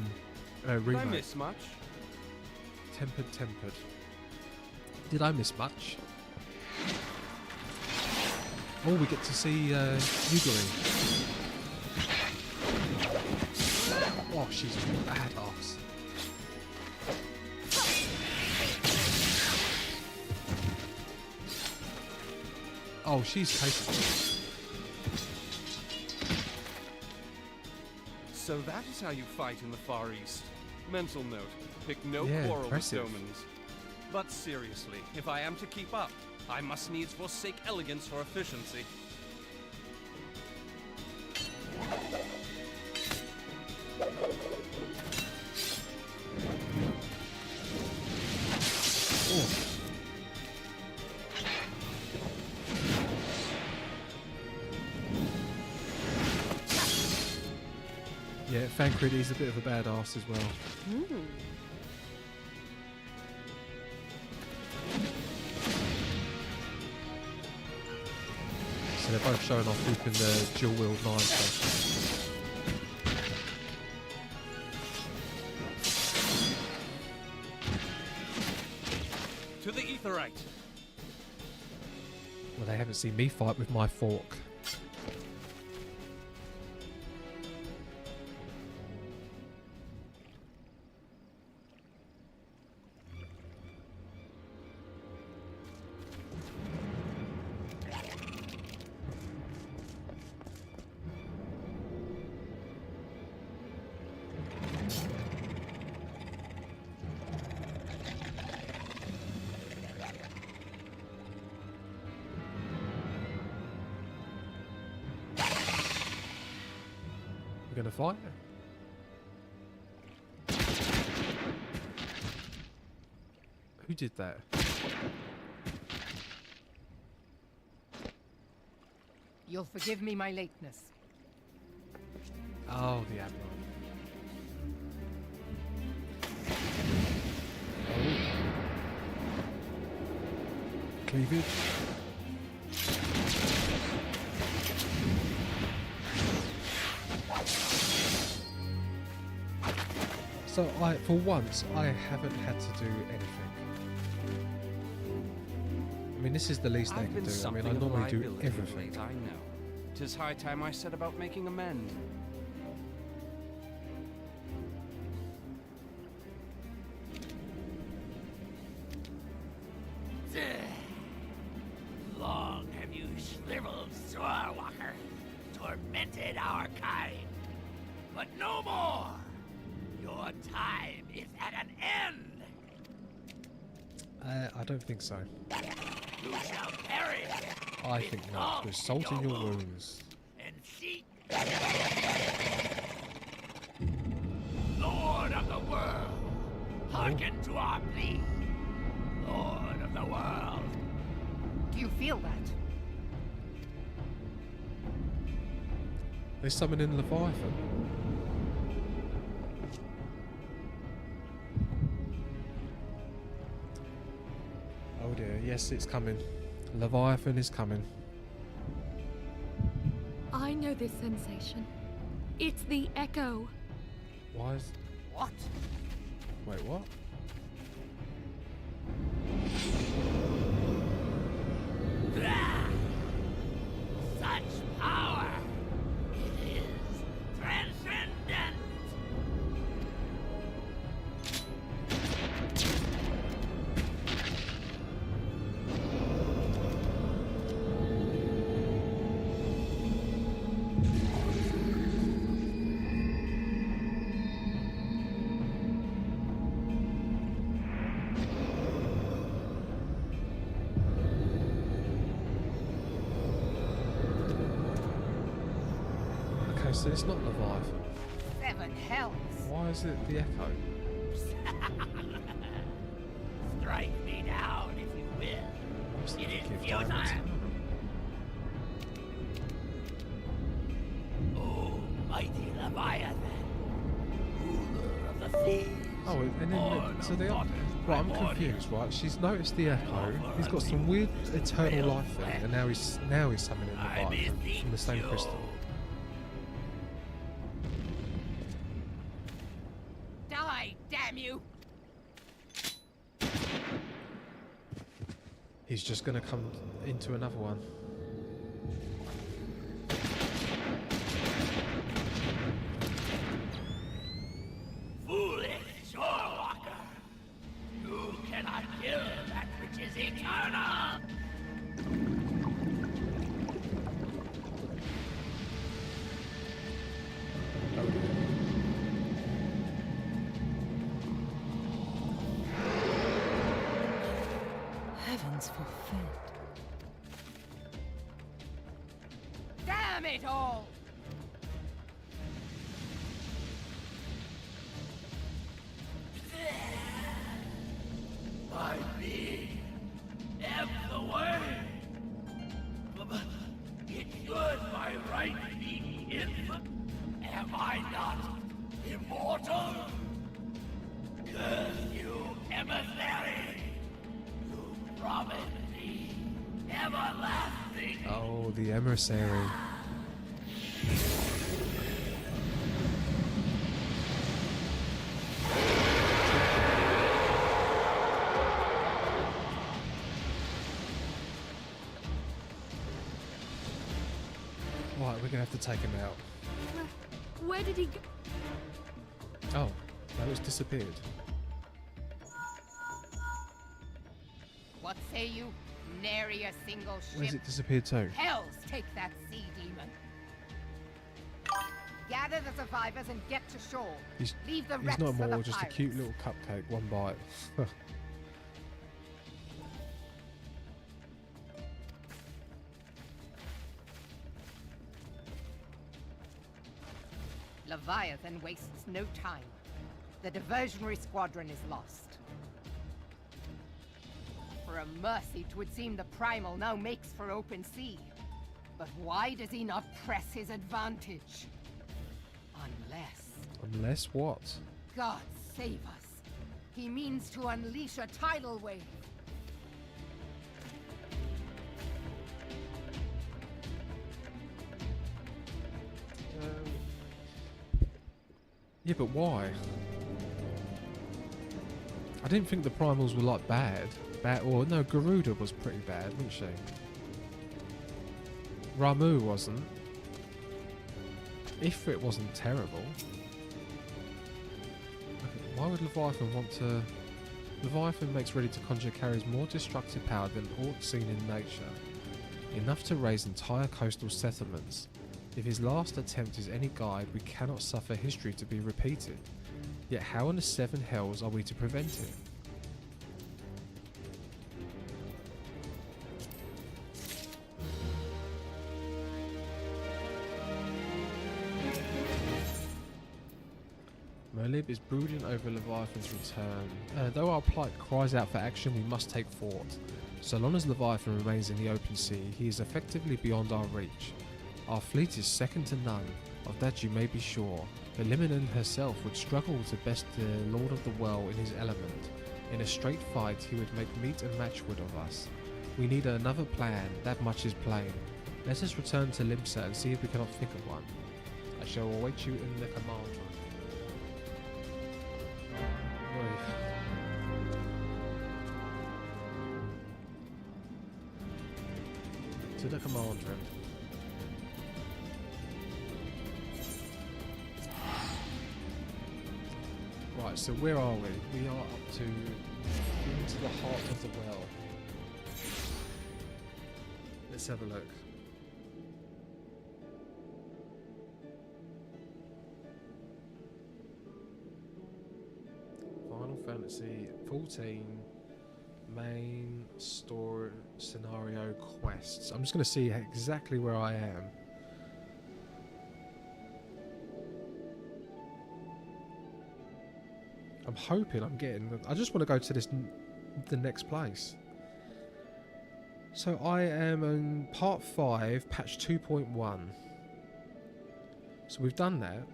remake. Did I miss much? Tempered. Did I miss much? Oh, we get to see Yuguri. Oh, she's a badass. Oh, she's capable. So that is how you fight in the Far East. Mental note, pick no Yeah, quarrel impressive. with Domans. But seriously, if I am to keep up, I must needs forsake elegance for efficiency. Yeah, Thancred is a bit of a badass as well. So they're both showing off who can dual wield knives. To the Aetheryte! Well, they haven't seen me fight with my fork. Gonna fight? Who did that? You'll forgive me my lateness. Oh, the Admiral. Cleavage. So for once, I haven't had to do anything. I mean, this is the least they can do. I mean, I normally do everything. I know. 'Tis high time I set about making amends. Long have you shriveled, Swordwalker, tormented our kind. But no more! Your time is at an end! I don't think so. You shall perish! I think not. There's salt in your wounds. And seek Lord of the world, hearken to our plea. Lord of the world. Do you feel that? They're summoning Leviathan. Oh dear, yes, it's coming. Leviathan is coming. I know this sensation. It's the echo. Why is... What? Wait, what? Such power! It is transcendent! Okay, so it's not Leviathan. 7 hells. Why is it the Echo? Strike me down if you will. What's the It is gift futile. Oh, mighty Leviathan, ruler of the seas. Oh, and then so they are. Right, I'm confused. Right, she's noticed the Echo. He's got some weird eternal life thing, and now he's summoning Leviathan from the same crystal. Die, damn you! He's just gonna come into another one. Foolish shorewalker! You cannot kill that which is eternal! Heavens forfend. Damn it all! My being am the way. But it should by right be infinite. Am I not immortal? Curse you, emissary! You promised me everlasting. Oh, the emissary. Right, we're gonna have to take him out. Where did he go? Oh, no, it's disappeared. What say you? Nary a single ship. Where's it disappeared to? Hells take that sea demon. Gather the survivors and get to shore. Leave the He's wrecks not for the more, just a pirates. cute little cupcake, one bite. Leviathan wastes no time. The diversionary squadron is lost. For a mercy, 'twould seem the Primal now makes for open sea. But why does he not press his advantage? Unless what? God save us. He means to unleash a tidal wave. Yeah, but why? I didn't think the primals were like bad. Or no, Garuda was pretty bad, wasn't she? Ramu wasn't. Ifrit wasn't terrible. Okay, why would Leviathan want to... Leviathan makes ready to conjure carries more destructive power than aught seen in nature. Enough to raise entire coastal settlements. If his last attempt is any guide, we cannot suffer history to be repeated. Yet how in the 7 hells are we to prevent it? Merlib is brooding over Leviathan's return. Though our plight cries out for action, we must take fort. So long as Leviathan remains in the open sea, he is effectively beyond our reach. Our fleet is second to none, of that you may be sure. Eliminen herself would struggle to best the Lord of the Well in his element. In a straight fight he would make meat and matchwood of us. We need another plan, that much is plain. Let us return to Limsa and see if we cannot think of one. I shall await you in the command room. To the command room. Right, so where are we? We are up to into the heart of the well. Let's have a look. Final Fantasy XIV main story scenario quests. I'm just going to see exactly where I am. I'm hoping I'm getting... I just want to go to the next place. So I am in part 5, patch 2.1. So we've done that.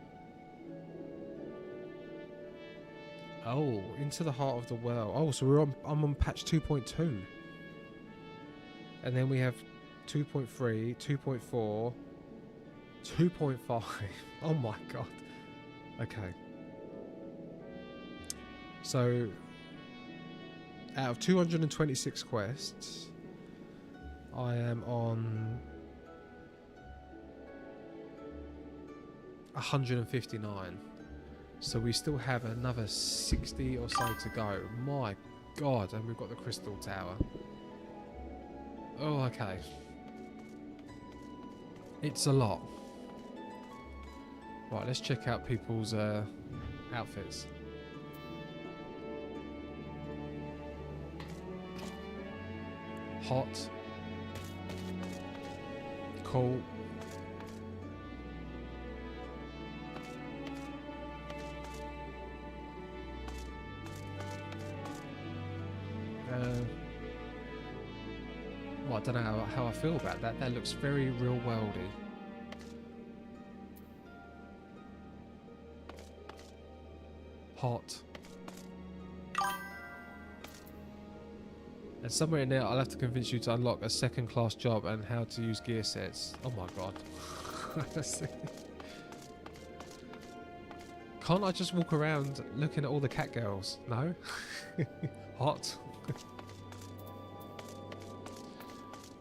Oh, into the heart of the well. Oh, so I'm on patch 2.2. And then we have 2.3, 2.4, 2.5. Oh my god. Okay. So, out of 226 quests, I am on 159. So we still have another 60 or so to go. My god, and we've got the crystal tower. Oh, okay. It's a lot. Right, let's check out people's outfits. Hot. Cool. Well, I don't know how I feel about that. That looks very real worldy. Hot. And somewhere in there, I'll have to convince you to unlock a second-class job and how to use gear sets. Oh my god. Can't I just walk around looking at all the cat girls? No? Hot.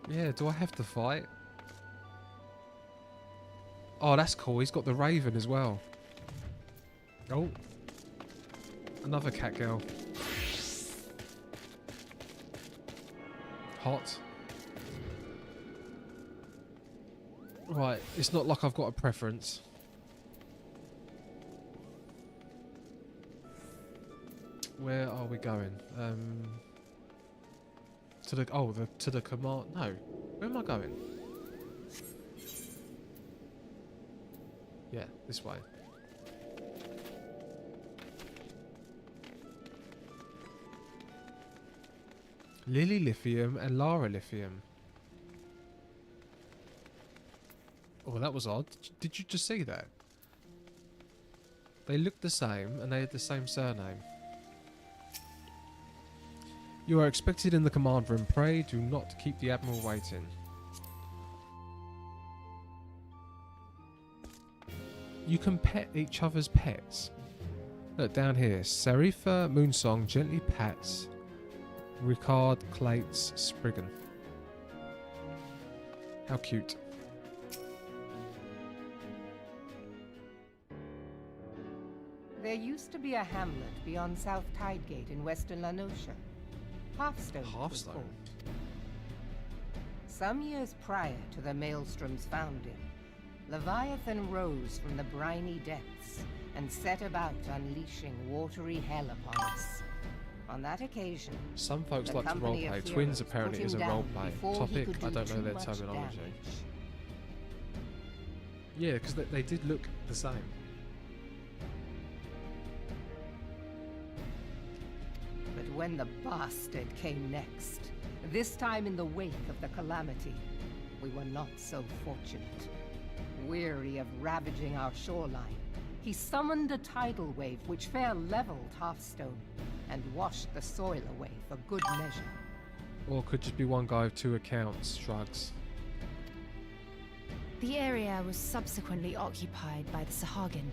Yeah, do I have to fight? Oh, that's cool. He's got the raven as well. Oh. Another cat girl. Hot. Right, it's not like I've got a preference. Where are we going? To the command. No, where am I going? Yeah, this way. Lily Lithium and Lara Lithium. Oh, that was odd. Did you just see that? They looked the same and they had the same surname. You are expected in the command room. Pray do not keep the Admiral waiting. You can pet each other's pets. Look down here. Sarifa Moonsong gently pats Ricard Clates Spriggan. How cute. There used to be a hamlet beyond South Tidegate in western Lanosha. Hearthstone. Hearthstone. Some years prior to the Maelstrom's founding, Leviathan rose from the briny depths and set about unleashing watery hell upon us. On that occasion, some folks like to roleplay. Twins apparently is a roleplay topic. I don't know their terminology. Yeah, because they did look the same. But when the bastard came next, this time in the wake of the calamity, we were not so fortunate. Weary of ravaging our shoreline, he summoned a tidal wave which fair leveled Hearthstone and washed the soil away for good measure. Or it could just be one guy with two accounts, shrugs. The area was subsequently occupied by the Sahagin.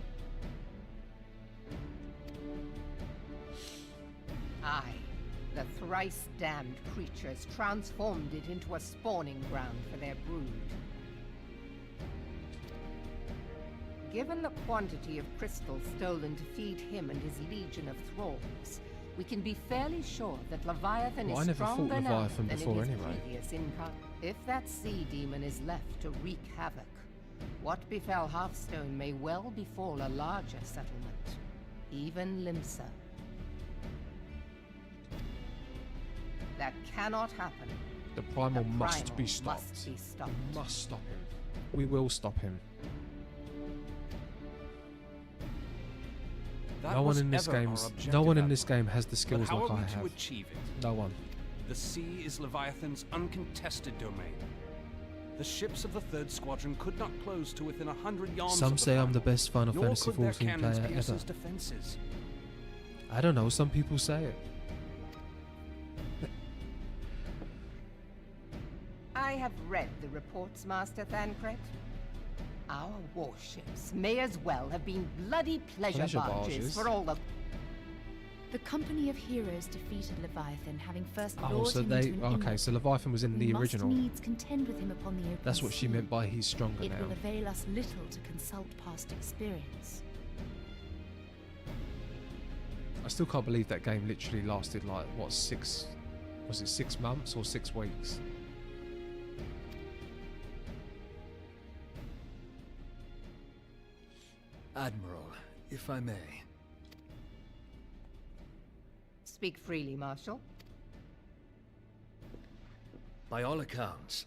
Aye, the thrice-damned creatures transformed it into a spawning ground for their brood. Given the quantity of crystal stolen to feed him and his legion of thralls, we can be fairly sure that Leviathan Well, I is never fought stronger now Leviathan than before in his anyway. previous income. If that sea demon is left to wreak havoc, what befell Hearthstone may well befall a larger settlement, even Limsa. That cannot happen. The primal The must primal be stopped. must be stopped. We must stop him. We will stop him. That No one was in this ever our game. objective, No one in this Admiral. game has the skills But how like are I we to have. achieve it? No one. The sea is Leviathan's uncontested domain. The ships of the 3rd Squadron could not close to within 100 yards Some of the say I'm the primal, best Final nor Fantasy could their XIV cannons player pierce ever. his defenses. I don't know. Some people say it. I have read the reports, Master Thancred. Our warships may as well have been bloody pleasure barges for all the... The company of heroes defeated Leviathan, having first Oh, lured so him they. into an Okay, inlet. so Leviathan was in We the must original. needs contend with him upon the open That's what she sea. meant by he's stronger It now. will avail us little to consult past experience. I still can't believe that game literally lasted like what 6? Was it 6 months or 6 weeks? Admiral, if I may. Speak freely, Marshal. By all accounts,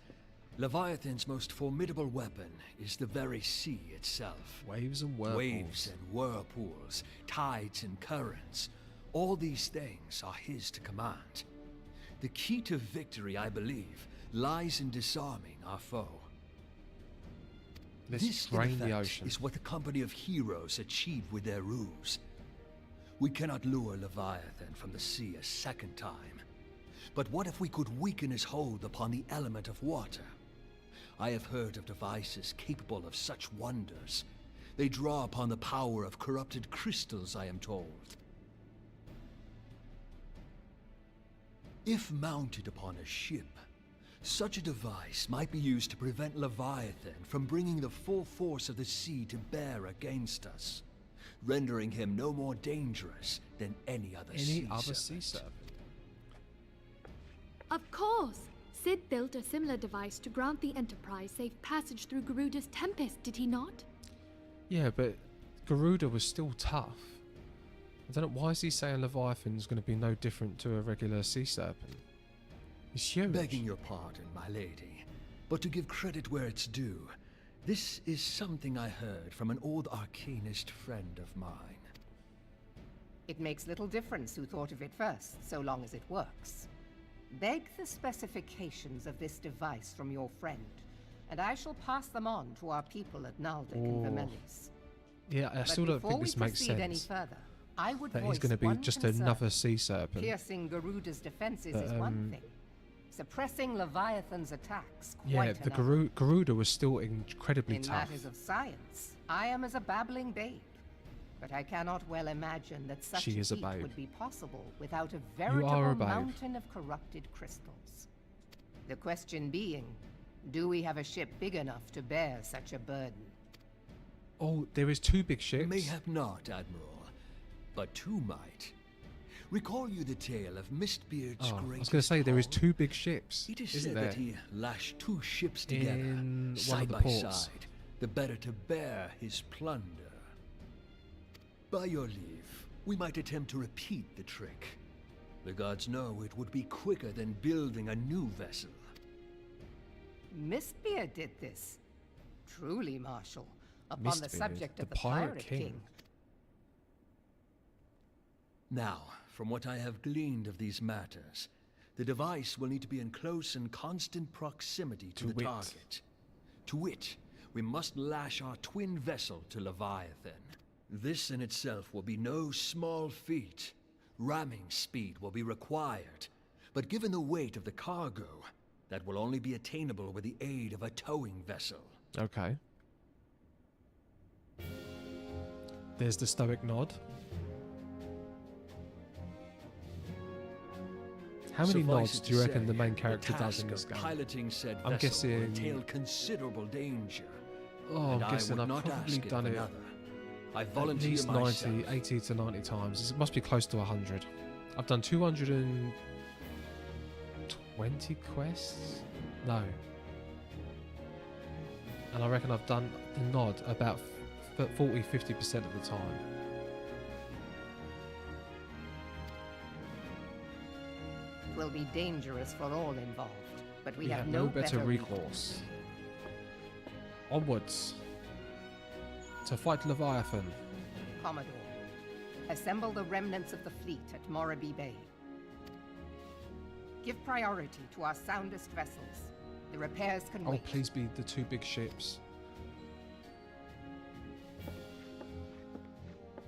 Leviathan's most formidable weapon is the very sea itself. Waves and whirlpools. Waves and whirlpools, tides and currents. All these things are his to command. The key to victory, I believe, lies in disarming our foe. Let's This, in drain the effect, ocean. is what the company of heroes achieved with their ruse. We cannot lure Leviathan from the sea a second time. But what if we could weaken his hold upon the element of water? I have heard of devices capable of such wonders. They draw upon the power of corrupted crystals, I am told. If mounted upon a ship, such a device might be used to prevent Leviathan from bringing the full force of the sea to bear against us, rendering him no more dangerous than any other sea serpent. Of course! Sid built a similar device to grant the Enterprise safe passage through Garuda's Tempest, did he not? Yeah, but Garuda was still tough. I don't know, why is he saying Leviathan's going to be no different to a regular sea serpent? He's huge. Begging your pardon, my lady, but to give credit where it's due, this is something I heard from an old arcanist friend of mine. It makes little difference who thought of it first, so long as it works. Beg the specifications of this device from your friend, and I shall pass them on to our people at Naldic and Vermelis. Yeah, I But still don't think this before we makes proceed any sense. further, I would That he's voice going to be one just concern. another sea serpent. Piercing Garuda's defenses But, is one thing. Suppressing Leviathan's attacks, Yeah, quite the another. Garuda was still incredibly In tough. matters of science, I am as a babbling babe. But I cannot well imagine that such She a is a feat babe. would be possible without a are a veritable babe. mountain of corrupted crystals. The question being, do we have a ship big enough to bear such a burden? Oh, there is 2 big ships. Mayhap not, Admiral, but 2 might. Recall you the tale of Mistbeard's Oh, I greatest was going to say there is haul? 2 big ships. It is isn't said there? that he lashed 2 ships together, In one side of the by ports. side, the better to bear his plunder. By your leave, we might attempt to repeat the trick. The gods know it would be quicker than building a new vessel. Mistbeard did this. Truly, Marshal, upon the Mistbeard, subject of the the Pirate Pirate King. King. Now, from what I have gleaned of these matters, the device will need to be in close and constant proximity to the wit. target. To wit, we must lash our twin vessel to Leviathan. This in itself will be no small feat. Ramming speed will be required, but given the weight of the cargo, that will only be attainable with the aid of a towing vessel. Okay. There's the stoic nod. How many nods do you reckon the main character does in this game? Piloting said I'm vessel will guessing. entail considerable danger. Oh, and I'm guessing I would I've not probably ask done it another. I at volunteer least myself. 80 to 90 times. It must be close to 100. I've done 220 quests? No. And I reckon I've done the nod about 40-50% of the time. It will be dangerous for all involved, but we have no better recourse. recourse. Onwards. To fight Leviathan. Commodore, assemble the remnants of the fleet at Morabee Bay. Give priority to our soundest vessels. The repairs can Oh, wait. please be the two big ships.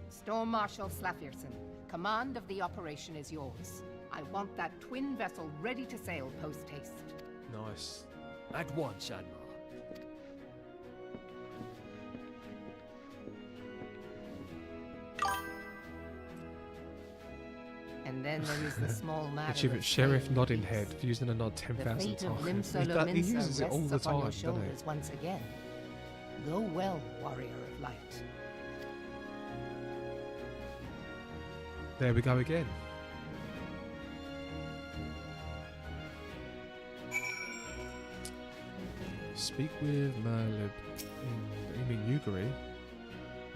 Storm Marshal Slafierson, command of the operation is yours. I want that twin vessel ready to sail post-haste. Nice. At once, Admiral. And then there is the small matter Achievement of Sheriff saving nodding peace. head, using a nod The 10,000 fate of times. Limsa He uses it all the rests upon time, your doesn't shoulders he? once again. Go well, warrior of light. There we go again. Speak with Malib. You mean Ugiri?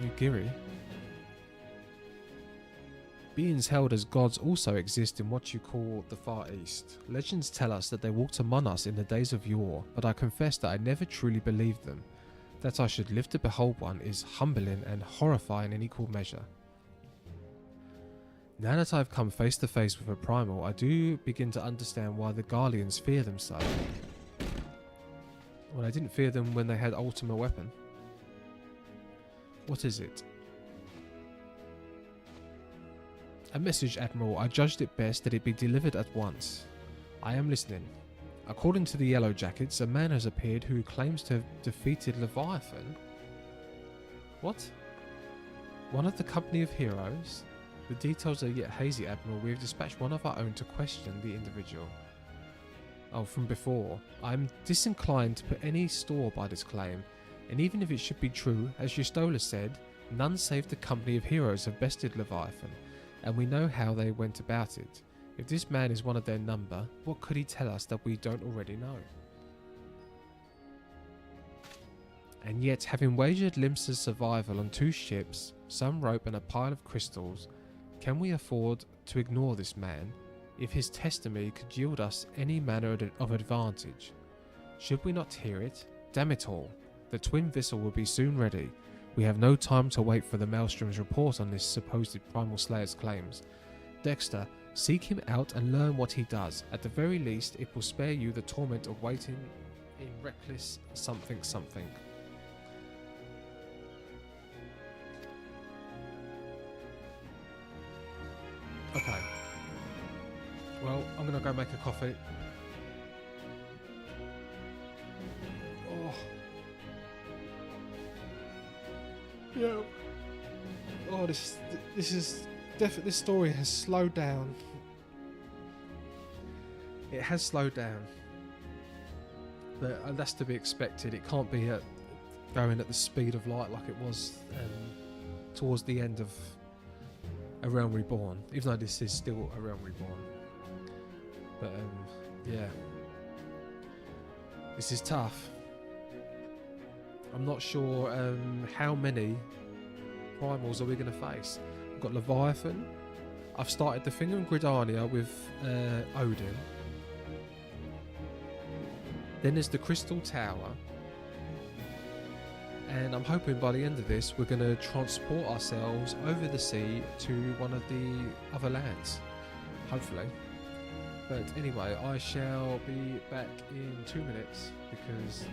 Ugiri? Beings held as gods also exist in what you call the Far East. Legends tell us that they walked among us in the days of yore, but I confess that I never truly believed them. That I should live to behold one is humbling and horrifying in equal measure. Now that I've come face to face with a primal, I do begin to understand why the Garleans fear them so. Well, I didn't fear them when they had ultimate weapon. What is it? A message, Admiral. I judged it best that it be delivered at once. I am listening. According to the Yellow Jackets, a man has appeared who claims to have defeated Leviathan. What? One of the company of heroes? The details are yet hazy, Admiral. We have dispatched one of our own to question the individual. Oh, from before. I am disinclined to put any store by this claim, and even if it should be true, as Yustola said, none save the company of heroes have bested Leviathan, and we know how they went about it. If this man is one of their number, what could he tell us that we don't already know? And yet, having wagered Limsa's survival on 2 ships, some rope and a pile of crystals, can we afford to ignore this man if his testimony could yield us any manner of advantage? Should we not hear it? Damn it all. The twin vessel will be soon ready. We have no time to wait for the Maelstrom's report on this supposed Primal Slayer's claims. Dexter, seek him out and learn what he does. At the very least, it will spare you the torment of waiting in reckless something. Okay. Well, I'm gonna go make a coffee. Oh. Yeah. Oh, this is definitely. This story has slowed down. It has slowed down, but that's to be expected. It can't be going at the speed of light like it was towards the end of A Realm Reborn, even though this is still A Realm Reborn. But yeah, this is tough. I'm not sure how many primals are we going to face. We've got Leviathan. I've started the thing on Gridania with Odin. Then there's the Crystal Tower. And I'm hoping by the end of this we're going to transport ourselves over the sea to one of the other lands. Hopefully. But anyway, I shall be back in 2 minutes because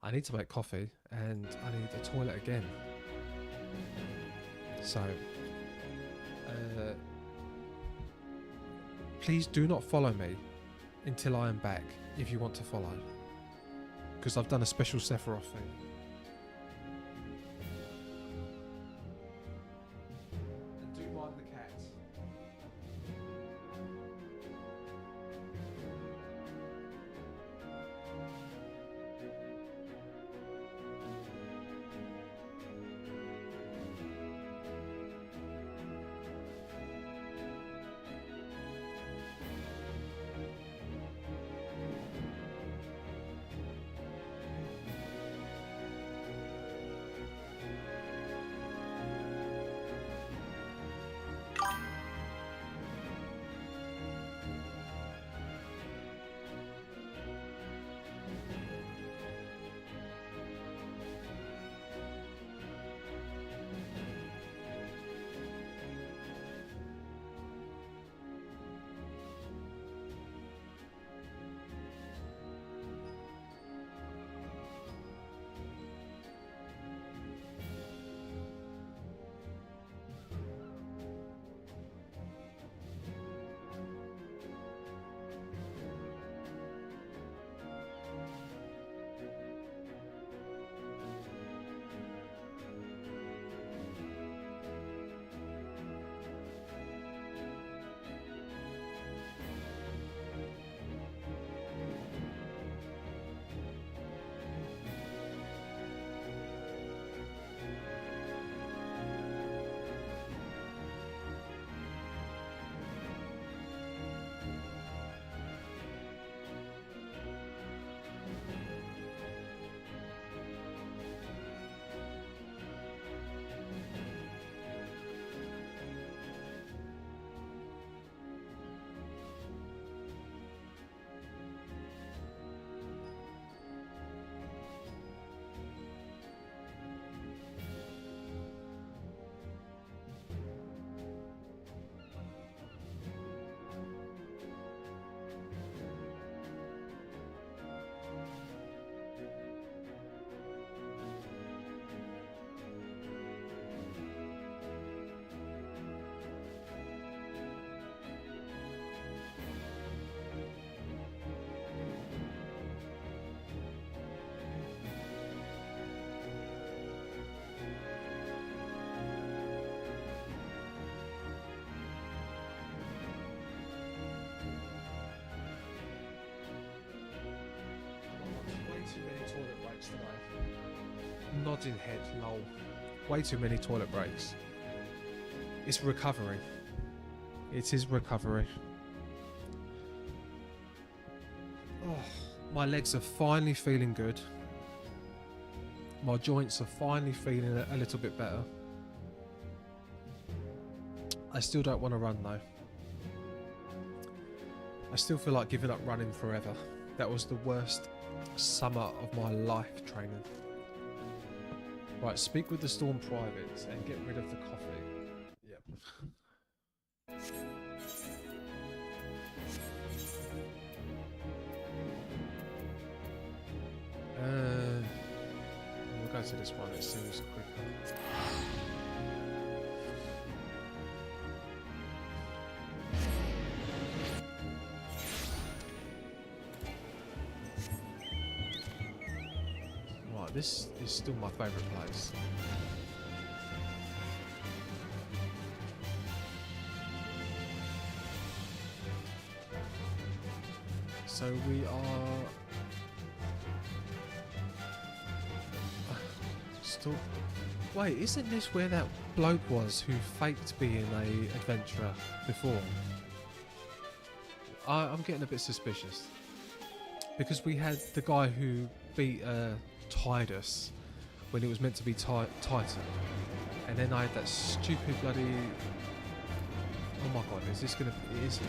I need to make coffee and I need a toilet again. So, please do not follow me until I am back if you want to follow. Because I've done a special Sephiroth thing. And do mind the cat. Too many toilet breaks today. Nodding head, lol. Way too many toilet breaks. It's recovery. It is recovery. Oh, my legs are finally feeling good. My joints are finally feeling a little bit better. I still don't want to run though. I still feel like giving up running forever. That was the worst summer of my life training. Right, speak with the Storm privates and get rid of the coffee. Yep. We'll go to this one, it seems quicker. This is still my favourite place. So we are still. Wait, isn't this where that bloke was who faked being a adventurer before? I'm getting a bit suspicious because we had the guy who beat Tidus when it was meant to be Titan, and then I had that stupid bloody. Oh my god, is this gonna? It is him.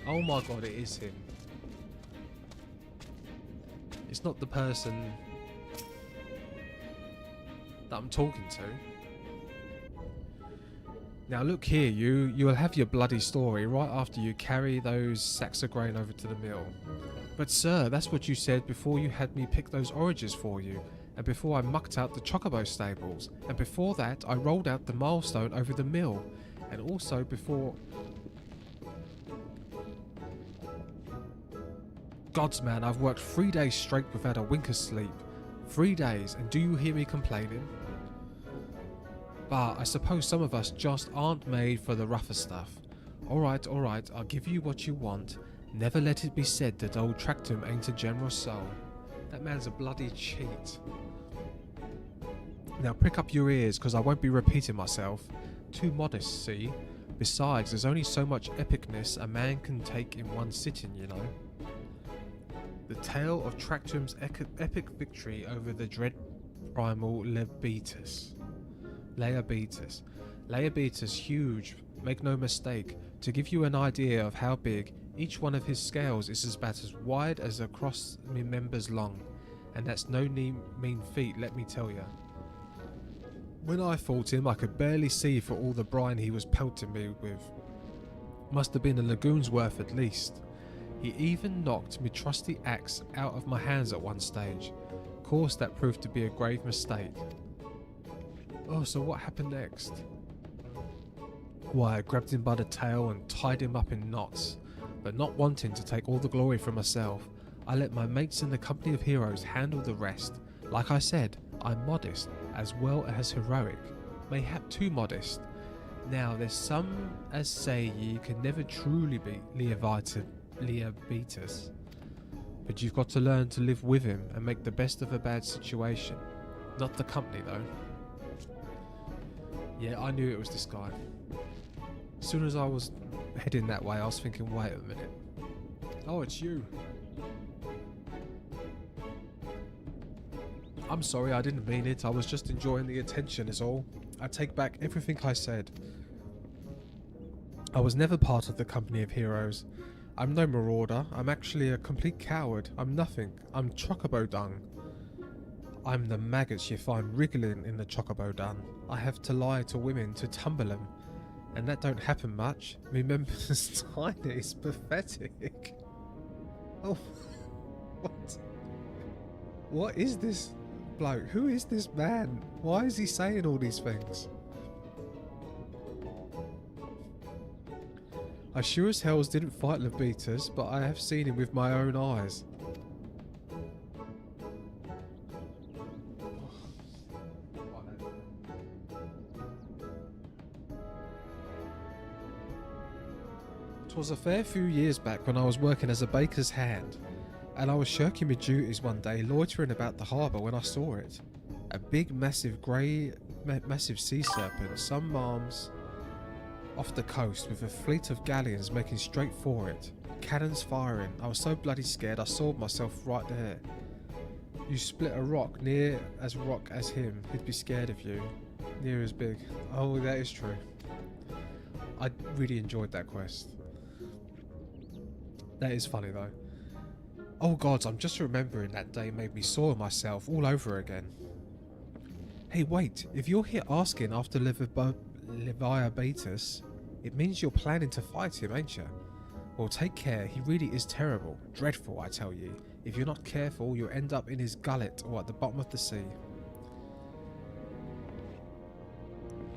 Oh my god, it is him. It's not the person that I'm talking to. Now look here, you will have your bloody story right after you carry those sacks of grain over to the mill. But sir, that's what you said before you had me pick those oranges for you, and before I mucked out the chocobo stables, and before that I rolled out the milestone over the mill, and also before... Gods man, I've worked 3 days straight without a wink of sleep. 3 days, and do you hear me complaining? But I suppose some of us just aren't made for the rougher stuff. Alright, I'll give you what you want. Never let it be said that old Tractum ain't a generous soul. That man's a bloody cheat. Now prick up your ears, cause I won't be repeating myself. Too modest, see? Besides, there's only so much epicness a man can take in one sitting, you know. The tale of Tractum's epic victory over the dread primal Laebeatus. Laebeatus, huge, make no mistake. To give you an idea of how big, each one of his scales is about as wide as across me members long, and that's no mean feat, let me tell ya. When I fought him, I could barely see for all the brine he was pelting me with. Must have been a lagoon's worth at least. He even knocked me trusty axe out of my hands at one stage. Course that proved to be a grave mistake. Oh, so what happened next? Why, I grabbed him by the tail and tied him up in knots, but not wanting to take all the glory for myself, I let my mates in the company of heroes handle the rest. Like I said, I'm modest as well as heroic, mayhap too modest. Now there's some as say ye can never truly beat Laebeatus, but you've got to learn to live with him and make the best of a bad situation. Not the company though. Yeah, I knew it was this guy. As soon as I was heading that way, I was thinking, wait a minute. Oh, it's you. I'm sorry, I didn't mean it. I was just enjoying the attention is all. I take back everything I said. I was never part of the company of heroes. I'm no marauder. I'm actually a complete coward. I'm nothing. I'm chocobo dung. I'm the maggots you find wriggling in the chocobo dung. I have to lie to women to tumble them. And that don't happen much. Me members tiny, it's pathetic. Oh, what? What is this bloke? Who is this man? Why is he saying all these things? I sure as hells didn't fight Laebeatus, but I have seen him with my own eyes. Was a fair few years back when I was working as a baker's hand, and I was shirking my duties one day loitering about the harbour when I saw it. A big massive sea serpent, some arms off the coast with a fleet of galleons making straight for it, cannons firing. I was so bloody scared I saw myself right there. You split a rock near as rock as him, he'd be scared of you. Near as big. Oh, that is true. I really enjoyed that quest. That is funny though. Oh gods, I'm just remembering that day made me soil myself all over again. Hey wait, if you're here asking after Laebeatus, it means you're planning to fight him, ain't you? Well, take care, he really is terrible. Dreadful, I tell you. If you're not careful, you'll end up in his gullet or at the bottom of the sea.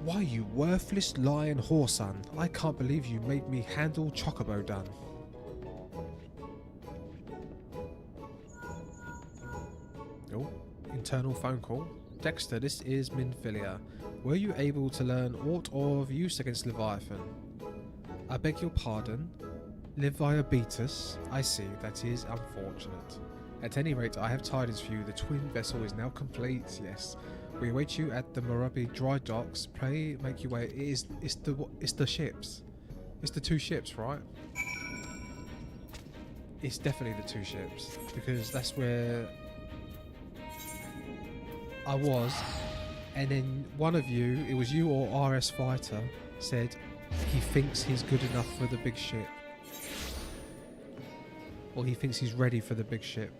Why, you worthless lying whoreson, I can't believe you made me handle chocobo dung. Oh, internal phone call. Dexter, this is Minfilia. Were you able to learn aught of use against Leviathan? I beg your pardon? Laebeatus? I see, that is unfortunate. At any rate, I have tidings for you. The twin vessel is now complete, yes. We await you at the Murabi dry docks. Pray make your way. It's the ships. It's the two ships, right? It's definitely the two ships, because that's where I was, and then one of you, it was you or RS Fighter, said he thinks he's good enough for the big ship. Or he thinks he's ready for the big ship.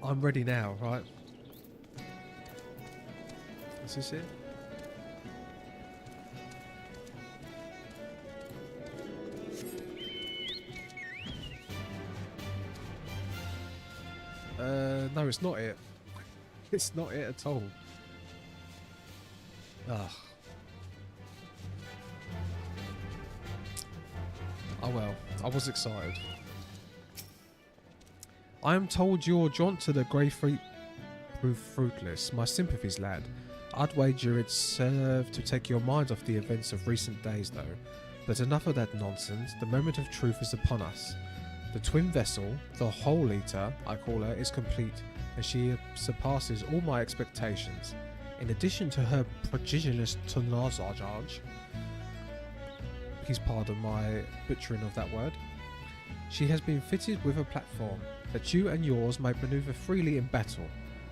I'm ready now, right? Is this it? No, it's not it. It's not it at all. Ugh. Oh well, I was excited. I am told your jaunt to the grey fruit proved fruitless. My sympathies, lad. I'd wager it served to take your mind off the events of recent days, though. But enough of that nonsense. The moment of truth is upon us. The twin vessel, the Whole Eater, I call her, is complete, and she surpasses all my expectations. In addition to her prodigious tonnage, please pardon my butchering of that word, she has been fitted with a platform that you and yours may maneuver freely in battle.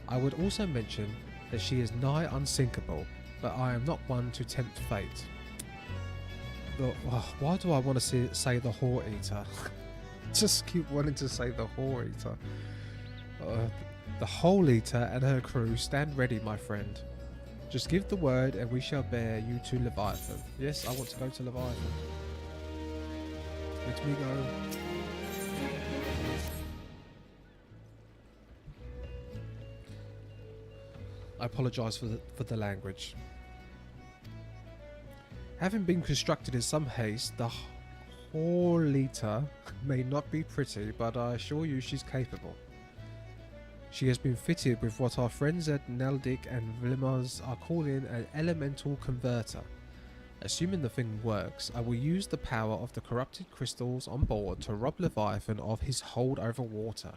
I would also mention that she is nigh unsinkable, but I am not one to tempt fate. Why do I want to say the Whore Eater? Just keep wanting to say the Whore Eater. The Whole Eater and her crew stand ready, my friend. Just give the word and we shall bear you to Leviathan. Yes, I want to go to Leviathan. Let me go. I apologise for the language. Having been constructed in some haste, the Horlita may not be pretty, but I assure you she's capable. She has been fitted with what our friends at Neldik and Vlimaz are calling an elemental converter. Assuming the thing works, I will use the power of the corrupted crystals on board to rob Leviathan of his hold over water.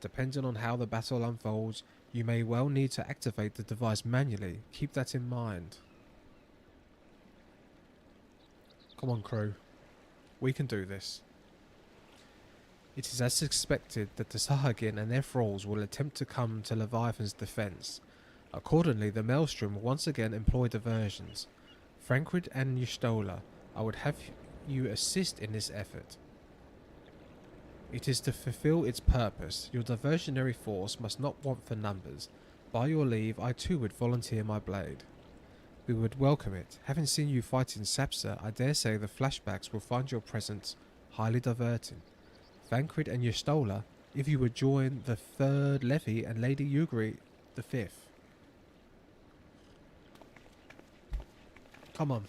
Depending on how the battle unfolds, you may well need to activate the device manually. Keep that in mind. Come on, crew. We can do this. It is as expected that the Sahagin and their thralls will attempt to come to Leviathan's defence. Accordingly, the Maelstrom will once again employ diversions. Frankrid and Y'shtola, I would have you assist in this effort. It is to fulfill its purpose. Your diversionary force must not want for numbers. By your leave, I too would volunteer my blade. We would welcome it. Having seen you fight in Sapsa, I dare say the flashbacks will find your presence highly diverting. Frankrid and Y'shtola, if you would join the 3rd Levy and Lady Ugri the 5th. Come on.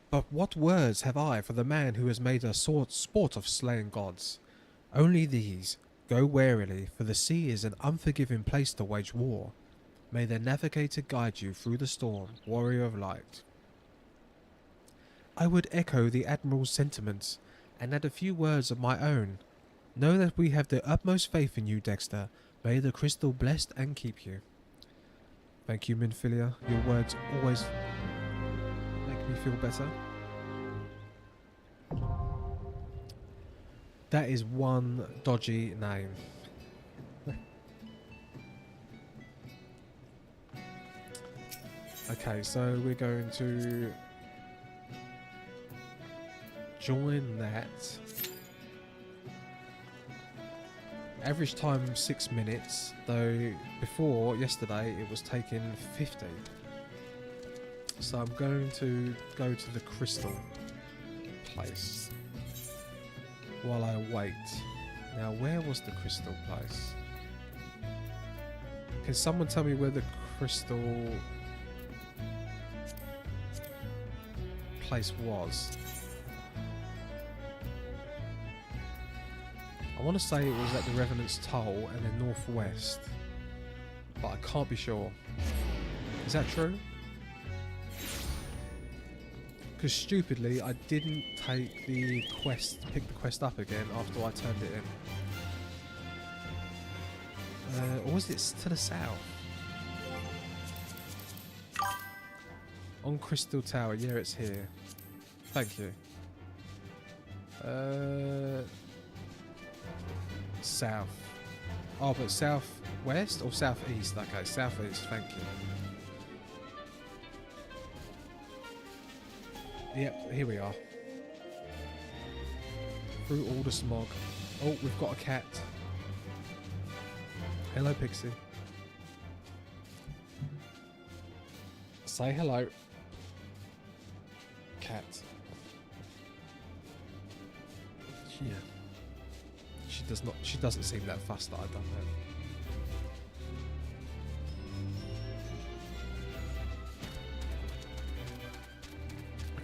But what words have I for the man who has made a sport of slaying gods? Only these. Go warily, for the sea is an unforgiving place to wage war. May the navigator guide you through the storm, warrior of light. I would echo the Admiral's sentiments, and add a few words of my own. Know that we have the utmost faith in you, Dexter. May the crystal bless and keep you. Thank you, Minfilia. Your words always make me feel better. That is one dodgy name. Okay, so we're going to join that. Average time 6 minutes, though before yesterday it was taking 50. So I'm going to go to the crystal place while I wait. Now, where was the crystal place? Can someone tell me where the crystal place was? I want to say it was at the Revenant's Toll and the northwest, but I can't be sure. Is that true? Because stupidly I didn't take the quest, pick the quest up again after I turned it in. Or was it to the south? On Crystal Tower, yeah, it's here. Thank you. South. Oh, but southwest or southeast? Okay, southeast, thank you. Yep, here we are. Through all the smog. Oh, we've got a cat. Hello, Pixie. Say hello. Cat. Yeah. She doesn't seem that fussed that I've done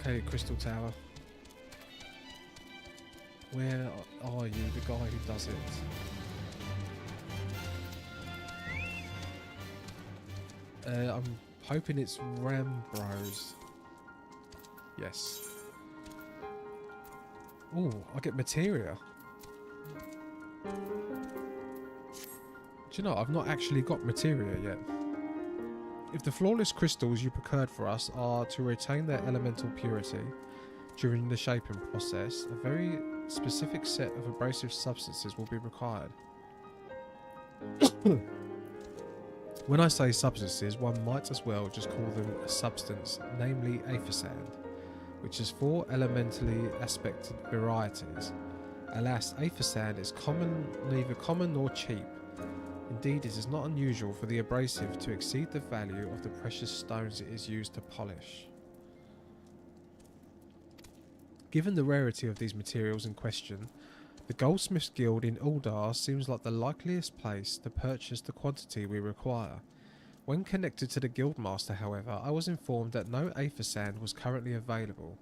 that. Okay, Crystal Tower. Where are you, the guy who does it? I'm hoping it's Ram Bros. Yes. Oh, I get materia. Do you know, I've not actually got materia yet. If the flawless crystals you procured for us are to retain their elemental purity during the shaping process, a very specific set of abrasive substances will be required. When I say substances, one might as well just call them a substance, namely aether sand, which has 4 elementally aspected varieties. Alas, aether sand is neither common nor cheap. Indeed, it is not unusual for the abrasive to exceed the value of the precious stones it is used to polish. Given the rarity of these materials in question, the Goldsmiths Guild in Uldar seems like the likeliest place to purchase the quantity we require. When connected to the Guildmaster, however, I was informed that no aether sand was currently available,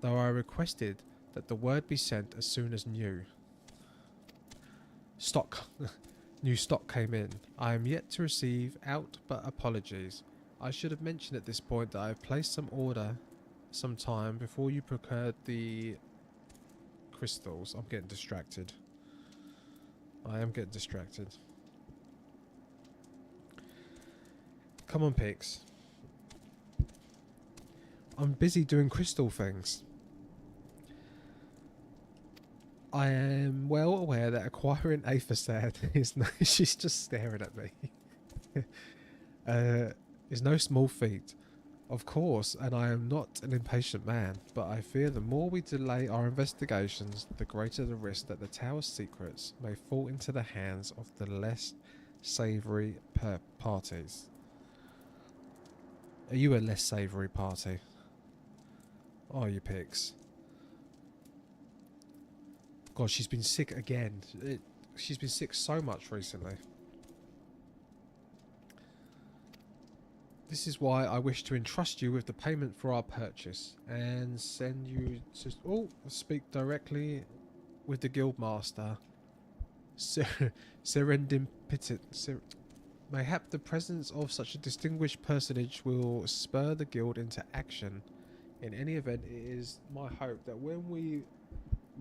though I requested that the word be sent as soon as new stock came in. I am yet to receive out but apologies. I should have mentioned at this point that I have placed some order some time before you procured the crystals. I'm getting distracted. I am getting distracted. Come on, Pix. I'm busy doing crystal things. I am well aware that acquiring aether sand is no... She's just staring at me. Is no small feat. Of course, and I am not an impatient man, but I fear the more we delay our investigations, the greater the risk that the tower's secrets may fall into the hands of the less savoury parties. Are you a less savoury party? Are you, Pix? God, she's been sick again. She's been sick so much recently. This is why I wish to entrust you with the payment for our purchase and send you to speak directly with the Guildmaster. Serendipity. Mayhap the presence of such a distinguished personage will spur the guild into action. In any event, it is my hope that when we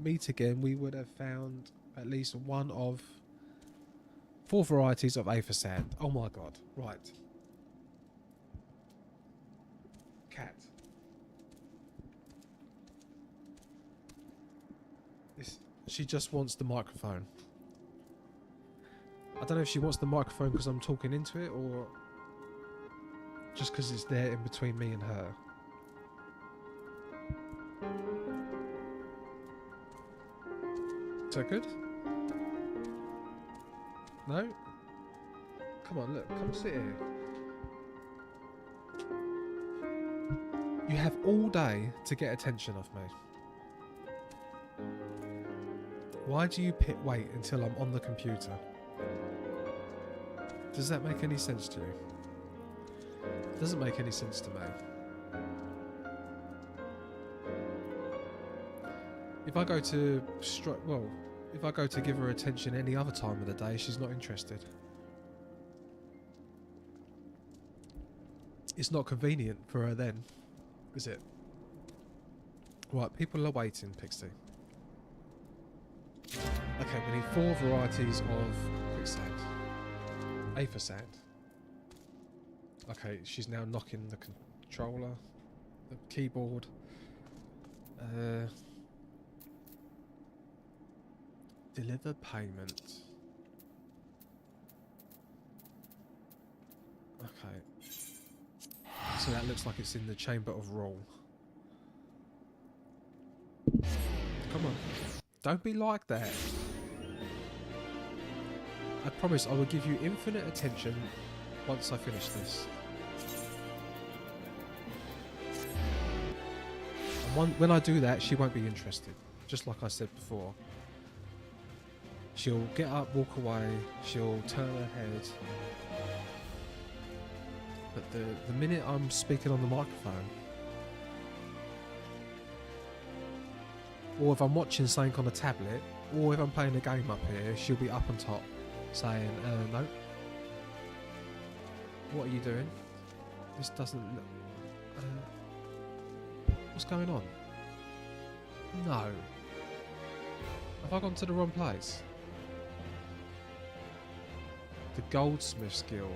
meet again, we would have found at least one of 4 varieties of aether sand. Oh my god, right. Cat. She just wants the microphone. I don't know if she wants the microphone because I'm talking into it or just because it's there in between me and her. Is that good? No? Come on, look, come sit here. You have all day to get attention off me. Why do you wait until I'm on the computer? Does that make any sense to you? It doesn't make any sense to me. If I go to if I go to give her attention any other time of the day, she's not interested. It's not convenient for her then, is it? Right, people are waiting, Pixie. Okay, we need 4 varieties of quicksand. Aether sand. Okay, she's now knocking the controller, the keyboard. Deliver payment. Okay. So that looks like it's in the Chamber of Rule. Come on. Don't be like that. I promise I will give you infinite attention once I finish this. when I do that, she won't be interested. Just like I said before. She'll get up, walk away, she'll turn her head. But the minute I'm speaking on the microphone, or if I'm watching something on a tablet, or if I'm playing a game up here, she'll be up on top saying, no. What are you doing? This doesn't look... what's going on? No. Have I gone to the wrong place? The Goldsmiths Guild.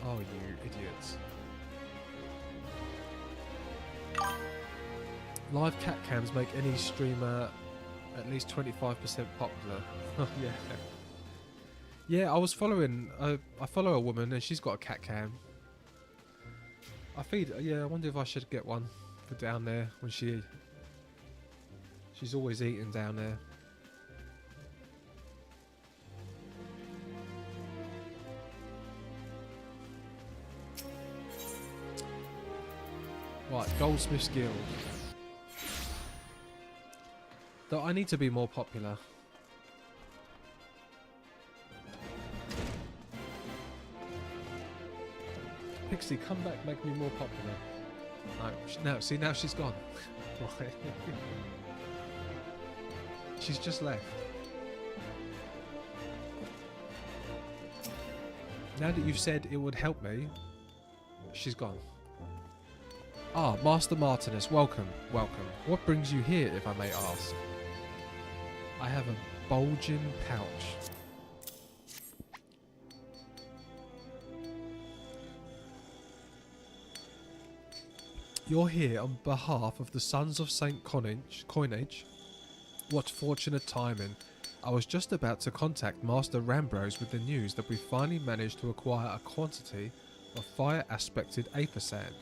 Oh, you idiots. Live cat cams make any streamer at least 25% popular. Oh, yeah. Yeah, I was following... I follow a woman and she's got a cat cam. I feed... Yeah, I wonder if I should get one for down there when she's always eating down there. Right, Goldsmiths Guild. Though I need to be more popular. Pixie, come back, make me more popular. No, see, now she's gone. Right. She's just left. Now that you've said it would help me, she's gone. Ah, Master Martinus, welcome, welcome. What brings you here, if I may ask? I have a bulging pouch. You're here on behalf of the Sons of Saint Coinage. What fortunate timing. I was just about to contact Master Rambros with the news that we finally managed to acquire a quantity of fire-aspected aether sand.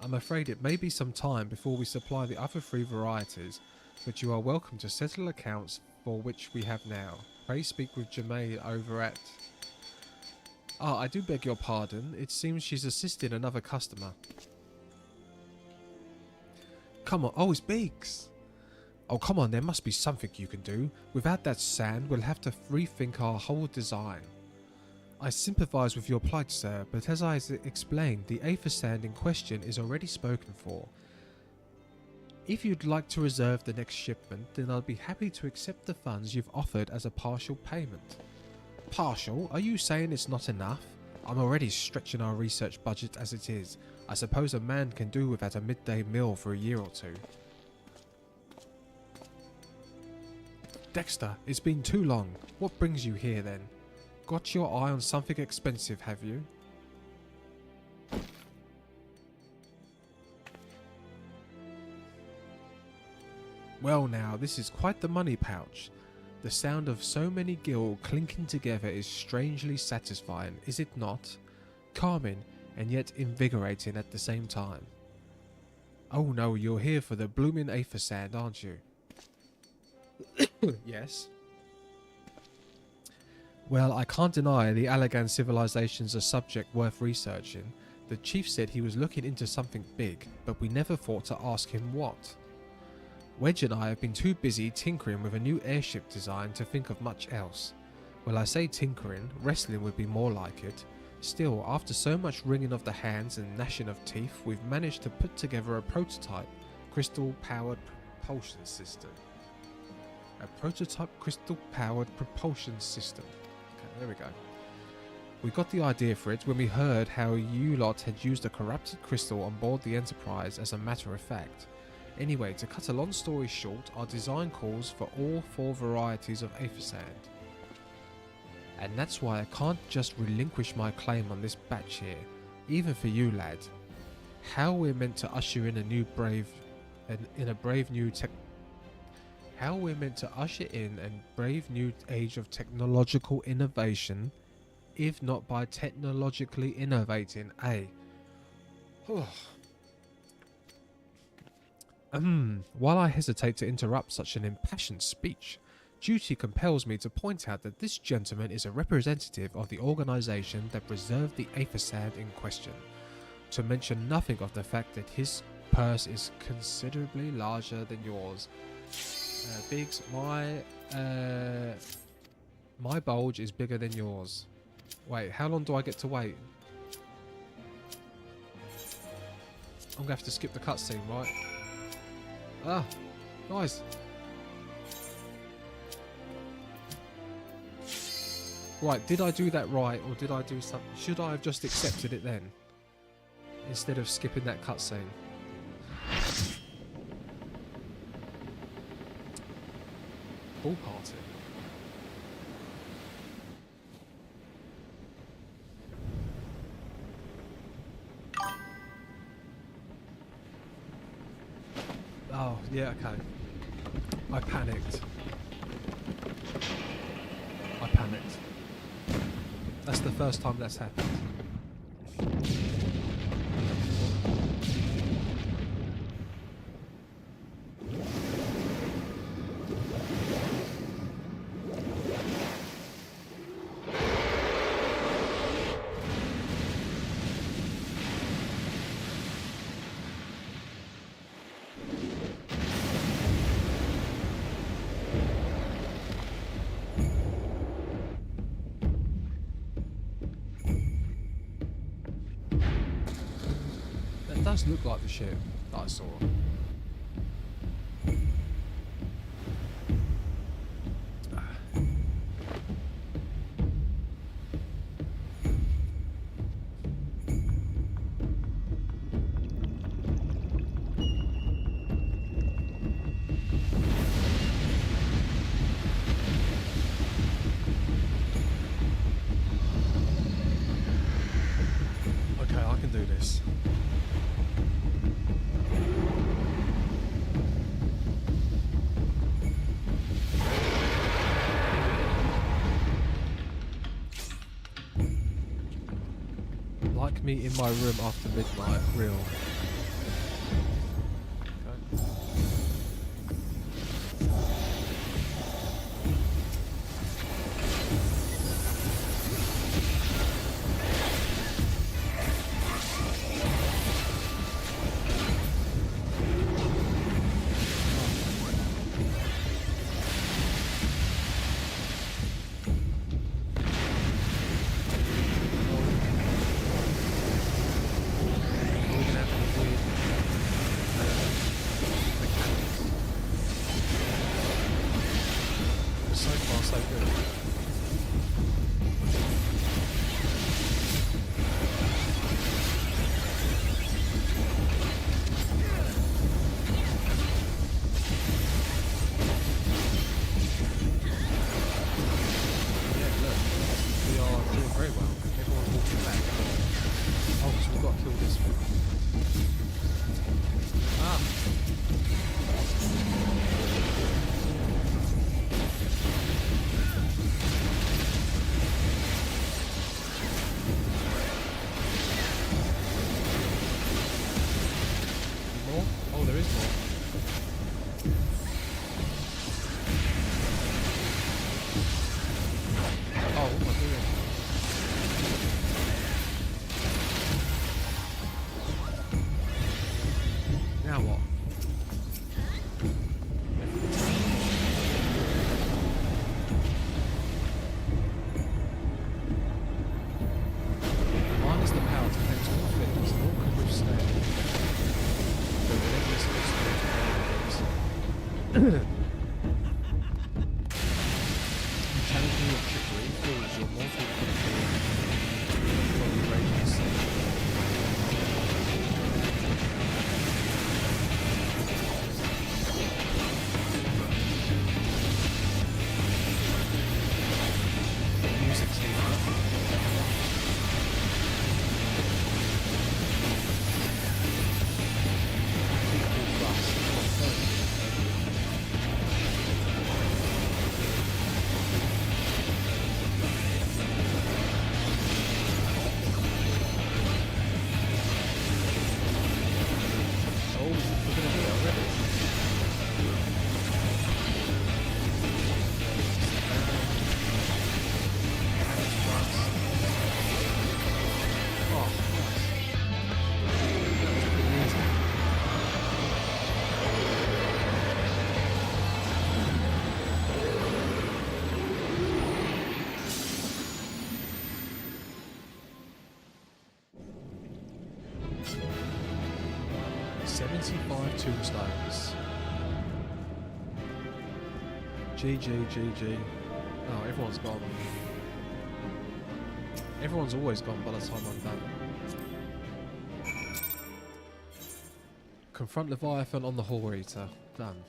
I'm afraid it may be some time before we supply the other 3 varieties, but you are welcome to settle accounts for which we have now. Pray speak with Jamae over at... Ah, I do beg your pardon. It seems she's assisting another customer. Come on. Oh, it's Beaks. Oh, come on. There must be something you can do. Without that sand, we'll have to rethink our whole design. I sympathise with your plight, sir, but as I explained, the aether sand in question is already spoken for. If you'd like to reserve the next shipment, then I'll be happy to accept the funds you've offered as a partial payment. Partial? Are you saying it's not enough? I'm already stretching our research budget as it is. I suppose a man can do without a midday meal for a year or two. Dexter, it's been too long. What brings you here then? Got your eye on something expensive, have you? Well now, this is quite the money pouch. The sound of so many gil clinking together is strangely satisfying, is it not? Calming, and yet invigorating at the same time. Oh no, you're here for the blooming aether sand, aren't you? Yes. Well, I can't deny the Allagan civilization's a subject worth researching. The chief said he was looking into something big, but we never thought to ask him what. Wedge and I have been too busy tinkering with a new airship design to think of much else. Well, I say tinkering, wrestling would be more like it. Still, after so much wringing of the hands and gnashing of teeth, we've managed to put together a prototype crystal-powered propulsion system. A prototype crystal-powered propulsion system. Okay, there we go. We got the idea for it when we heard how you lot had used a corrupted crystal on board the Enterprise as a matter of fact. Anyway, to cut a long story short, our design calls for all 4 varieties of aether sand. And that's why I can't just relinquish my claim on this batch here, even for you, lad. How we're meant to usher in a brave new age of technological innovation, if not by technologically innovating, eh? While I hesitate to interrupt such an impassioned speech, duty compels me to point out that this gentleman is a representative of the organisation that preserved the aether sand in question. to mention nothing of the fact that his purse is considerably larger than yours. Biggs, my bulge is bigger than yours. Wait, how long do I get to wait? I'm gonna have to skip the cutscene, right? Ah, guys. Right, did I do that right, or did I do something? Should I have just accepted it then, instead of skipping that cutscene? Pool party. Oh, yeah, okay. I panicked. That's the first time that's happened. It does look like the ship that I saw. Okay, I can do this. Like me in my room after midnight, real. So far, so good. Yeah, look, we are doing very well. Everyone's walking back. Oh, so we've got to kill this one. Ah. More? Oh, there is more. Oh, what am I doing? Now what? Mine is the power to connect all things, nor can withstand the relentless exploit. Challenging your trickery fills your mortal control from the raging sea. Music's here. 25 tombstones. GG. Oh, everyone's gone. Everyone's always gone by the time I'm done. Confront Leviathan on the Hall Eater. Done.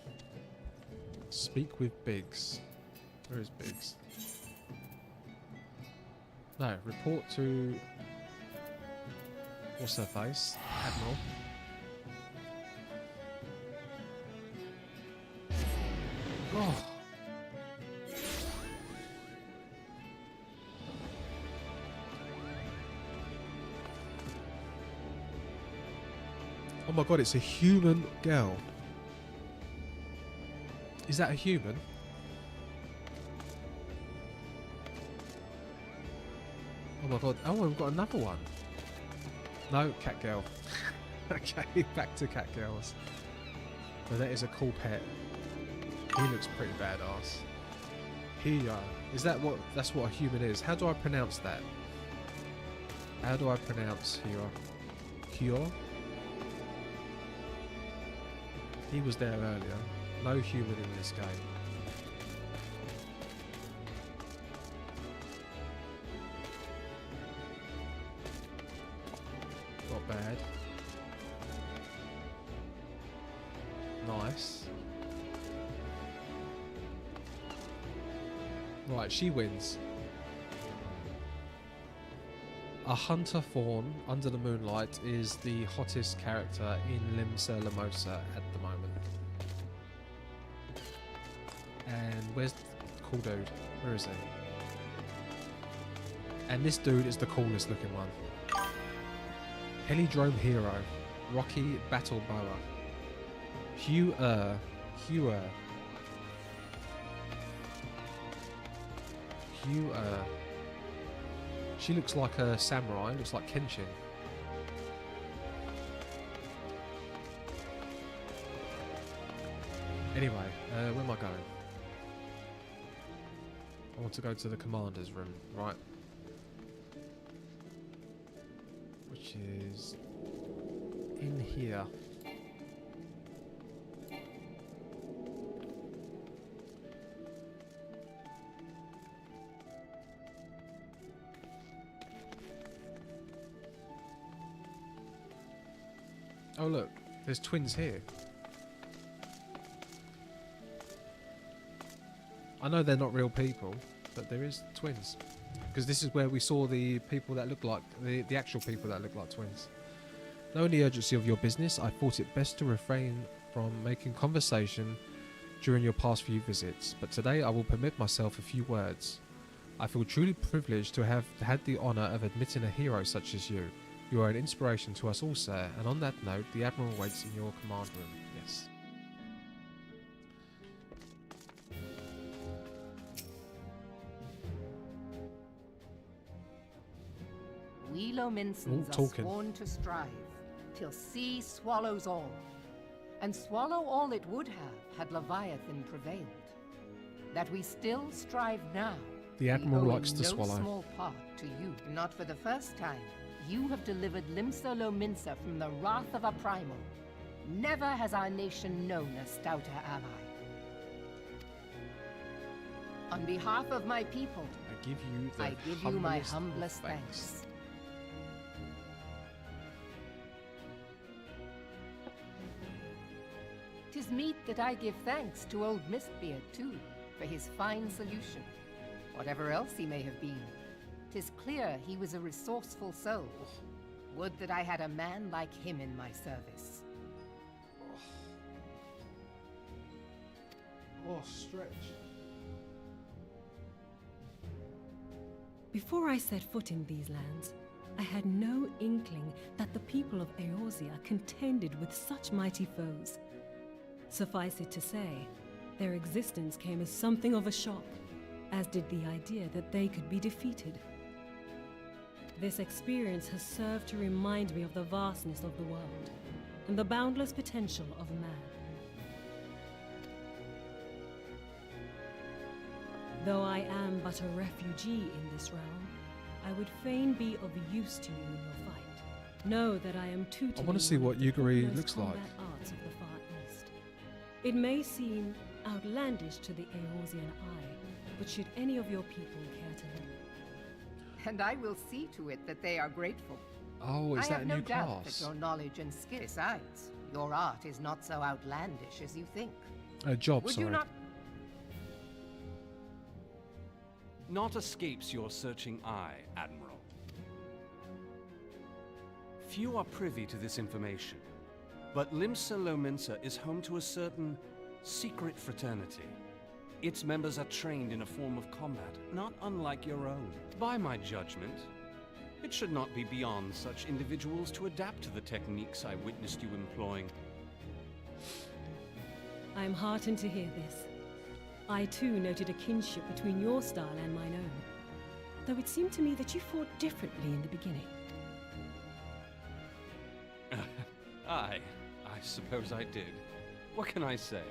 Speak with Biggs. Where is Biggs? No, report to... What's her face? Admiral. Oh. Oh my god, it's a human girl. Is that a human? Oh my god. Oh, we've got another one. No, cat girl. Okay, back to cat girls. But that is a cool pet. He looks pretty badass. Here. Is that what... That's what a human is. How do I pronounce that? How do I pronounce here? Here? He was there earlier. No human in this game. Not bad. Nice. Right, she wins. A hunter fawn under the moonlight is the hottest character in Limsa Lamosa at the moment. And where's the cool dude? Where is he? And this dude is the coolest looking one. Helidrome Hero. Rocky Battle Boa. Hewer. She looks like a samurai, looks like Kenshin. Anyway, where am I going? I want to go to the commander's room, right? Which is in here. Oh look, there's twins here. I know they're not real people, but there is twins. Because this is where we saw the people that look like, the actual people that look like twins. Knowing the urgency of your business, I thought it best to refrain from making conversation during your past few visits, but today I will permit myself a few words. I feel truly privileged to have had the honour of admitting a hero such as you. You are an inspiration to us all, sir, and on that note, the Admiral waits in your command room. Yes. We Lominsons are sworn to strive, till sea swallows all. And swallow all it would have, had Leviathan prevailed. That we still strive now. The Admiral likes to no swallow. Small part to you. Not for the first time, you have delivered Limsa Lominsa from the wrath of a primal. Never has our nation known a stouter ally. On behalf of my people, I give you my humblest thanks. Tis meet that I give thanks to old Mistbeard, too, for his fine solution. Whatever else he may have been, 'tis clear he was a resourceful soul. Would that I had a man like him in my service. Oh, stretch. Before I set foot in these lands, I had no inkling that the people of Eorzea contended with such mighty foes. Suffice it to say, their existence came as something of a shock, as did the idea that they could be defeated. This experience has served to remind me of the vastness of the world, and the boundless potential of man. Though I am but a refugee in this realm, I would fain be of use to you in your fight. Know that I am tutoring I want to see what Yugiri looks like. art parts of the Far East. It may seem outlandish to the Eorzean eye, but should any of your people care to learn, And I will see to it that they are grateful. Oh, is I that have a no new doubt class? that your knowledge and skill. Besides, your art is not so outlandish as you think. Job, Would sorry. you not? Naught escapes your searching eye, Admiral. Few are privy to this information, but Limsa Lominsa is home to a certain secret fraternity. Its members are trained in a form of combat, not unlike your own. By my judgment, it should not be beyond such individuals to adapt to the techniques I witnessed you employing. I am heartened to hear this. I too noted a kinship between your style and mine own, though it seemed to me that you fought differently in the beginning. I suppose I did. What can I say?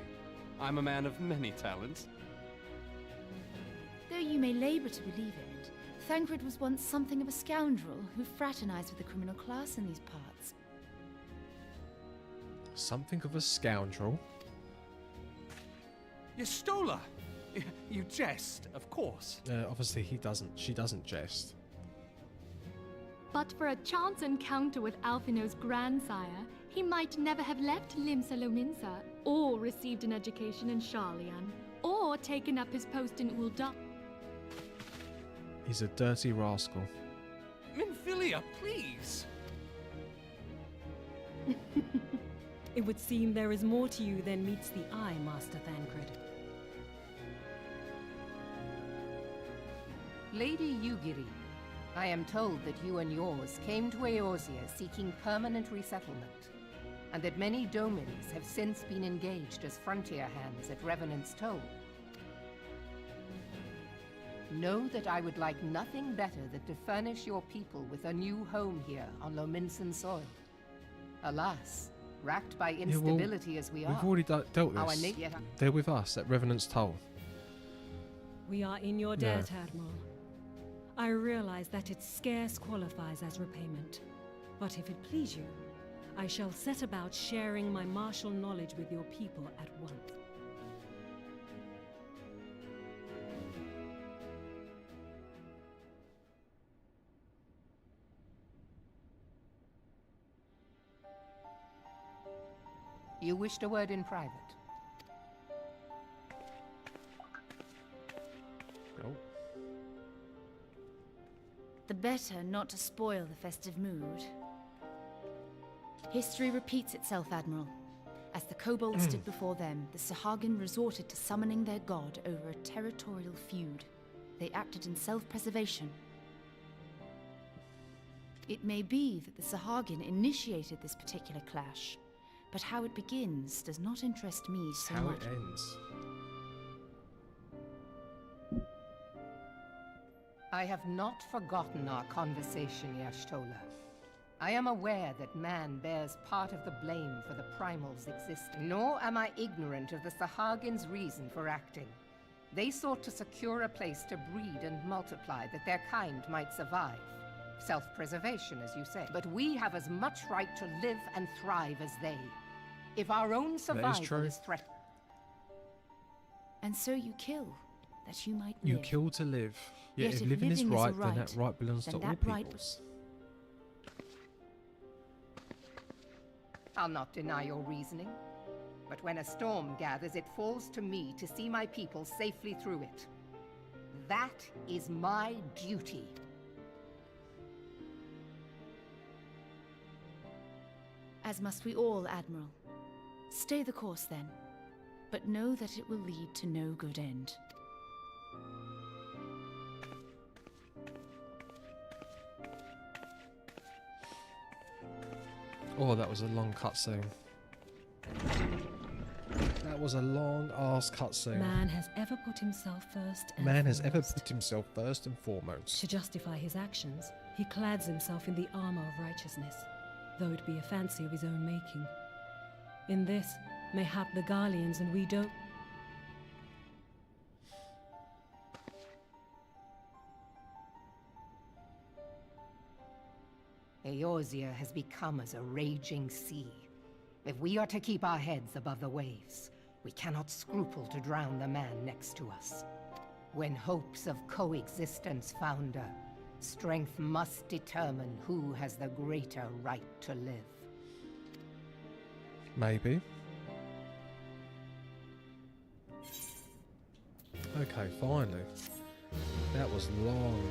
I'm a man of many talents. Though you may labor to believe it, Thancred was once something of a scoundrel who fraternized with the criminal class in these parts. Something of a scoundrel. Yestola! You jest, of course. Obviously he doesn't. She doesn't jest. But for a chance encounter with Alphino's grandsire, he might never have left Limsa Lominsa, or received an education in Sharlayan, or taken up his post in Ul'dah. He's a dirty rascal. Minfilia, please! It would seem there is more to you than meets the eye, Master Thancred. Lady Yugiri, I am told that you and yours came to Eorzea seeking permanent resettlement, and that many domins have since been engaged as frontier hands at Revenant's Toll. Know that I would like nothing better than to furnish your people with a new home here on Lominsan soil. Alas, racked by instability as we are, we've already dealt our this. yet They're with us at Revenant's Toll. We are in your debt, Admiral. I realize that it scarce qualifies as repayment, but if it please you, I shall set about sharing my martial knowledge with your people at once. You wished a word in private. Oh. The better not to spoil the festive mood. History repeats itself, Admiral. As the kobolds stood before them, the Sahagin resorted to summoning their god over a territorial feud. They acted in self-preservation. It may be that the Sahagin initiated this particular clash, but how it begins does not interest me so How much. it ends. I have not forgotten our conversation, Y'shtola. I am aware that man bears part of the blame for the Primal's existence. Nor am I ignorant of the Sahagin's reason for acting. They sought to secure a place to breed and multiply that their kind might survive. Self-preservation, as you say. But we have as much right to live and thrive as they. If our own survival is threatened... And so you kill, that you might You live. kill to live. Yet Yet if if living is living is a right, then that right, right belongs to then all that right peoples. I'll not deny your reasoning. But when a storm gathers, it falls to me to see my people safely through it. That is my duty. As must we all, Admiral. Stay the course, then. But know that it will lead to no good end. Oh, that was a long cutscene. That was a long ass cutscene. Man has ever put himself first and Man has ever foremost. put himself first and foremost. To justify his actions, he clads himself in the armor of righteousness, though it be a fancy of his own making. In this, mayhap the Garleans and we don't... Eorzea has become as a raging sea. If we are to keep our heads above the waves, we cannot scruple to drown the man next to us. When hopes of coexistence founder, strength must determine who has the greater right to live. Maybe. Okay, finally. That was long.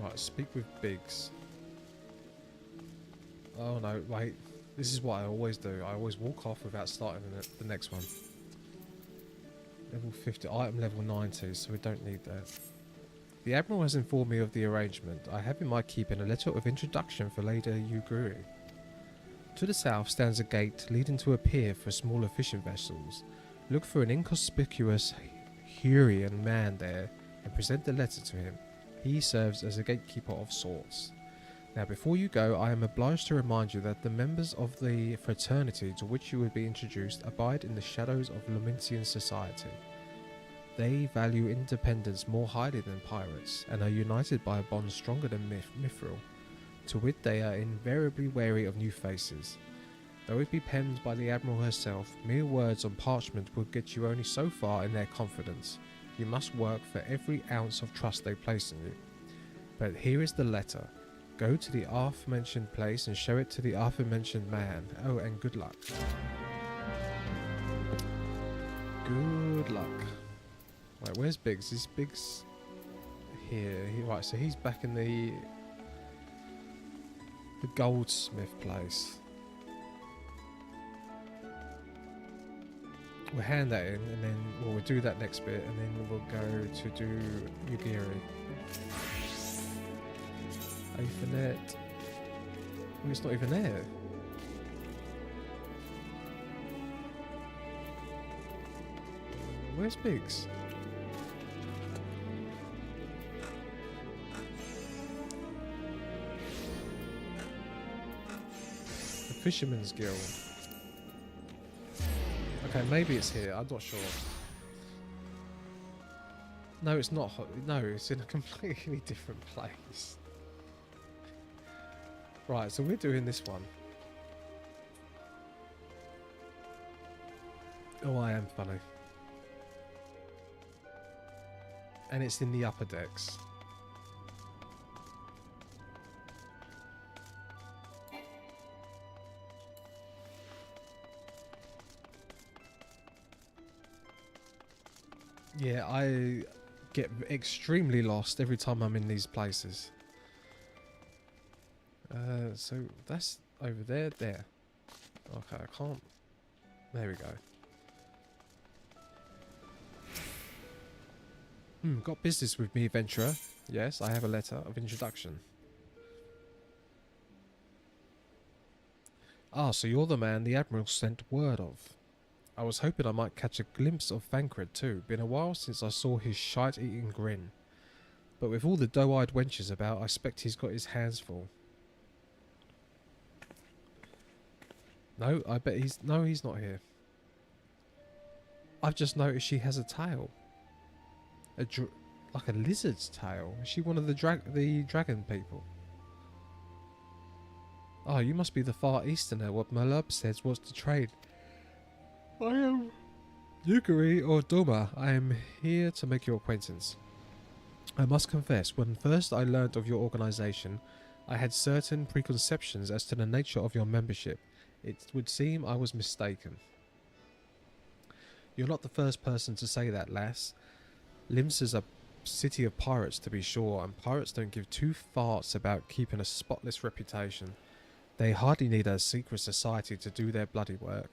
Right, speak with Biggs. Oh no, wait. This is what I always do. I always walk off without starting the next one. Level 50, item level 90, so we don't need that. The Admiral has informed me of the arrangement. I have in my keeping a letter of introduction for Lady Yugiri. To the south stands a gate leading to a pier for smaller fishing vessels. Look for an inconspicuous Hurrian man there and present the letter to him. He serves as a gatekeeper of sorts. Now before you go, I am obliged to remind you that the members of the fraternity to which you would be introduced abide in the shadows of Lumintian society. They value independence more highly than pirates, and are united by a bond stronger than Mithril. To wit, they are invariably wary of new faces. Though it be penned by the Admiral herself, mere words on parchment will get you only so far in their confidence. You must work for every ounce of trust they place in you. But here is the letter. Go to the aforementioned place and show it to the aforementioned man. Oh, and good luck. Good luck. Right, where's Biggs? Is Biggs here? Right, so he's back in the goldsmith place. We'll hand that in, and then we'll do that next bit, and then we'll go to do Yugiri. Ethernet. Well, it's not even there. Where's Biggs? The Fisherman's Guild. Okay, maybe it's here. I'm not sure. No, it's not. No, it's in a completely different place. Right, so we're doing this one. Oh, I am funny. And it's in the upper decks. Yeah, I get extremely lost every time I'm in these places. So that's over there, there. Okay, I can't. There we go. Got business with me, adventurer. Yes, I have a letter of introduction. Ah, so you're the man the Admiral sent word of. I was hoping I might catch a glimpse of Thancred too. Been a while since I saw his shite-eating grin. But with all the doe-eyed wenches about, I expect he's got his hands full. No, I bet he's... No, he's not here. I've just noticed she has a tail. Like a lizard's tail. Is she one of the dragon people? Oh, you must be the Far Easterner. What Malub says was to trade. I am Yugiri or Doma. I am here to make your acquaintance. I must confess, when first I learned of your organization, I had certain preconceptions as to the nature of your membership. It would seem I was mistaken. You're not the first person to say that, lass. Limsa's a city of pirates, to be sure, and pirates don't give two farts about keeping a spotless reputation. They hardly need a secret society to do their bloody work.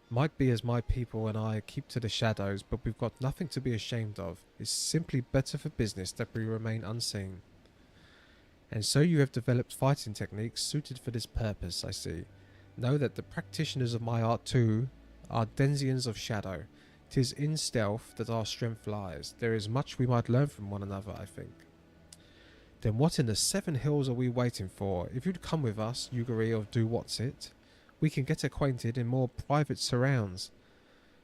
Might be as my people and I keep to the shadows, but we've got nothing to be ashamed of. It's simply better for business that we remain unseen. And so you have developed fighting techniques suited for this purpose, I see. Know that the practitioners of my art too are denizens of shadow. 'Tis in stealth that our strength lies. There is much we might learn from one another, I think. Then what in the seven hills are we waiting for? If you'd come with us, Yugiri of Do What's It, we can get acquainted in more private surrounds.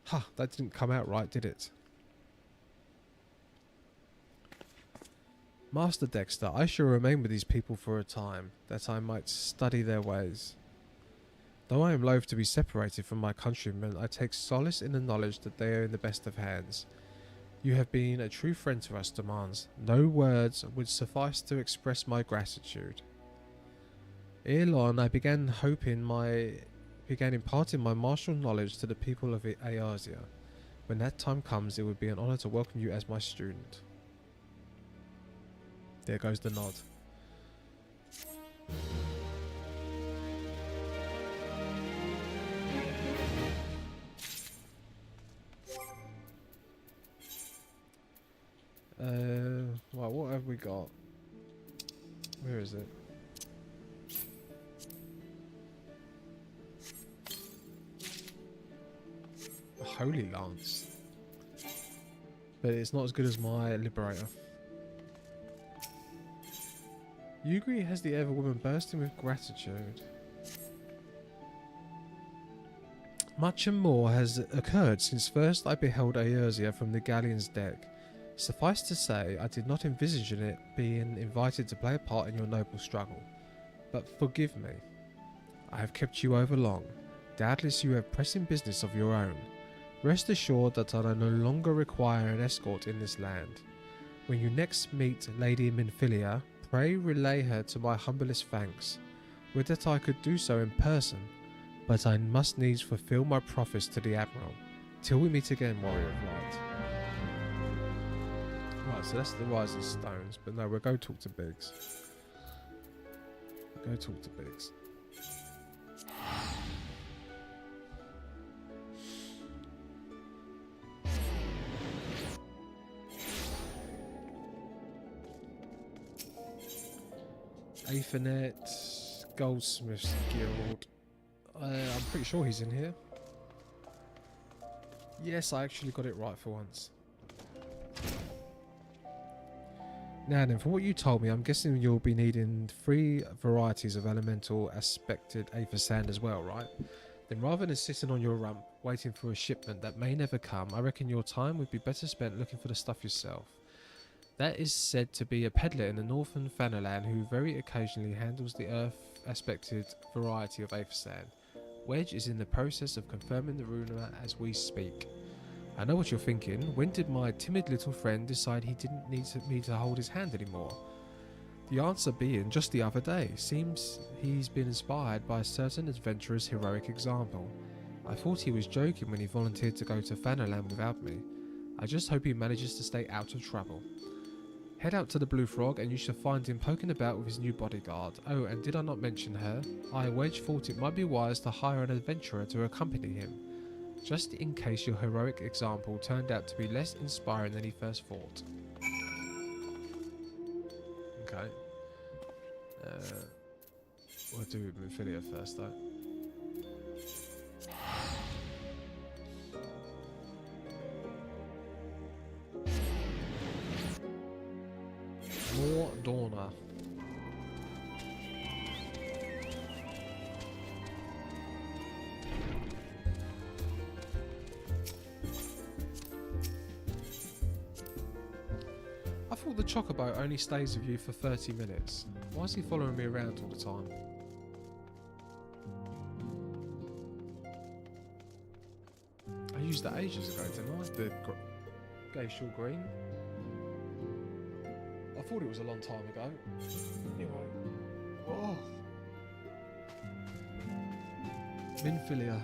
Ha, that didn't come out right, did it? Master Dexter, I shall remain with these people for a time, that I might study their ways. Though I am loath to be separated from my countrymen, I take solace in the knowledge that they are in the best of hands. You have been a true friend to us, Demands. No words would suffice to express my gratitude. Ere long, I began imparting my martial knowledge to the people of Eorzea. When that time comes, it would be an honor to welcome you as my student. There goes the nod. Right, what have we got? Where is it? A Holy Lance. But it's not as good as my Liberator. Yugri has the Ever Woman bursting with gratitude. Much and more has occurred since first I beheld Eorzea from the galleon's deck. Suffice to say, I did not envisage in it being invited to play a part in your noble struggle. But forgive me. I have kept you over long. Doubtless you have pressing business of your own. Rest assured that I no longer require an escort in this land. When you next meet Lady Minfilia, pray relay her to my humblest thanks. Would that I could do so in person, but I must needs fulfill my promise to the Admiral. Till we meet again, Warrior of Light. Right, so that's the Rising Stones, but no, we'll go talk to Biggs. Go talk to Biggs. Aethernet, Goldsmiths Guild. I'm pretty sure he's in here. Yes, I actually got it right for once. Now then, from what you told me, I'm guessing you'll be needing 3 varieties of elemental aspected aether sand as well, right? Then rather than sitting on your rump, waiting for a shipment that may never come, I reckon your time would be better spent looking for the stuff yourself. That is said to be a peddler in the northern Fanaland who very occasionally handles the earth aspected variety of aether sand. Wedge is in the process of confirming the rumour as we speak. I know what you're thinking. When did my timid little friend decide he didn't need me to hold his hand anymore? The answer being just the other day. Seems he's been inspired by a certain adventurer's heroic example. I thought he was joking when he volunteered to go to Fanaland without me. I just hope he manages to stay out of trouble. Head out to the Blue Frog and you shall find him poking about with his new bodyguard. Oh, and did I not mention her? I, Wedge, thought it might be wise to hire an adventurer to accompany him, just in case your heroic example turned out to be less inspiring than he first thought. Okay. We'll do Minfilia first though. More Dorna. I thought the Chocobo only stays with you for 30 minutes. Why is he following me around all the time? I used that ages ago, didn't I? The glacial green. I thought it was a long time ago. Anyway. Oh. Minfilia.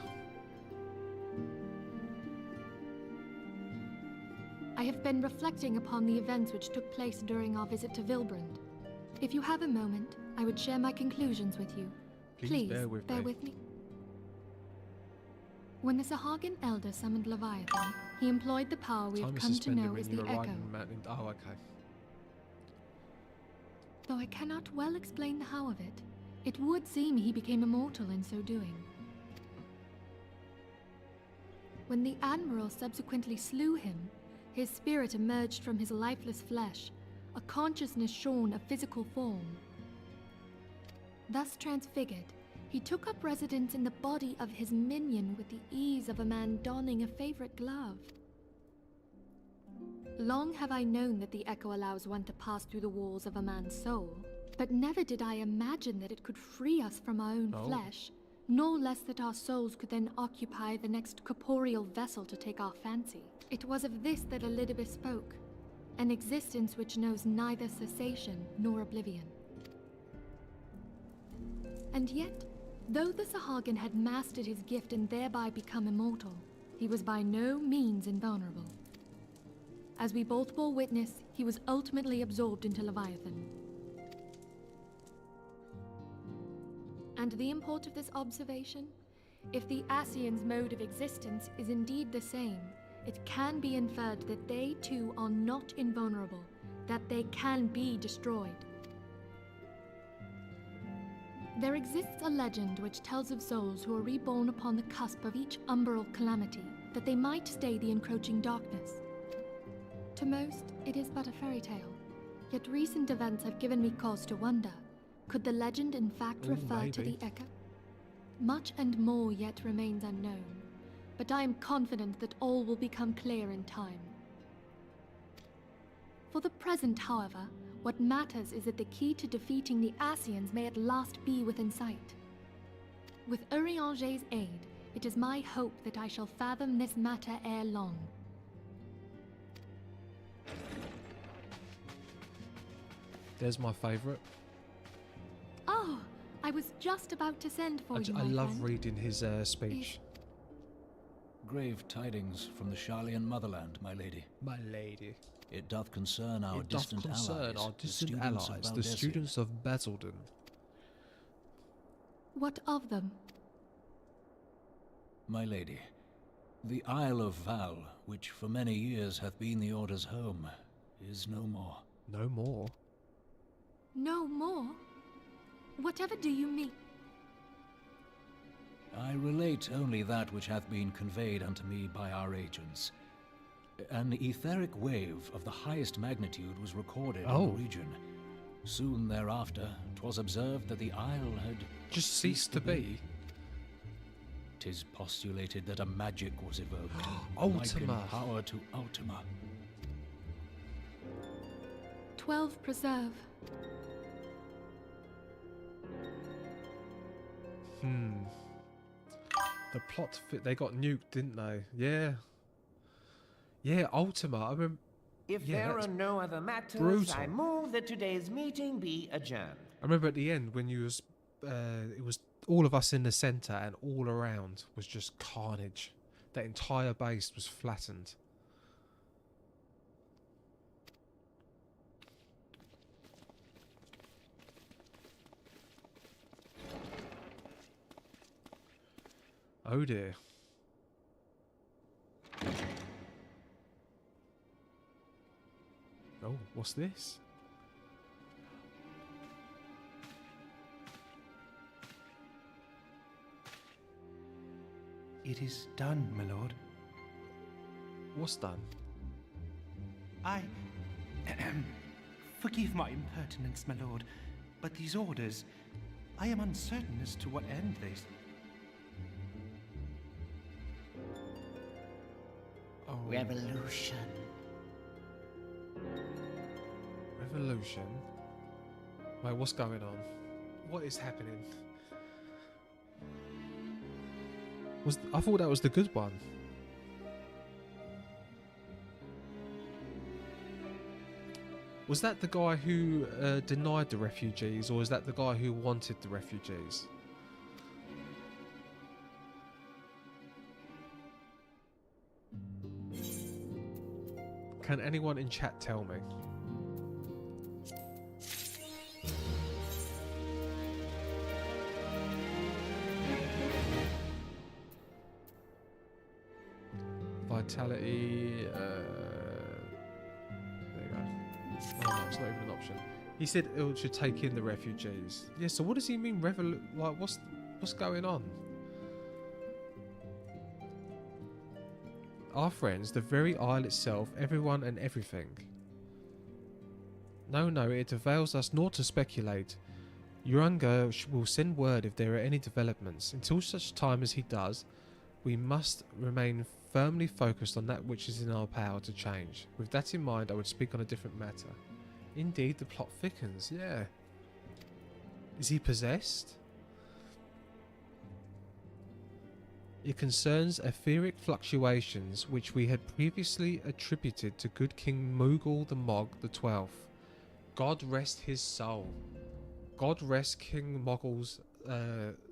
I have been reflecting upon the events which took place during our visit to Vilbrand. If you have a moment, I would share my conclusions with you. Please bear with me. When the Sahagin Elder summoned Leviathan, he employed the power we have come to know as the Echo. Oh, okay. Though I cannot well explain the how of it, it would seem he became immortal in so doing. When the Admiral subsequently slew him, his spirit emerged from his lifeless flesh, a consciousness shorn of physical form. Thus transfigured, he took up residence in the body of his minion with the ease of a man donning a favorite glove. Long have I known that the echo allows one to pass through the walls of a man's soul, but never did I imagine that it could free us from our own flesh, nor less that our souls could then occupy the next corporeal vessel to take our fancy. It was of this that Elidibus spoke, an existence which knows neither cessation nor oblivion. And yet, though the Sahagin had mastered his gift and thereby become immortal, he was by no means invulnerable. As we both bore witness, he was ultimately absorbed into Leviathan. And the import of this observation? If the Ascians' mode of existence is indeed the same, it can be inferred that they too are not invulnerable, that they can be destroyed. There exists a legend which tells of souls who are reborn upon the cusp of each umbral calamity, that they might stay the encroaching darkness. To most, it is but a fairy tale, yet recent events have given me cause to wonder, could the legend in fact refer to the echo? Much and more yet remains unknown, but I am confident that all will become clear in time. For the present, however, what matters is that the key to defeating the Ascians may at last be within sight. With Urianger's aid, it is my hope that I shall fathom this matter ere long. There's my favourite. Oh, I was just about to send for you, I my love friend. reading his speech. Grave tidings from the Sharlayan motherland, my lady. My lady. It doth concern our It doth distant concern allies, our the distant students of allies, the Valdesi. students of Basildon. What of them? My lady, the Isle of Val, which for many years hath been the Order's home, is no more. No more? No more? Whatever do you mean? I relate only that which hath been conveyed unto me by our agents. An etheric wave of the highest magnitude was recorded in the region. Soon thereafter, 'twas observed that the isle had just ceased to be. 'Tis postulated that a magic was evoked, like in Ultima. power to Ultima. 12 preserve. The plot fit. They got nuked, didn't they? Yeah. Yeah, Ultima. I remember. If Yeah, there that's are no other matters, brutal. I move that today's meeting be adjourned. I remember at the end when you was, it was all of us in the centre and all around was just carnage. That entire base was flattened. Oh dear. Oh, what's this? It is done, my lord. What's done? I... Forgive my impertinence, my lord, but these orders... I am uncertain as to what end they... Oh. Revolution. Revolution? Wait, what's going on? What is happening? I thought that was the good one. Was that the guy who denied the refugees, or is that the guy who wanted the refugees? Can anyone in chat tell me? Vitality. There you go. Oh no, it's not even an option. He said it should take in the refugees. Yeah. So what does he mean? Like, what's going on? Our friends, the very isle itself, everyone and everything. No, it avails us not to speculate. Uranga will send word if there are any developments. Until such time as he does, We must remain firmly focused on that which is in our power to change. With that in mind, I would speak on a different matter. Indeed, the plot thickens, yeah. Is he possessed? It concerns etheric fluctuations which we had previously attributed to good King Mughal the Mog the 12th. God rest his soul. God rest King Mogul's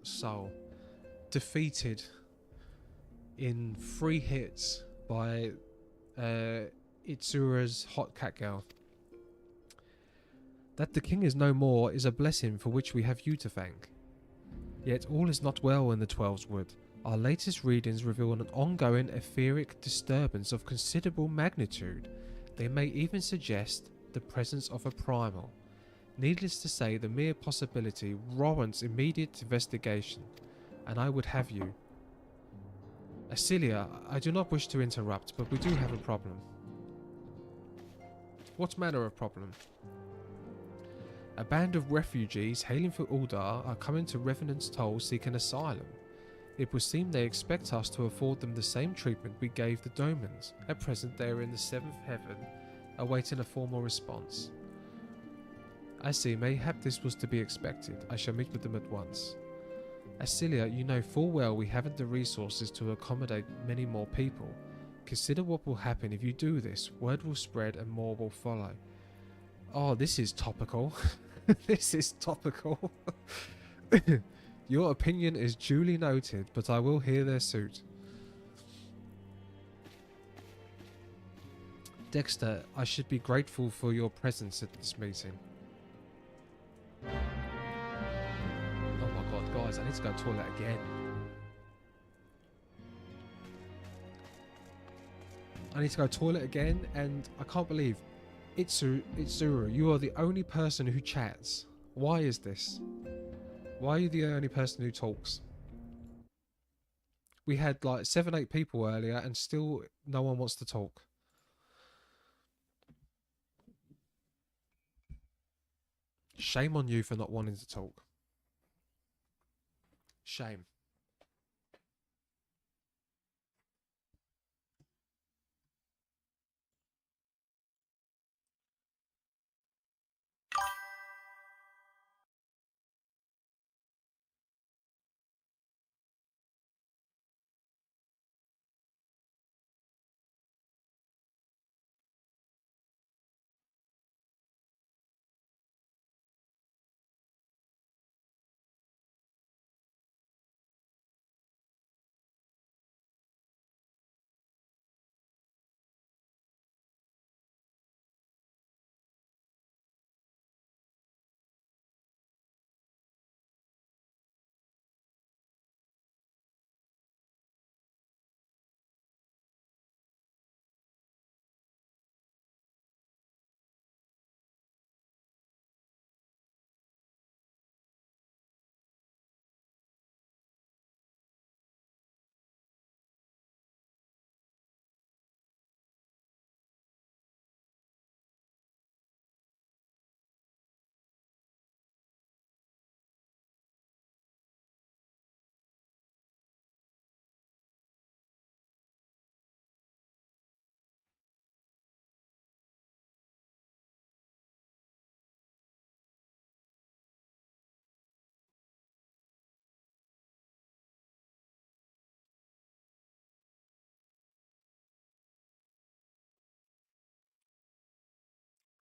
soul. Defeated in 3 hits by Itsura's hot cat girl. That the king is no more is a blessing for which we have you to thank. Yet all is not well in the Twelves Wood. Our latest readings reveal an ongoing etheric disturbance of considerable magnitude. They may even suggest the presence of a primal. Needless to say, the mere possibility warrants immediate investigation, and I would have you. Asilia, I do not wish to interrupt, but we do have a problem. What manner of problem? A band of refugees hailing from Uldar are coming to Revenant's Toll seeking asylum. It would seem they expect us to afford them the same treatment we gave the Domans. At present they are in the 7th heaven, awaiting a formal response. I see, mayhap this was to be expected. I shall meet with them at once. Asilia, you know full well we haven't the resources to accommodate many more people. Consider what will happen if you do this. Word will spread and more will follow. Oh, this is topical. This is topical. Your opinion is duly noted, but I will hear their suit. Dexter, I should be grateful for your presence at this meeting. Oh my god, guys, I need to go to the toilet again. I need to go to the toilet again, and I can't believe Itsuru, you are the only person who chats. Why is this? Why are you the only person who talks? We had like 7-8 people earlier and still no one wants to talk. Shame on you for not wanting to talk. Shame.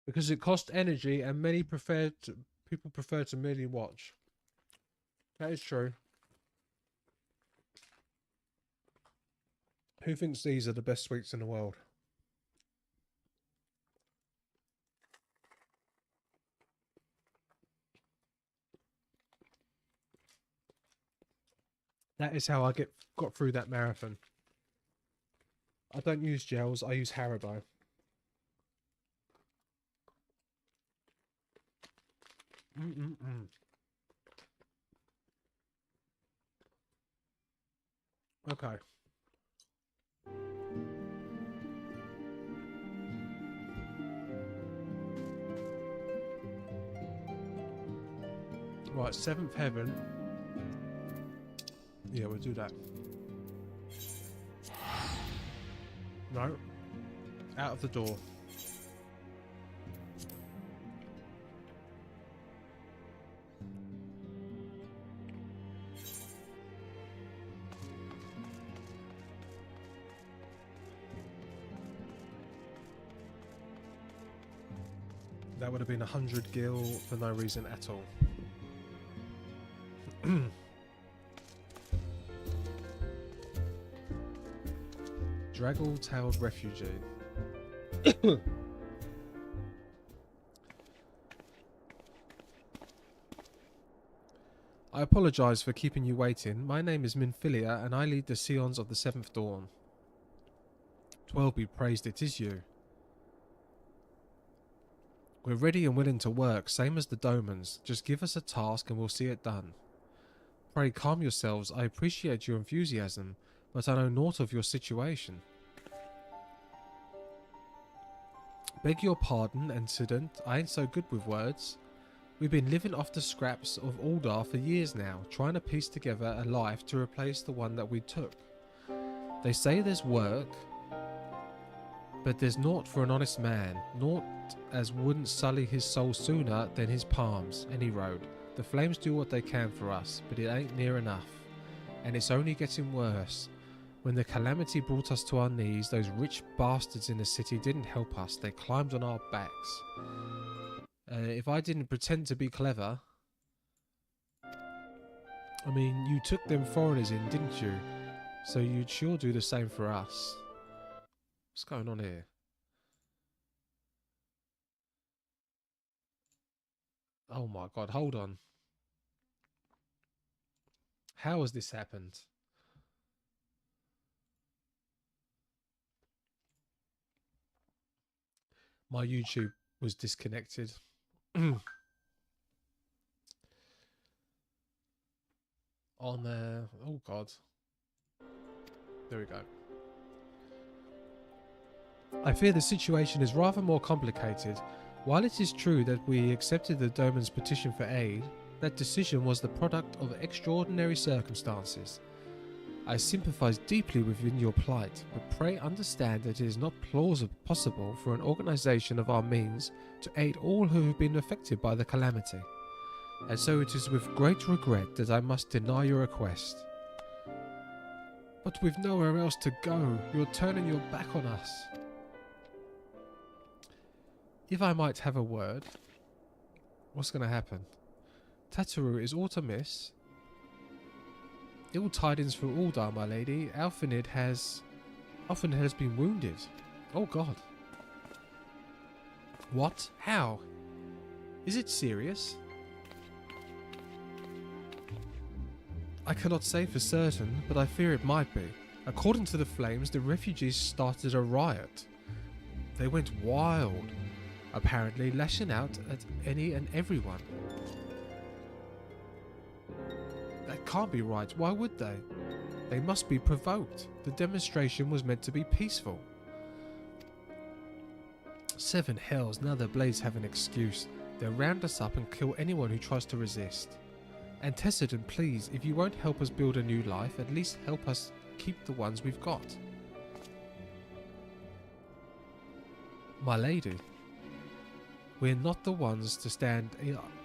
Because it costs energy and people prefer to merely watch. That is true. Who thinks these are the best sweets in the world? That is how I got through that marathon. I don't use gels, I use Haribo. Okay. Right, 7th heaven. Yeah, we'll do that. No. Out of the door. That would have been 100 gil for no reason at all. Draggle-tailed refugee. I apologize for keeping you waiting. My name is Minfilia, and I lead the Scions of the Seventh Dawn. 12 be praised, it is you. We're ready and willing to work, same as the Domans. Just give us a task and we'll see it done. Pray calm yourselves. I appreciate your enthusiasm, but I know naught of your situation. Beg your pardon, incident. I ain't so good with words. We've been living off the scraps of Uldar for years now, trying to piece together a life to replace the one that we took. They say there's work, but there's naught for an honest man, naught as wouldn't sully his soul sooner than his palms, any road. The flames do what they can for us, but it ain't near enough. And it's only getting worse. When the calamity brought us to our knees, those rich bastards in the city didn't help us. They climbed on our backs. If I didn't pretend to be clever... I mean, you took them foreigners in, didn't you? So you'd sure do the same for us. What's going on here? Oh my god, hold on. How has this happened? My YouTube was disconnected. On oh god. There we go. I fear the situation is rather more complicated. While it is true that we accepted the Doman's petition for aid, that decision was the product of extraordinary circumstances. I sympathize deeply within your plight, but pray understand that it is not possible for an organization of our means to aid all who have been affected by the calamity. And so it is with great regret that I must deny your request. But with nowhere else to go, you're turning your back on us. If I might have a word, what's going to happen? Tataru is aught amiss. Ill tidings for Uldar, my lady. Alphanid has been wounded. Oh god. What? How? Is it serious? I cannot say for certain, but I fear it might be. According to the flames, the refugees started a riot. They went wild, apparently lashing out at any and everyone. That can't be right. Why would they? They must be provoked. The demonstration was meant to be peaceful. Seven hells, now the blades have an excuse. They'll round us up and kill anyone who tries to resist. Antecedent, please, if you won't help us build a new life, at least help us keep the ones we've got. My lady, we're not the ones to stand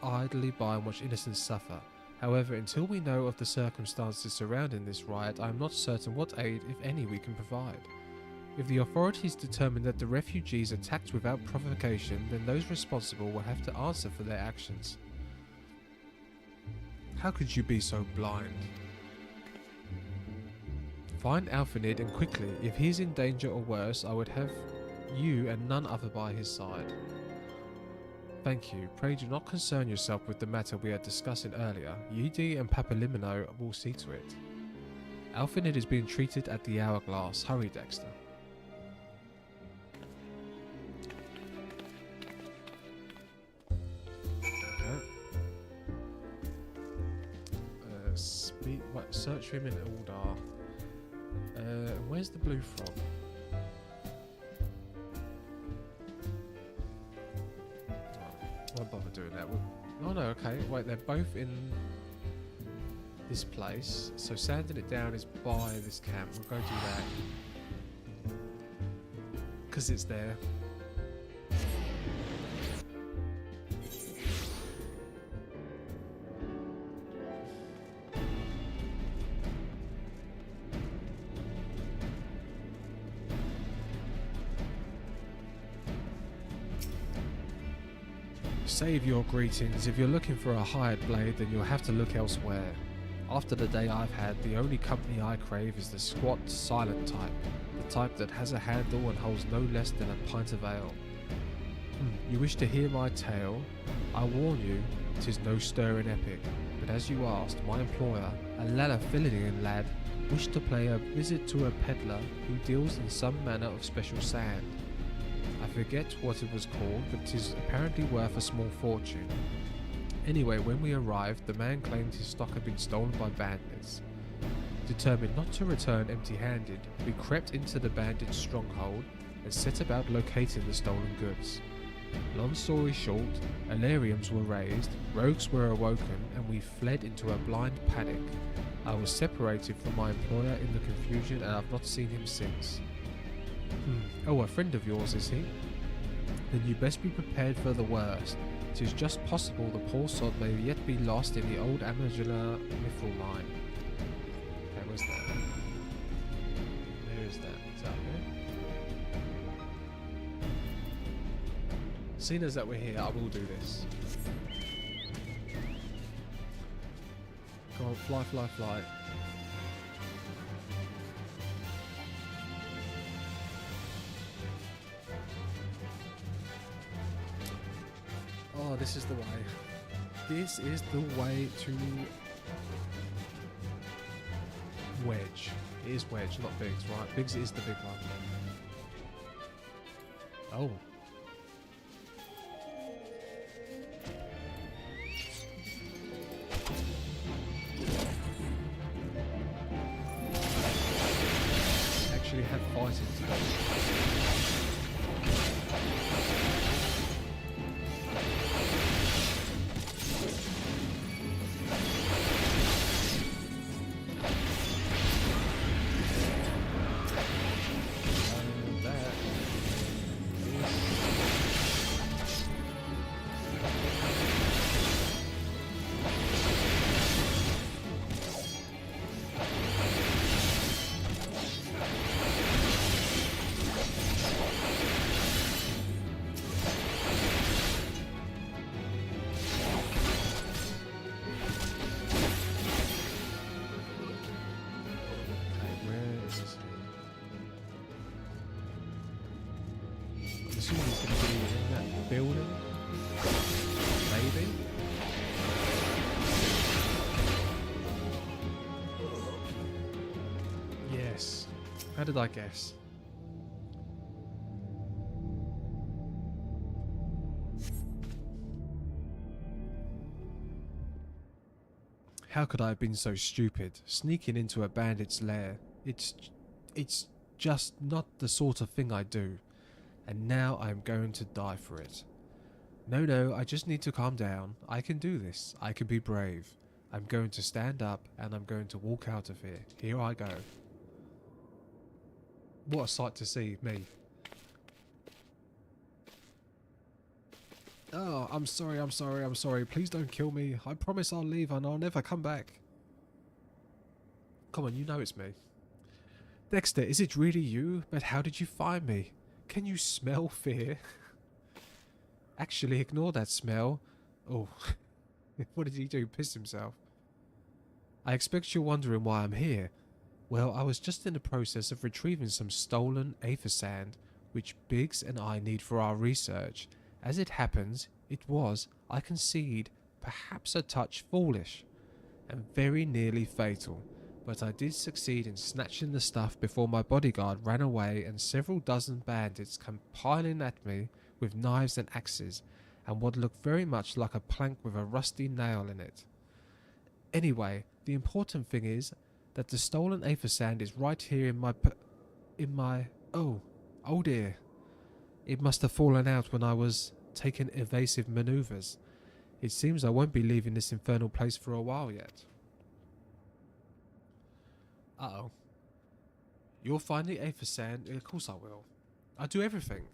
idly by and watch innocents suffer. However, until we know of the circumstances surrounding this riot, I am not certain what aid, if any, we can provide. If the authorities determine that the refugees attacked without provocation, then those responsible will have to answer for their actions. How could you be so blind? Find Alphanid and quickly. If he is in danger or worse, I would have you and none other by his side. Thank you. Pray do not concern yourself with the matter we are discussing earlier. Yidi and Papalimino will see to it. Alphanid is being treated at the Hourglass. Hurry, Dexter. Search for him in Uldar. Where's the blue from? I won't bother doing that. Oh no, okay. Wait, they're both in this place. So sanding it down is by this camp. We'll go do that. Because it's there. Save your greetings. If you're looking for a hired blade, then you'll have to look elsewhere. After the day I've had, the only company I crave is the squat, silent type. The type that has a handle and holds no less than a pint of ale. You wish to hear my tale? I warn you, 'tis no stirring epic. But as you asked, my employer, a Lalafilian lad, wished to pay a visit to a peddler who deals in some manner of special sand. I forget what it was called, but 'tis apparently worth a small fortune. Anyway, when we arrived, the man claimed his stock had been stolen by bandits. Determined not to return empty-handed, we crept into the bandits' stronghold and set about locating the stolen goods. Long story short, alarums were raised, rogues were awoken, and we fled into a blind panic. I was separated from my employer in the confusion, and I've not seen him since. Oh, a friend of yours, is he? Then you best be prepared for the worst. 'Tis just possible the poor sod may yet be lost in the old Amazula Mithril mine. Okay, where's that? Where is that? Is that here? Seeing as that we're here, I will do this. Come on, fly, fly, fly. Oh, this is the way. This is the way to Wedge. It is Wedge, not Biggs, right? Biggs is the big one. Oh. Actually have fighting today. Building? Maybe? Yes. How did I guess? How could I have been so stupid? Sneaking into a bandit's lair. It's just not the sort of thing I do. And now I am going to die for it. No, I just need to calm down. I can do this. I can be brave. I'm going to stand up and I'm going to walk out of here. Here I go. What a sight to see, me. Oh, I'm sorry. Please don't kill me. I promise I'll leave and I'll never come back. Come on, you know it's me. Dexter, is it really you? But how did you find me? Can you smell fear? Actually, ignore that smell. Oh, what did he do? Piss himself. I expect you're wondering why I'm here. Well, I was just in the process of retrieving some stolen aether sand, which Biggs and I need for our research. As it happens, it was, I concede, perhaps a touch foolish, and very nearly fatal. But I did succeed in snatching the stuff before my bodyguard ran away and several dozen bandits came piling at me with knives and axes, and what looked very much like a plank with a rusty nail in it. Anyway, the important thing is that the stolen aether sand is right here in my oh dear. It must have fallen out when I was taking evasive maneuvers. It seems I won't be leaving this infernal place for a while yet. Uh-oh. You'll find the aether sand? Of course I will. I do everything.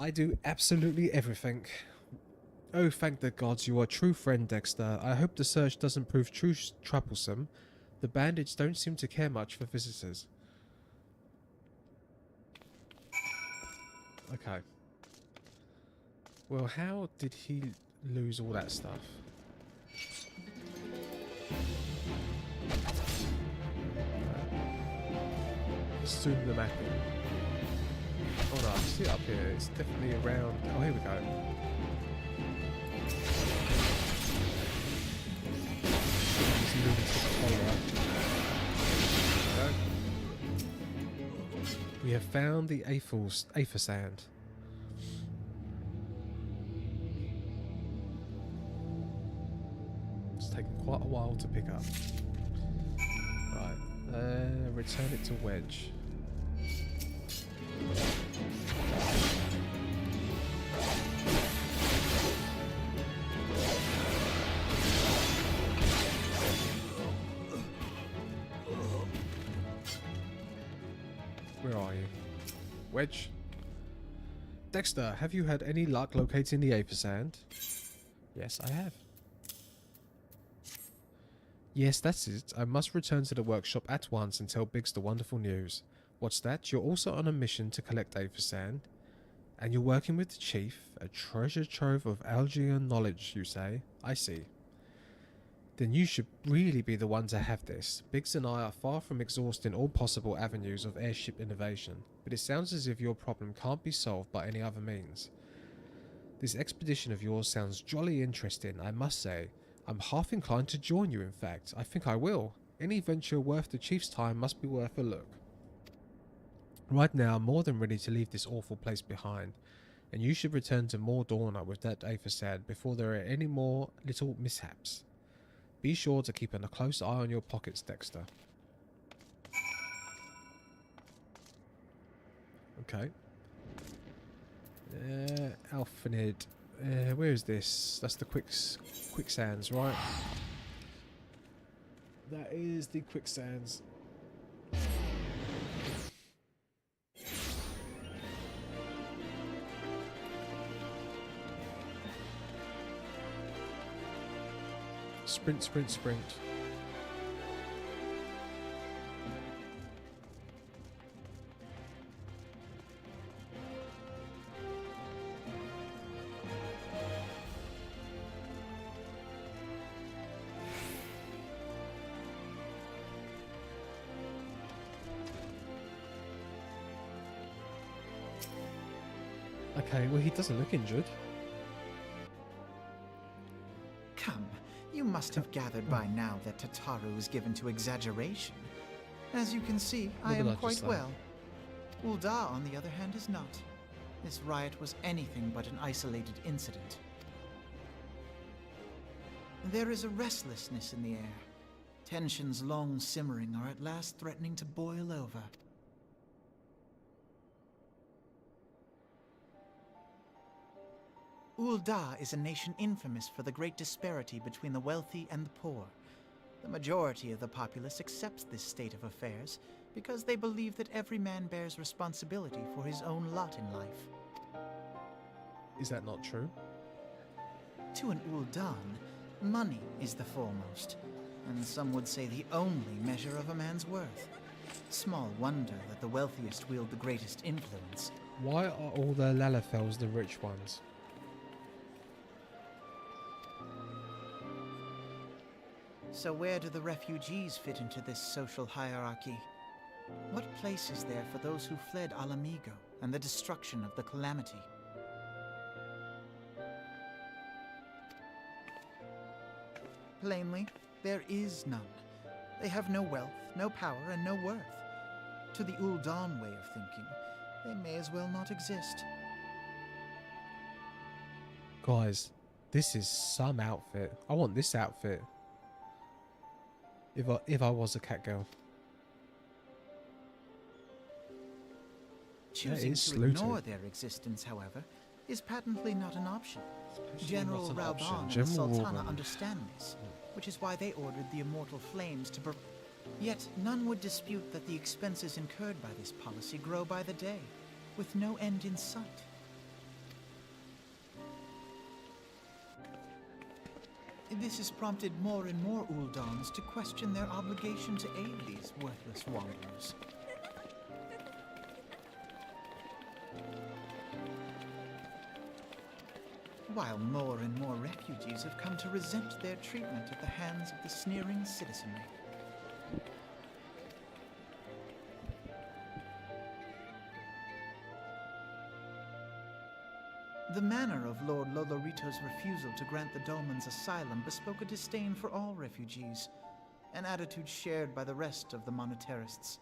I do absolutely everything. Oh, thank the gods, you are a true friend, Dexter. I hope the search doesn't prove too troublesome. The bandits don't seem to care much for visitors. Okay. Well, how did he lose all that stuff? Zoom the map in. Oh no, I see it up here. It's definitely around. Oh, here we go. This lunatic follower. There we go. We have found the Aether Sand. It's taken quite a while to pick up. Right, return it to Wedge. Where are you? Wedge? Dexter, have you had any luck locating the Aether Sand? Yes, I have. Yes, that's it. I must return to the workshop at once and tell Biggs the wonderful news. What's that? You're also on a mission to collect Aether Sand? And you're working with the chief? A treasure trove of Algian knowledge, you say? I see. Then you should really be the one to have this. Biggs and I are far from exhausting all possible avenues of airship innovation, but it sounds as if your problem can't be solved by any other means. This expedition of yours sounds jolly interesting, I must say. I'm half inclined to join you, in fact. I think I will. Any venture worth the chief's time must be worth a look. Right now, I'm more than ready to leave this awful place behind, and you should return to Mordorna with that Aether Sand before there are any more little mishaps. Be sure to keep a close eye on your pockets, Dexter. Okay. Alphanid. Where is this? That's the quicksands, right? That is the quicksands. Sprint, sprint, sprint. Okay, well, he doesn't look injured. Come, you must have gathered by now that Tataru is given to exaggeration. As you can see, I am quite well. Ul'dah, on the other hand, is not. This riot was anything but an isolated incident. There is a restlessness in the air. Tensions long simmering are at last threatening to boil over. Ul'dah is a nation infamous for the great disparity between the wealthy and the poor. The majority of the populace accepts this state of affairs because they believe that every man bears responsibility for his own lot in life. Is that not true? To an Ul'dan, money is the foremost, and some would say the only measure of a man's worth. Small wonder that the wealthiest wield the greatest influence. Why are all the Lalafels the rich ones? So where do the refugees fit into this social hierarchy? What place is there for those who fled Alamigo and the destruction of the Calamity? Plainly, there is none. They have no wealth, no power, and no worth. To the Ul'dan way of thinking, they may as well not exist. Guys, this is some outfit. I want this outfit. If I was a cat girl. Choosing to ignore their existence, however, is patently not an option. General Rauban and the Sultana understand this, which is why they ordered the immortal flames to Yet none would dispute that the expenses incurred by this policy grow by the day, with no end in sight. This has prompted more and more Uldans to question their obligation to aid these worthless wanderers. While more and more refugees have come to resent their treatment at the hands of the sneering citizenry. The manner of Lord Lolorito's refusal to grant the Dolmens asylum bespoke a disdain for all refugees, an attitude shared by the rest of the monetarists.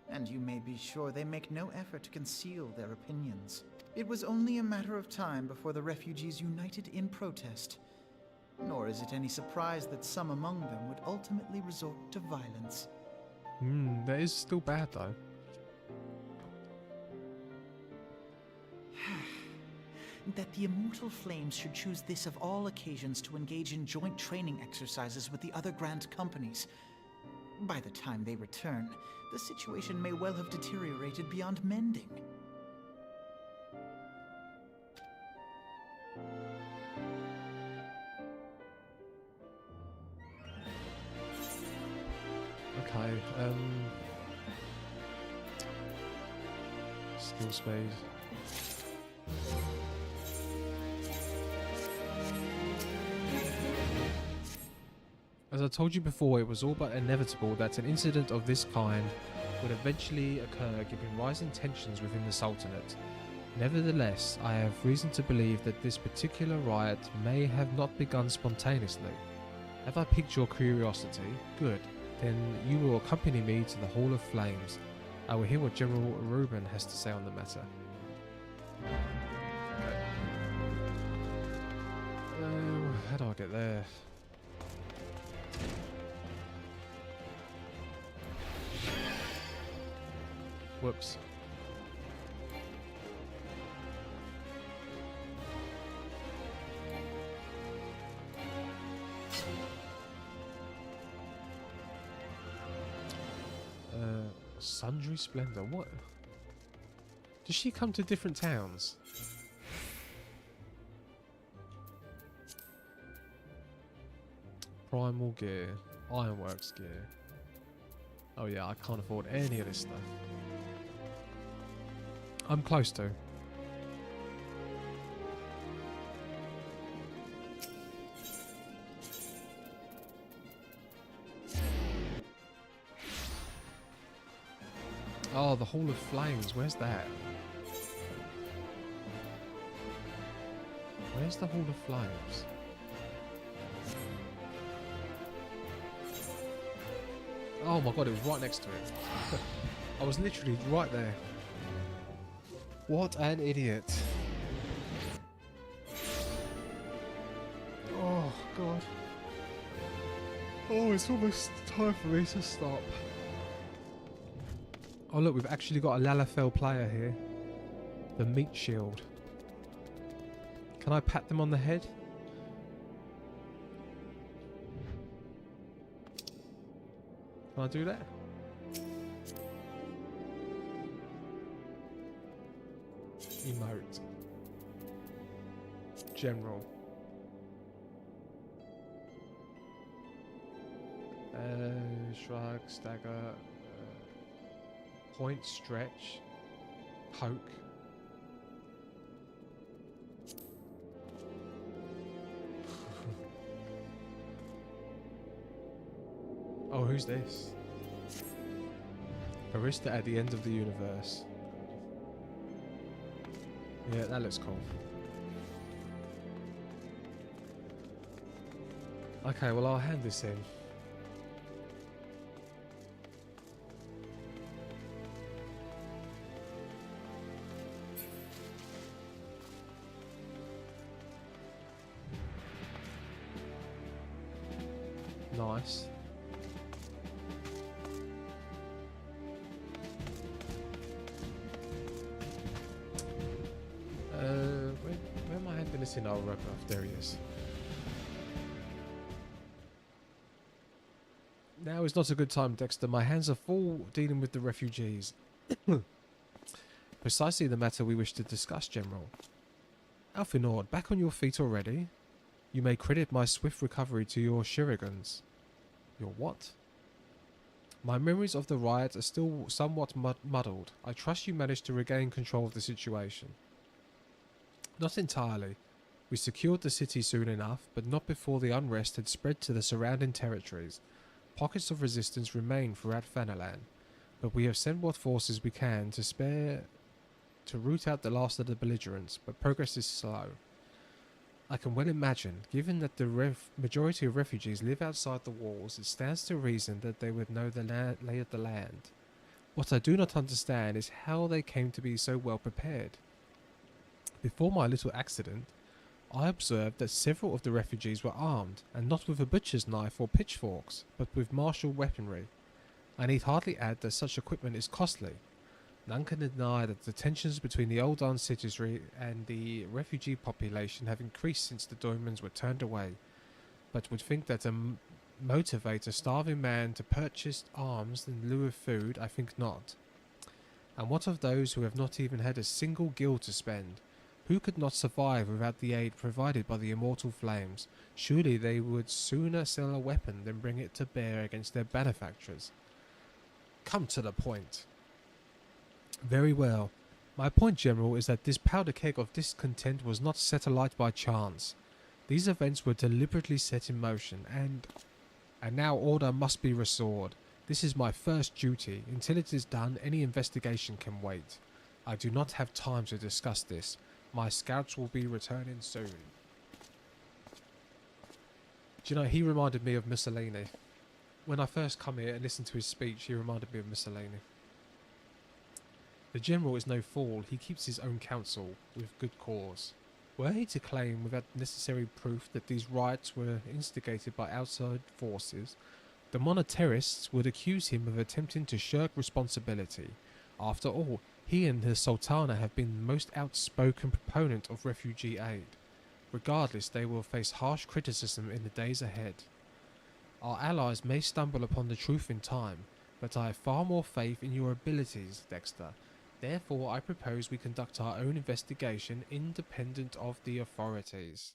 And you may be sure they make no effort to conceal their opinions. It was only a matter of time before the refugees united in protest. Nor is it any surprise that some among them would ultimately resort to violence. That is still bad though. That the Immortal Flames should choose this of all occasions to engage in joint training exercises with the other Grand Companies. By the time they return, the situation may well have deteriorated beyond mending. Okay, skill speed. As I told you before, it was all but inevitable that an incident of this kind would eventually occur, giving rising tensions within the Sultanate. Nevertheless, I have reason to believe that this particular riot may have not begun spontaneously. Have I piqued your curiosity? Good. Then you will accompany me to the Hall of Flames. I will hear what General Reuben has to say on the matter. How do I get there? Whoops. Sundry Splendor. What? Does she come to different towns? Primal gear. Ironworks gear. Oh yeah, I can't afford any of this stuff. I'm close to. Oh, the Hall of Flames. Where's that? Where's the Hall of Flames? Oh my god, it was right next to it. I was literally right there. What an idiot. Oh god. Oh, it's almost time for me to stop. Oh look, we've actually got a Lalafell player here. The Meat Shield. Can I pat them on the head? Can I do that? Emote. General. Shrug, stagger. Point, stretch, poke. Oh, who's this? Barista at the end of the universe. Yeah, that looks cool. Okay, well I'll hand this in. Nice. Where am I handing this in? Oh, right, there he is. Now it's not a good time, Dexter. My hands are full dealing with the refugees. Precisely the matter we wish to discuss, General. Alfinord, back on your feet already? You may credit my swift recovery to your shurigans. Your what? My memories of the riot are still somewhat muddled. I trust you managed to regain control of the situation. Not entirely. We secured the city soon enough, but not before the unrest had spread to the surrounding territories. Pockets of resistance remain throughout Fanalan, but we have sent what forces we can to spare to root out the last of the belligerents, but progress is slow. I can well imagine, given that the majority of refugees live outside the walls, it stands to reason that they would know the lay of the land. What I do not understand is how they came to be so well prepared. Before my little accident, I observed that several of the refugees were armed, and not with a butcher's knife or pitchforks, but with martial weaponry. I need hardly add that such equipment is costly. None can deny that the tensions between the Uldan citizenry and the refugee population have increased since the Doymans were turned away, but would think that to motivate a starving man to purchase arms in lieu of food, I think not. And what of those who have not even had a single gil to spend? Who could not survive without the aid provided by the immortal flames? Surely they would sooner sell a weapon than bring it to bear against their benefactors. Come to the point. Very well. My point, General, is that this powder keg of discontent was not set alight by chance. These events were deliberately set in motion, and now order must be restored. This is my first duty. Until it is done, any investigation can wait. I do not have time to discuss this. My scouts will be returning soon. Do you know, he reminded me of Mussolini. When I first come here and listened to his speech, he reminded me of Mussolini. The General is no fool. He keeps his own counsel with good cause. Were he to claim without necessary proof that these riots were instigated by outside forces, the monetarists would accuse him of attempting to shirk responsibility. After all, he and the Sultana have been the most outspoken proponent of refugee aid. Regardless, they will face harsh criticism in the days ahead. Our allies may stumble upon the truth in time, but I have far more faith in your abilities, Dexter. Therefore, I propose we conduct our own investigation independent of the authorities.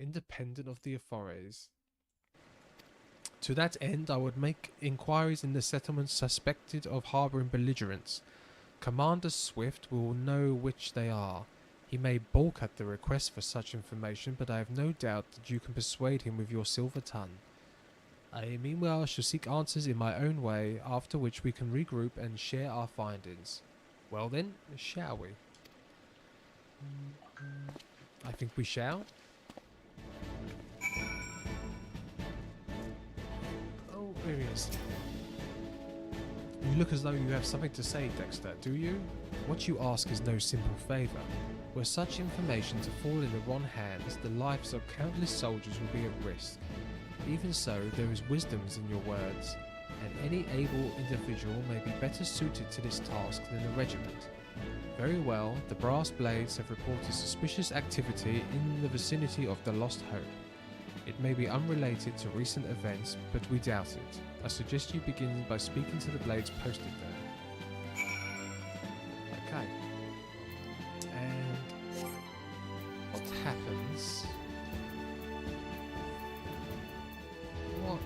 Independent of the authorities. To that end, I would make inquiries in the settlements suspected of harbouring belligerents. Commander Swift will know which they are. He may balk at the request for such information, but I have no doubt that you can persuade him with your silver tongue. I meanwhile shall seek answers in my own way, after which we can regroup and share our findings. Well then, shall we? I think we shall. Oh, there he is. You look as though you have something to say, Dexter, do you? What you ask is no simple favour. Were such information to fall in the wrong hands, the lives of countless soldiers would be at risk. Even so, there is wisdom in your words, and any able individual may be better suited to this task than a regiment. Very well, the Brass Blades have reported suspicious activity in the vicinity of the Lost Hope. It may be unrelated to recent events, but we doubt it. I suggest you begin by speaking to the Blades posted there. Okay. And what happens? What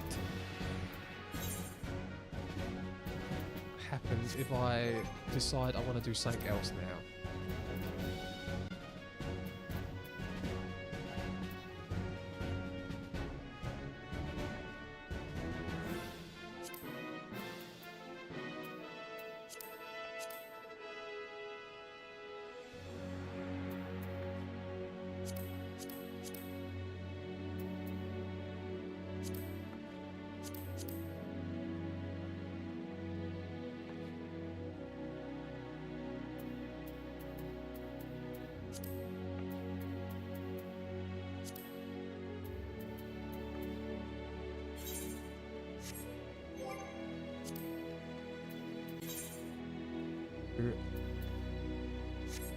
happens if I decide I want to do something else now?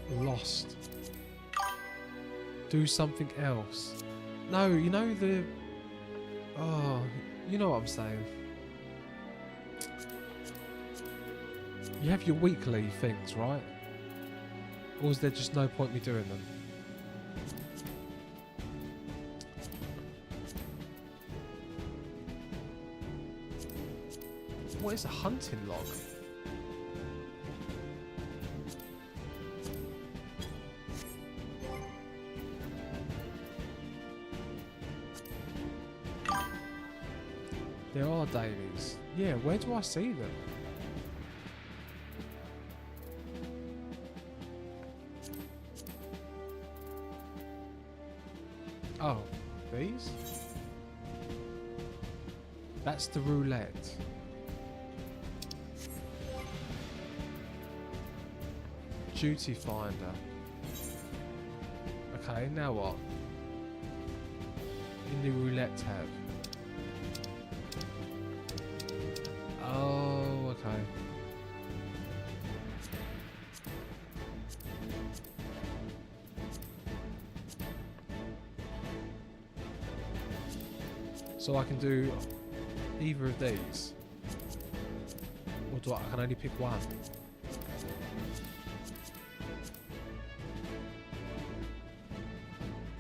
Lost. Do something else. No, you know the... Oh, you know what I'm saying. You have your weekly things, right? Or is there just no point me doing them? What is a hunting log? There are dailies. Yeah, where do I see them? Oh, these? That's the roulette. Duty finder. Okay, now what? In the roulette tab. Oh, okay. So I can do either of these, or do I can only pick one?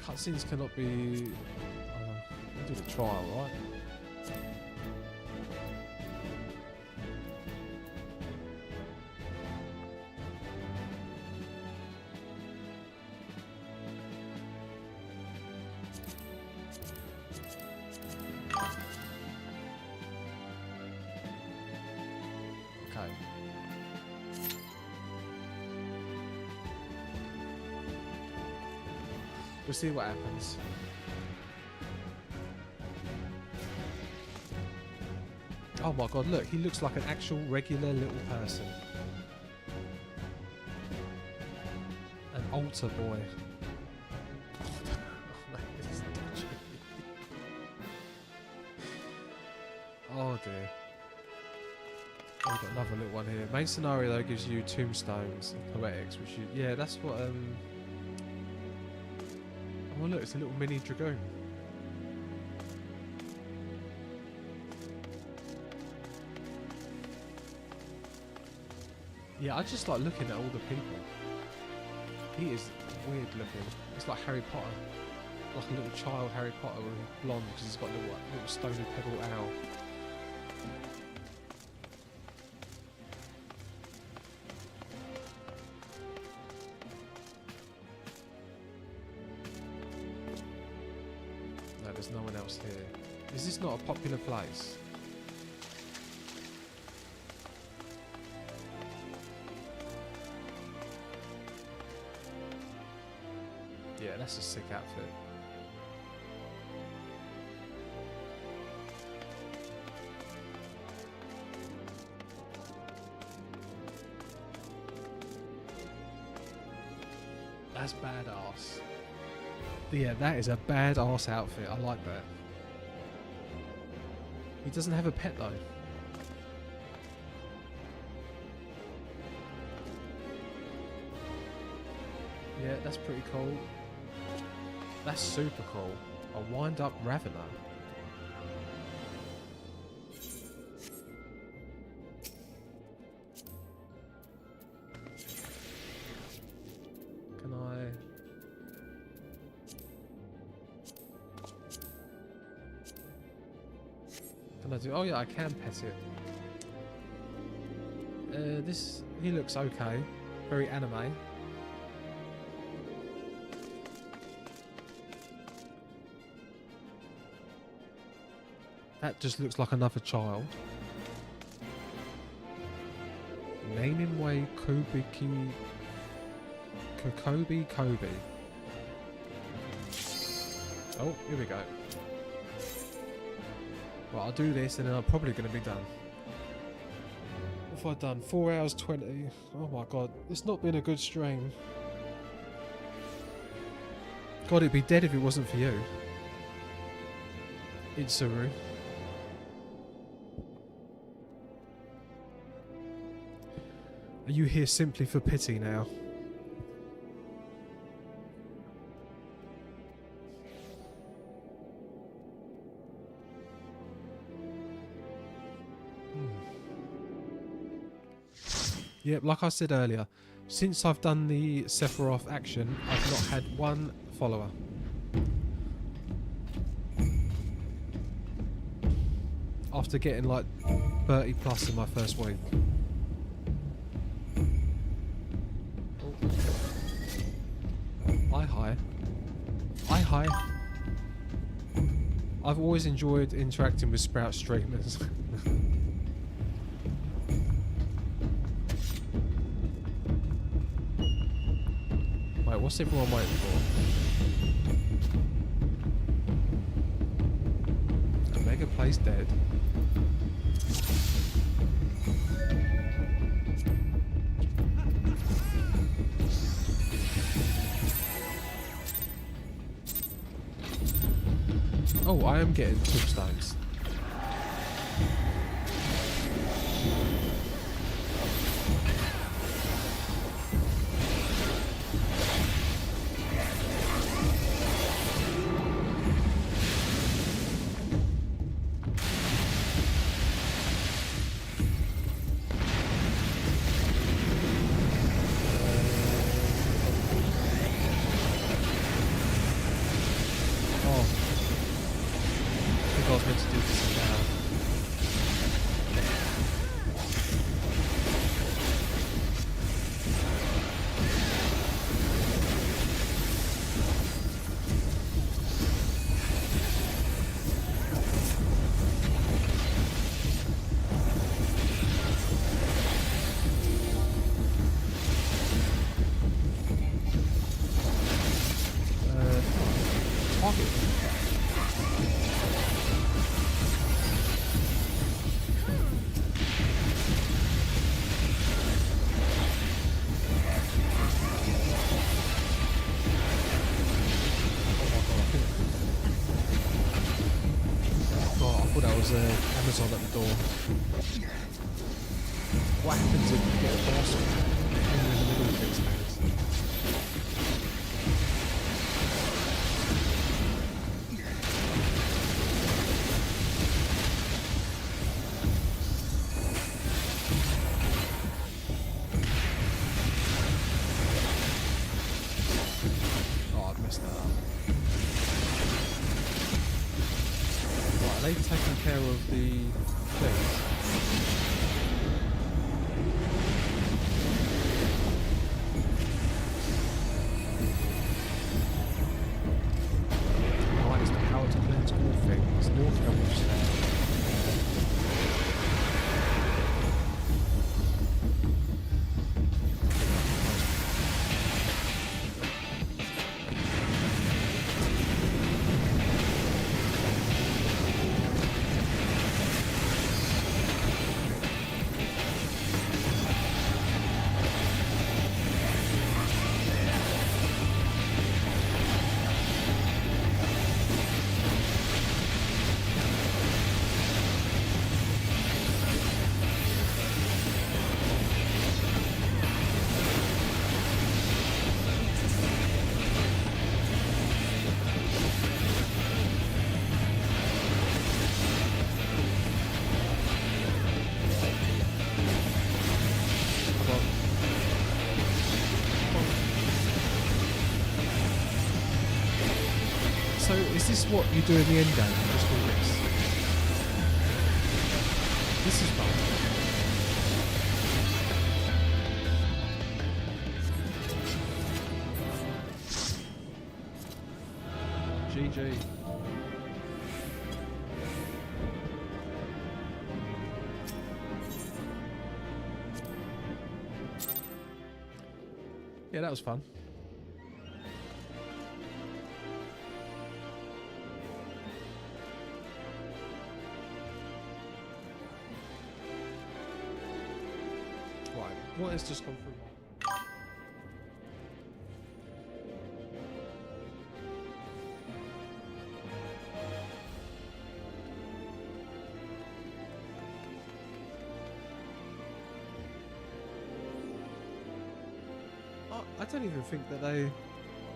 Cutscenes cannot be. I'll do the trial, right? Okay. We'll see what happens. Oh my god, look, he looks like an actual regular little person. An altar boy. Oh dear. Oh, we've got another little one here. Main scenario though gives you tombstones and poetics, which you, yeah, that's what oh look, it's a little mini dragoon. Yeah, I just like looking at all the people. He is weird looking. It's like Harry Potter. Like a little child Harry Potter with blonde because he's got a little stony pebble owl. No, there's no one else here. Is this not a popular place? Yeah, that's a sick outfit. That's badass. Yeah, that is a badass outfit. I like that. He doesn't have a pet though. Yeah, that's pretty cool. That's super cool. A wind-up Ravener. Can I... Can I do... Oh yeah, I can pet it. This... He looks okay. Very anime. That just looks like another child. Naming way Kobe. Oh, here we go. Right, I'll do this and then I'm probably going to be done. What have I done? 4 hours 20. Oh my god, it's not been a good stream. God, it'd be dead if it wasn't for you. Itsuru. Are you here simply for pity now? Yeah, like I said earlier, since I've done the Sephiroth action, I've not had one follower. After getting like 30 plus in my first week. Hi. I've always enjoyed interacting with Sprout streamers. Wait, what's everyone waiting for? Omega plays dead. Oh, I am getting tombstones. Amazon at the door. What happens if you get a boss in the middle of these things? Oh, I've messed that up. Right, are they taking care of the things? Mine is the power to cleanse all things. North Elvish Land. So is this what you do in the end game? Just do this. This is fun. GG. Yeah, that was fun. Right, what has just gone through? I don't even think that they...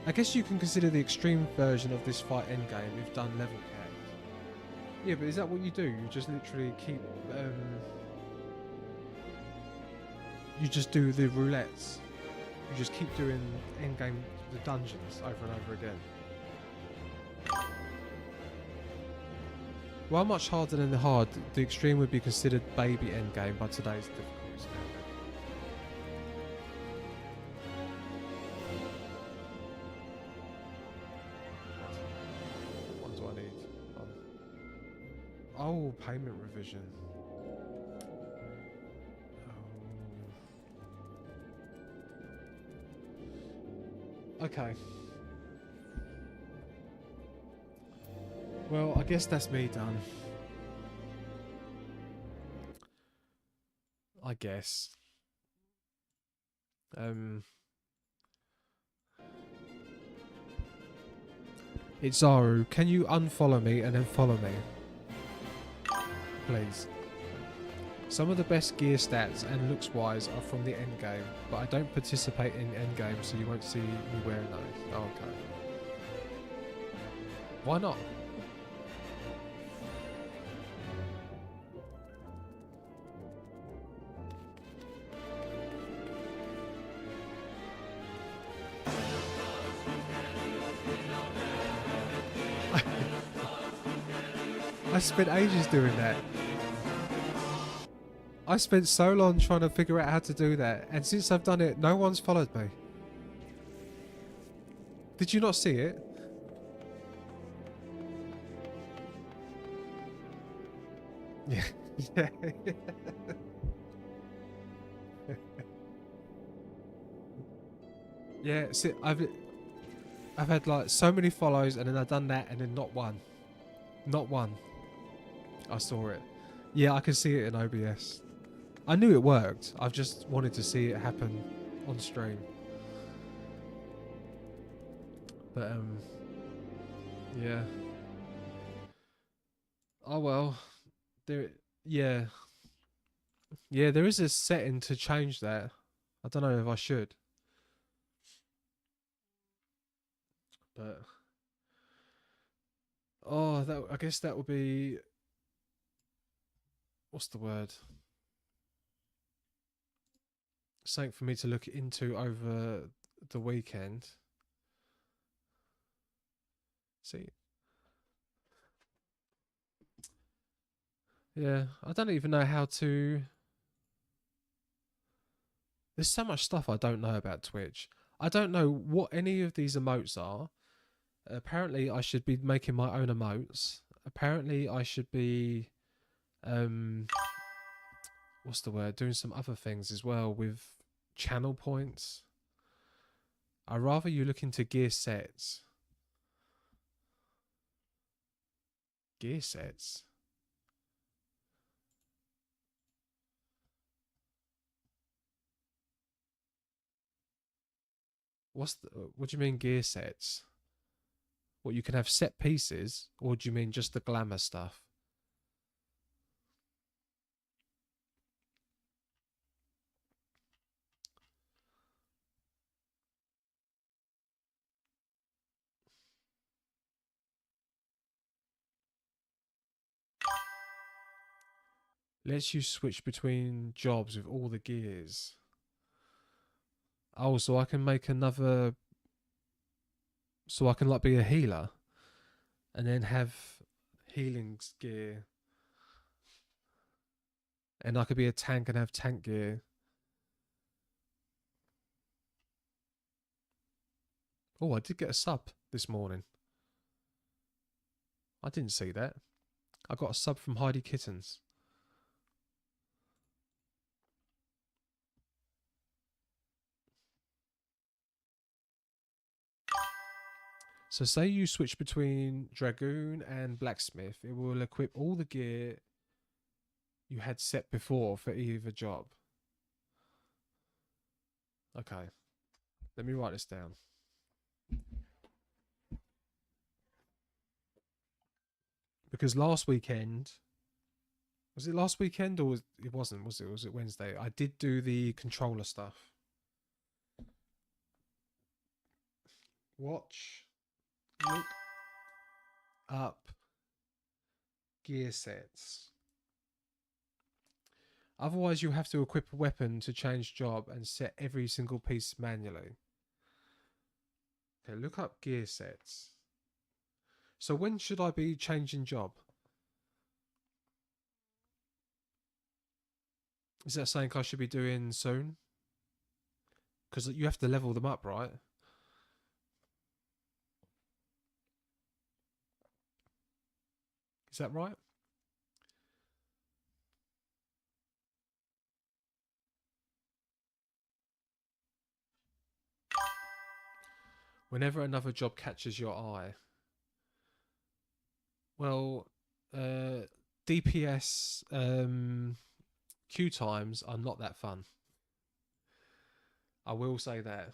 I guess you can consider the extreme version of this fight endgame if done level capped. Yeah, but is that what you do? You just literally keep... you just do the roulettes. You just keep doing endgame the dungeons over and over again. While much harder than the hard, the extreme would be considered baby endgame by today's difficulty standard. What do I need? Oh, payment revision. Oh. Okay. Well, I guess that's me done. I guess. It's Zaru. Can you unfollow me and then follow me? Please. Some of the best gear stats and looks wise are from the endgame, but I don't participate in endgame, so you won't see me wearing those. Oh, okay. Why not? I spent ages doing that. I spent so long trying to figure out how to do that, and since I've done it, no one's followed me. Did you not see it? Yeah. Yeah. Yeah, see, I've had like so many follows, and then I've done that, and then not one. Not one. I saw it. Yeah, I can see it in OBS. I knew it worked. I've just wanted to see it happen on stream. But yeah. Oh well. Yeah. Yeah, there is a setting to change that. I don't know if I should. But oh, I guess that would be, what's the word? Something for me to look into over the weekend. See. Yeah, I don't even know how to. There's so much stuff I don't know about Twitch. I don't know what any of these emotes are. Apparently, I should be making my own emotes. Apparently, I should be, what's the word? Doing some other things as well with channel points. I'd rather you look into gear sets. Gear sets? What do you mean gear sets? What, you can have set pieces, or do you mean just the glamour stuff? Lets you switch between jobs with all the gears. Oh, so I can make another. So I can like be a healer, and then have healing gear, and I could be a tank and have tank gear. Oh, I did get a sub this morning. I didn't see that. I got a sub from Heidi Kittens. So say you switch between Dragoon and Blacksmith, it will equip all the gear you had set before for either job. Okay. Let me write this down. Because last weekend, was it last weekend or it wasn't, was it? Was it Wednesday? I did do the controller stuff. Watch, look up gear sets. Otherwise, you have to equip a weapon to change job and set every single piece manually. Okay, look up gear sets. So when should I be changing job? Is that something I should be doing soon? Because you have to level them up, right? Is that right? Whenever another job catches your eye. Well, DPS queue times are not that fun. I will say that.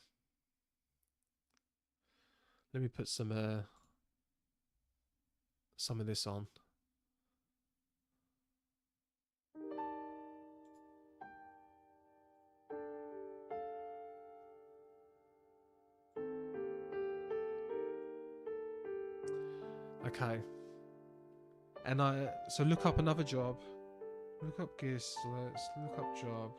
Let me put some of this on. Okay. And so look up another job. Look up gear slots. Look up job.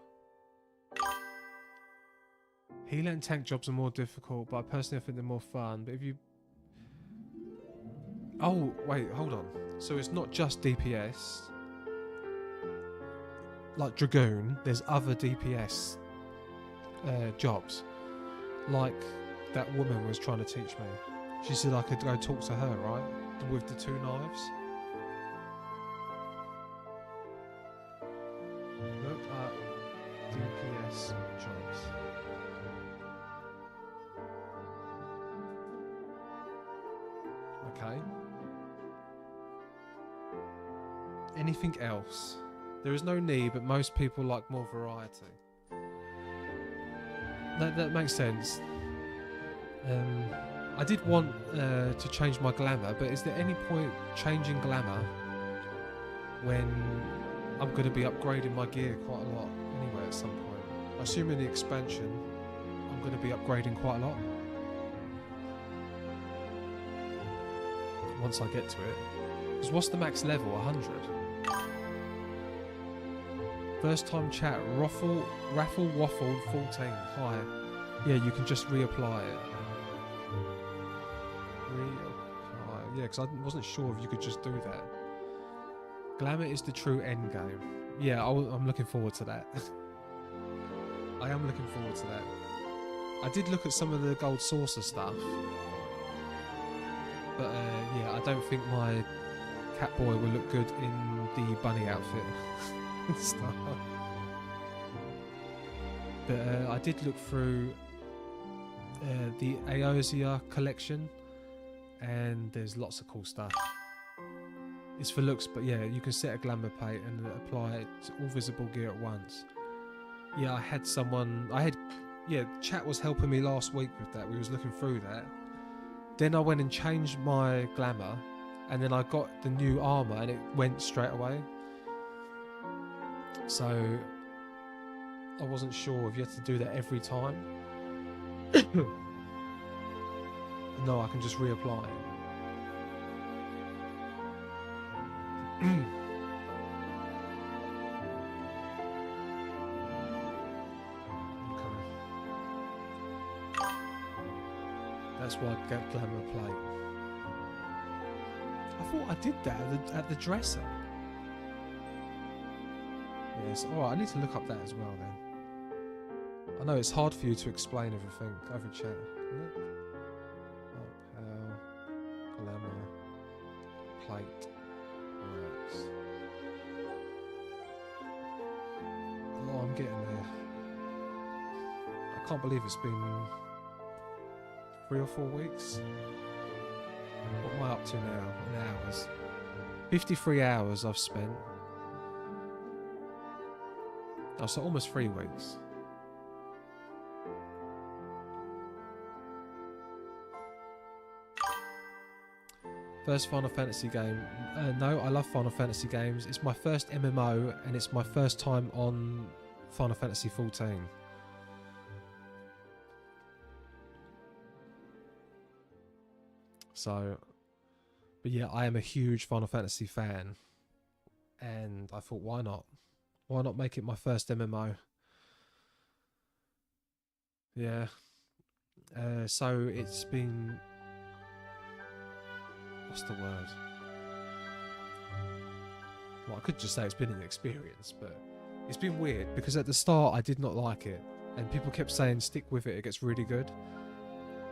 Healer and tank jobs are more difficult, but I personally think they're more fun. But if you... Oh, wait, hold on. So it's not just DPS. Like Dragoon, there's other DPS jobs. Like that woman was trying to teach me. She said I could go talk to her, right? With the 2 knives. Look up DPS jobs. Okay. Anything else? There is no need, but most people like more variety. That makes sense. I did want to change my glamour, but is there any point changing glamour when I'm going to be upgrading my gear quite a lot anyway at some point? I assume in the expansion I'm going to be upgrading quite a lot once I get to it. Because what's the max level? 100? First time chat, Raffle Waffled 14. Hi. Yeah, you can just reapply it. Reapply. Yeah, because I wasn't sure if you could just do that. Glamour is the true end game. Yeah, I'm looking forward to that. I am looking forward to that. I did look at some of the Gold Saucer stuff. But yeah, I don't think my Catboy will look good in the bunny outfit. Stuff. But I did look through the Aosia collection, and there's lots of cool stuff. It's for looks, but yeah, you can set a glamour plate and apply it to all visible gear at once. Yeah, chat was helping me last week with that. We was looking through that. Then I went and changed my glamour, and then I got the new armour, and it went straight away. So I wasn't sure if you had to do that every time. No, I can just reapply it. Okay. That's why I get glamour plate. I thought I did that at the dresser. Yes, alright, I need to look up that as well then. I know it's hard for you to explain everything over chat. How glamour plate works. Oh, I'm getting there. I can't believe it's been 3 or 4 weeks. What am I up to now in hours? 53 hours I've spent. Oh, so almost 3 weeks. First Final Fantasy game. No, I love Final Fantasy games. It's my first MMO, and it's my first time on Final Fantasy XIV. So, but yeah, I am a huge Final Fantasy fan, and I thought, why not Why not make it my first MMO? Yeah. So it's been... What's the word? Well, I could just say it's been an experience, but it's been weird because at the start I did not like it, and people kept saying stick with it, it gets really good,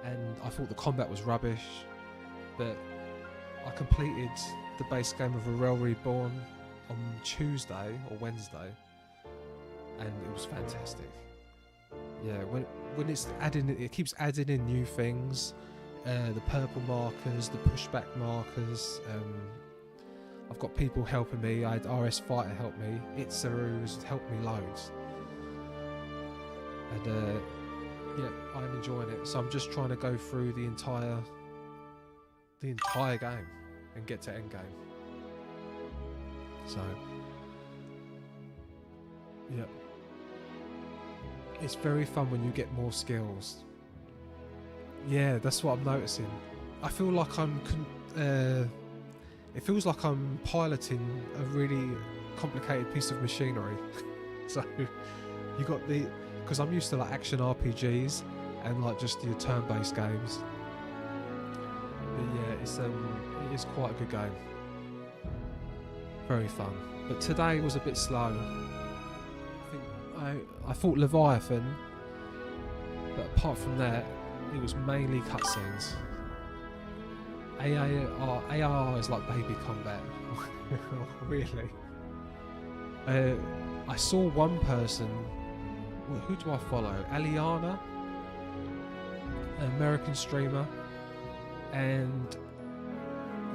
and I thought the combat was rubbish, but I completed the base game of a Realm Reborn on Tuesday or Wednesday, and it was fantastic. Yeah, when it's adding, it keeps adding in new things, the purple markers, the pushback markers. I've got people helping me. I had RS Fighter help me. Itzaru's helped me loads, and yeah, I'm enjoying it. So I'm just trying to go through the entire game and get to end game. So yeah, it's very fun when you get more skills. Yeah, that's what I'm noticing. I feel like it feels like I'm piloting a really complicated piece of machinery. So you got because I'm used to like action RPGs and like just your turn-based games. But yeah, it is quite a good game. Very fun. But today was a bit slow. I thought Leviathan, but apart from that, it was mainly cutscenes. AR is like baby combat. Really. I saw one person. Well, who do I follow? Aliana, an American streamer, and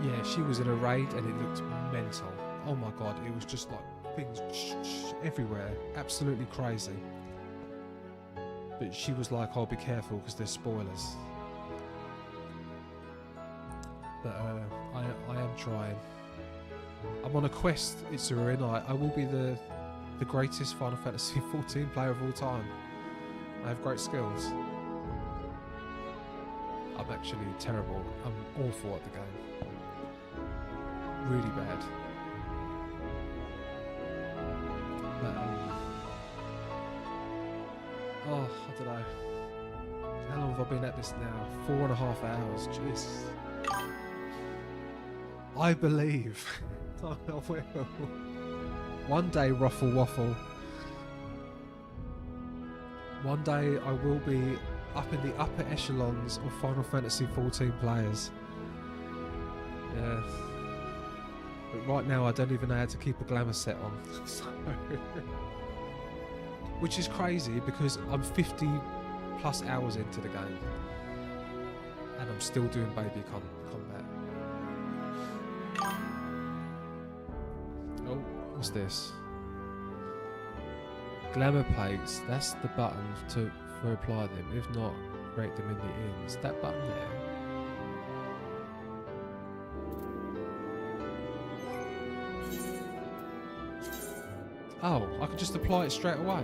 yeah, she was in a raid and it looked mental. Oh my god, it was just like things everywhere, absolutely crazy. But she was like, "Oh, be careful because there's spoilers." But I am trying. I'm on a quest. It's in. I will be the greatest Final Fantasy XIV player of all time. I have great skills. I'm actually terrible. I'm awful at the game. Really bad. But oh, I don't know. How long have I been at this now? 4.5 hours. Jeez. I believe I will. One day, Ruffle Waffle. One day I will be up in the upper echelons of Final Fantasy XIV players. Yeah. But right now I don't even know how to keep a glamour set on. So which is crazy because I'm 50 plus hours into the game. And I'm still doing baby combat. Oh, what's this? Glamour plates, that's the button for apply them. If not, break them in the ends. That button there. Oh, I can just apply it straight away.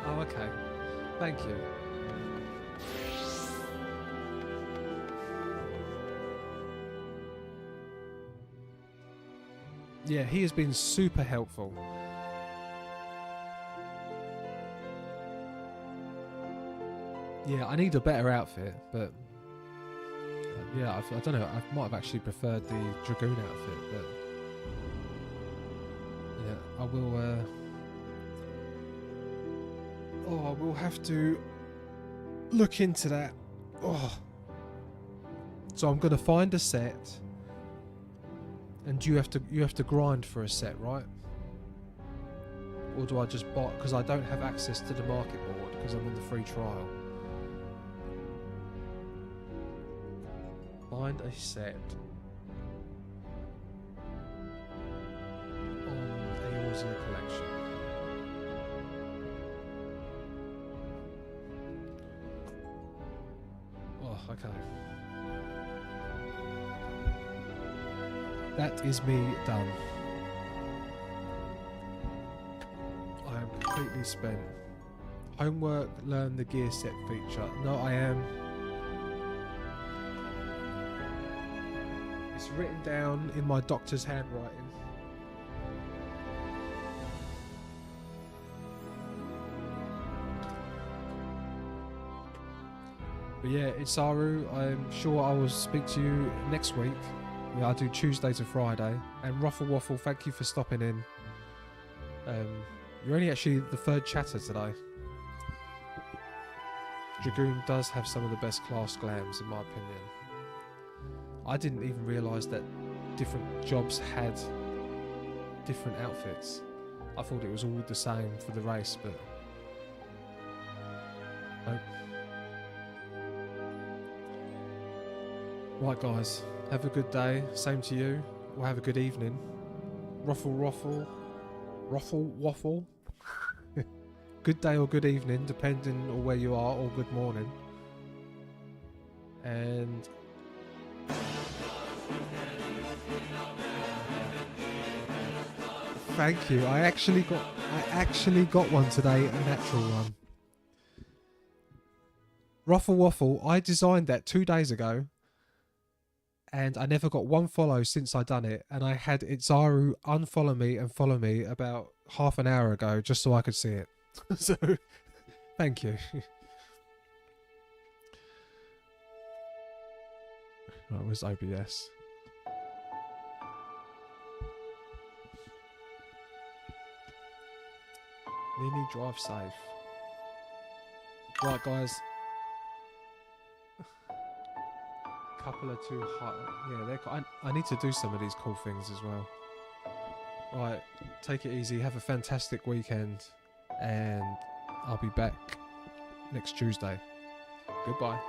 Oh, okay. Thank you. Yeah, he has been super helpful. Yeah, I need a better outfit, but yeah, I don't know. I might have actually preferred the Dragoon outfit, but yeah, I will. I will have to look into that. Oh, so I'm gonna find a set. And you have to grind for a set, right? Or do I just buy? Because I don't have access to the market board because I'm on the free trial. Find a set on Eorzea collection. Oh, okay. That is me done. I am completely spent. Homework, learn the gear set feature. No, I am. It's It's written down in my doctor's handwriting. But yeah, Itzaru, I'm sure I will speak to you next week. Yeah, I do Tuesday to Friday. And Ruffle Waffle, thank you for stopping in. You're only actually the third chatter today. Dragoon does have some of the best class glams, in my opinion. I didn't even realise that different jobs had different outfits. I thought it was all the same for the race, but nope. Right guys, have a good day, same to you, or have a good evening. Ruffle Waffle. Good day or good evening, depending on where you are, or good morning. And thank you. I actually got one today, a natural one. Ruffle Waffle, I designed that 2 days ago. And I never got one follow since I done it. And I had Itzaru unfollow me and follow me about half an hour ago just so I could see it. So, thank you. Right, where's OBS? Nini, drive safe. Right, guys. Couple of too hot. Yeah, I need to do some of these cool things as well. Right, take it easy. Have a fantastic weekend. And I'll be back next Tuesday. Goodbye.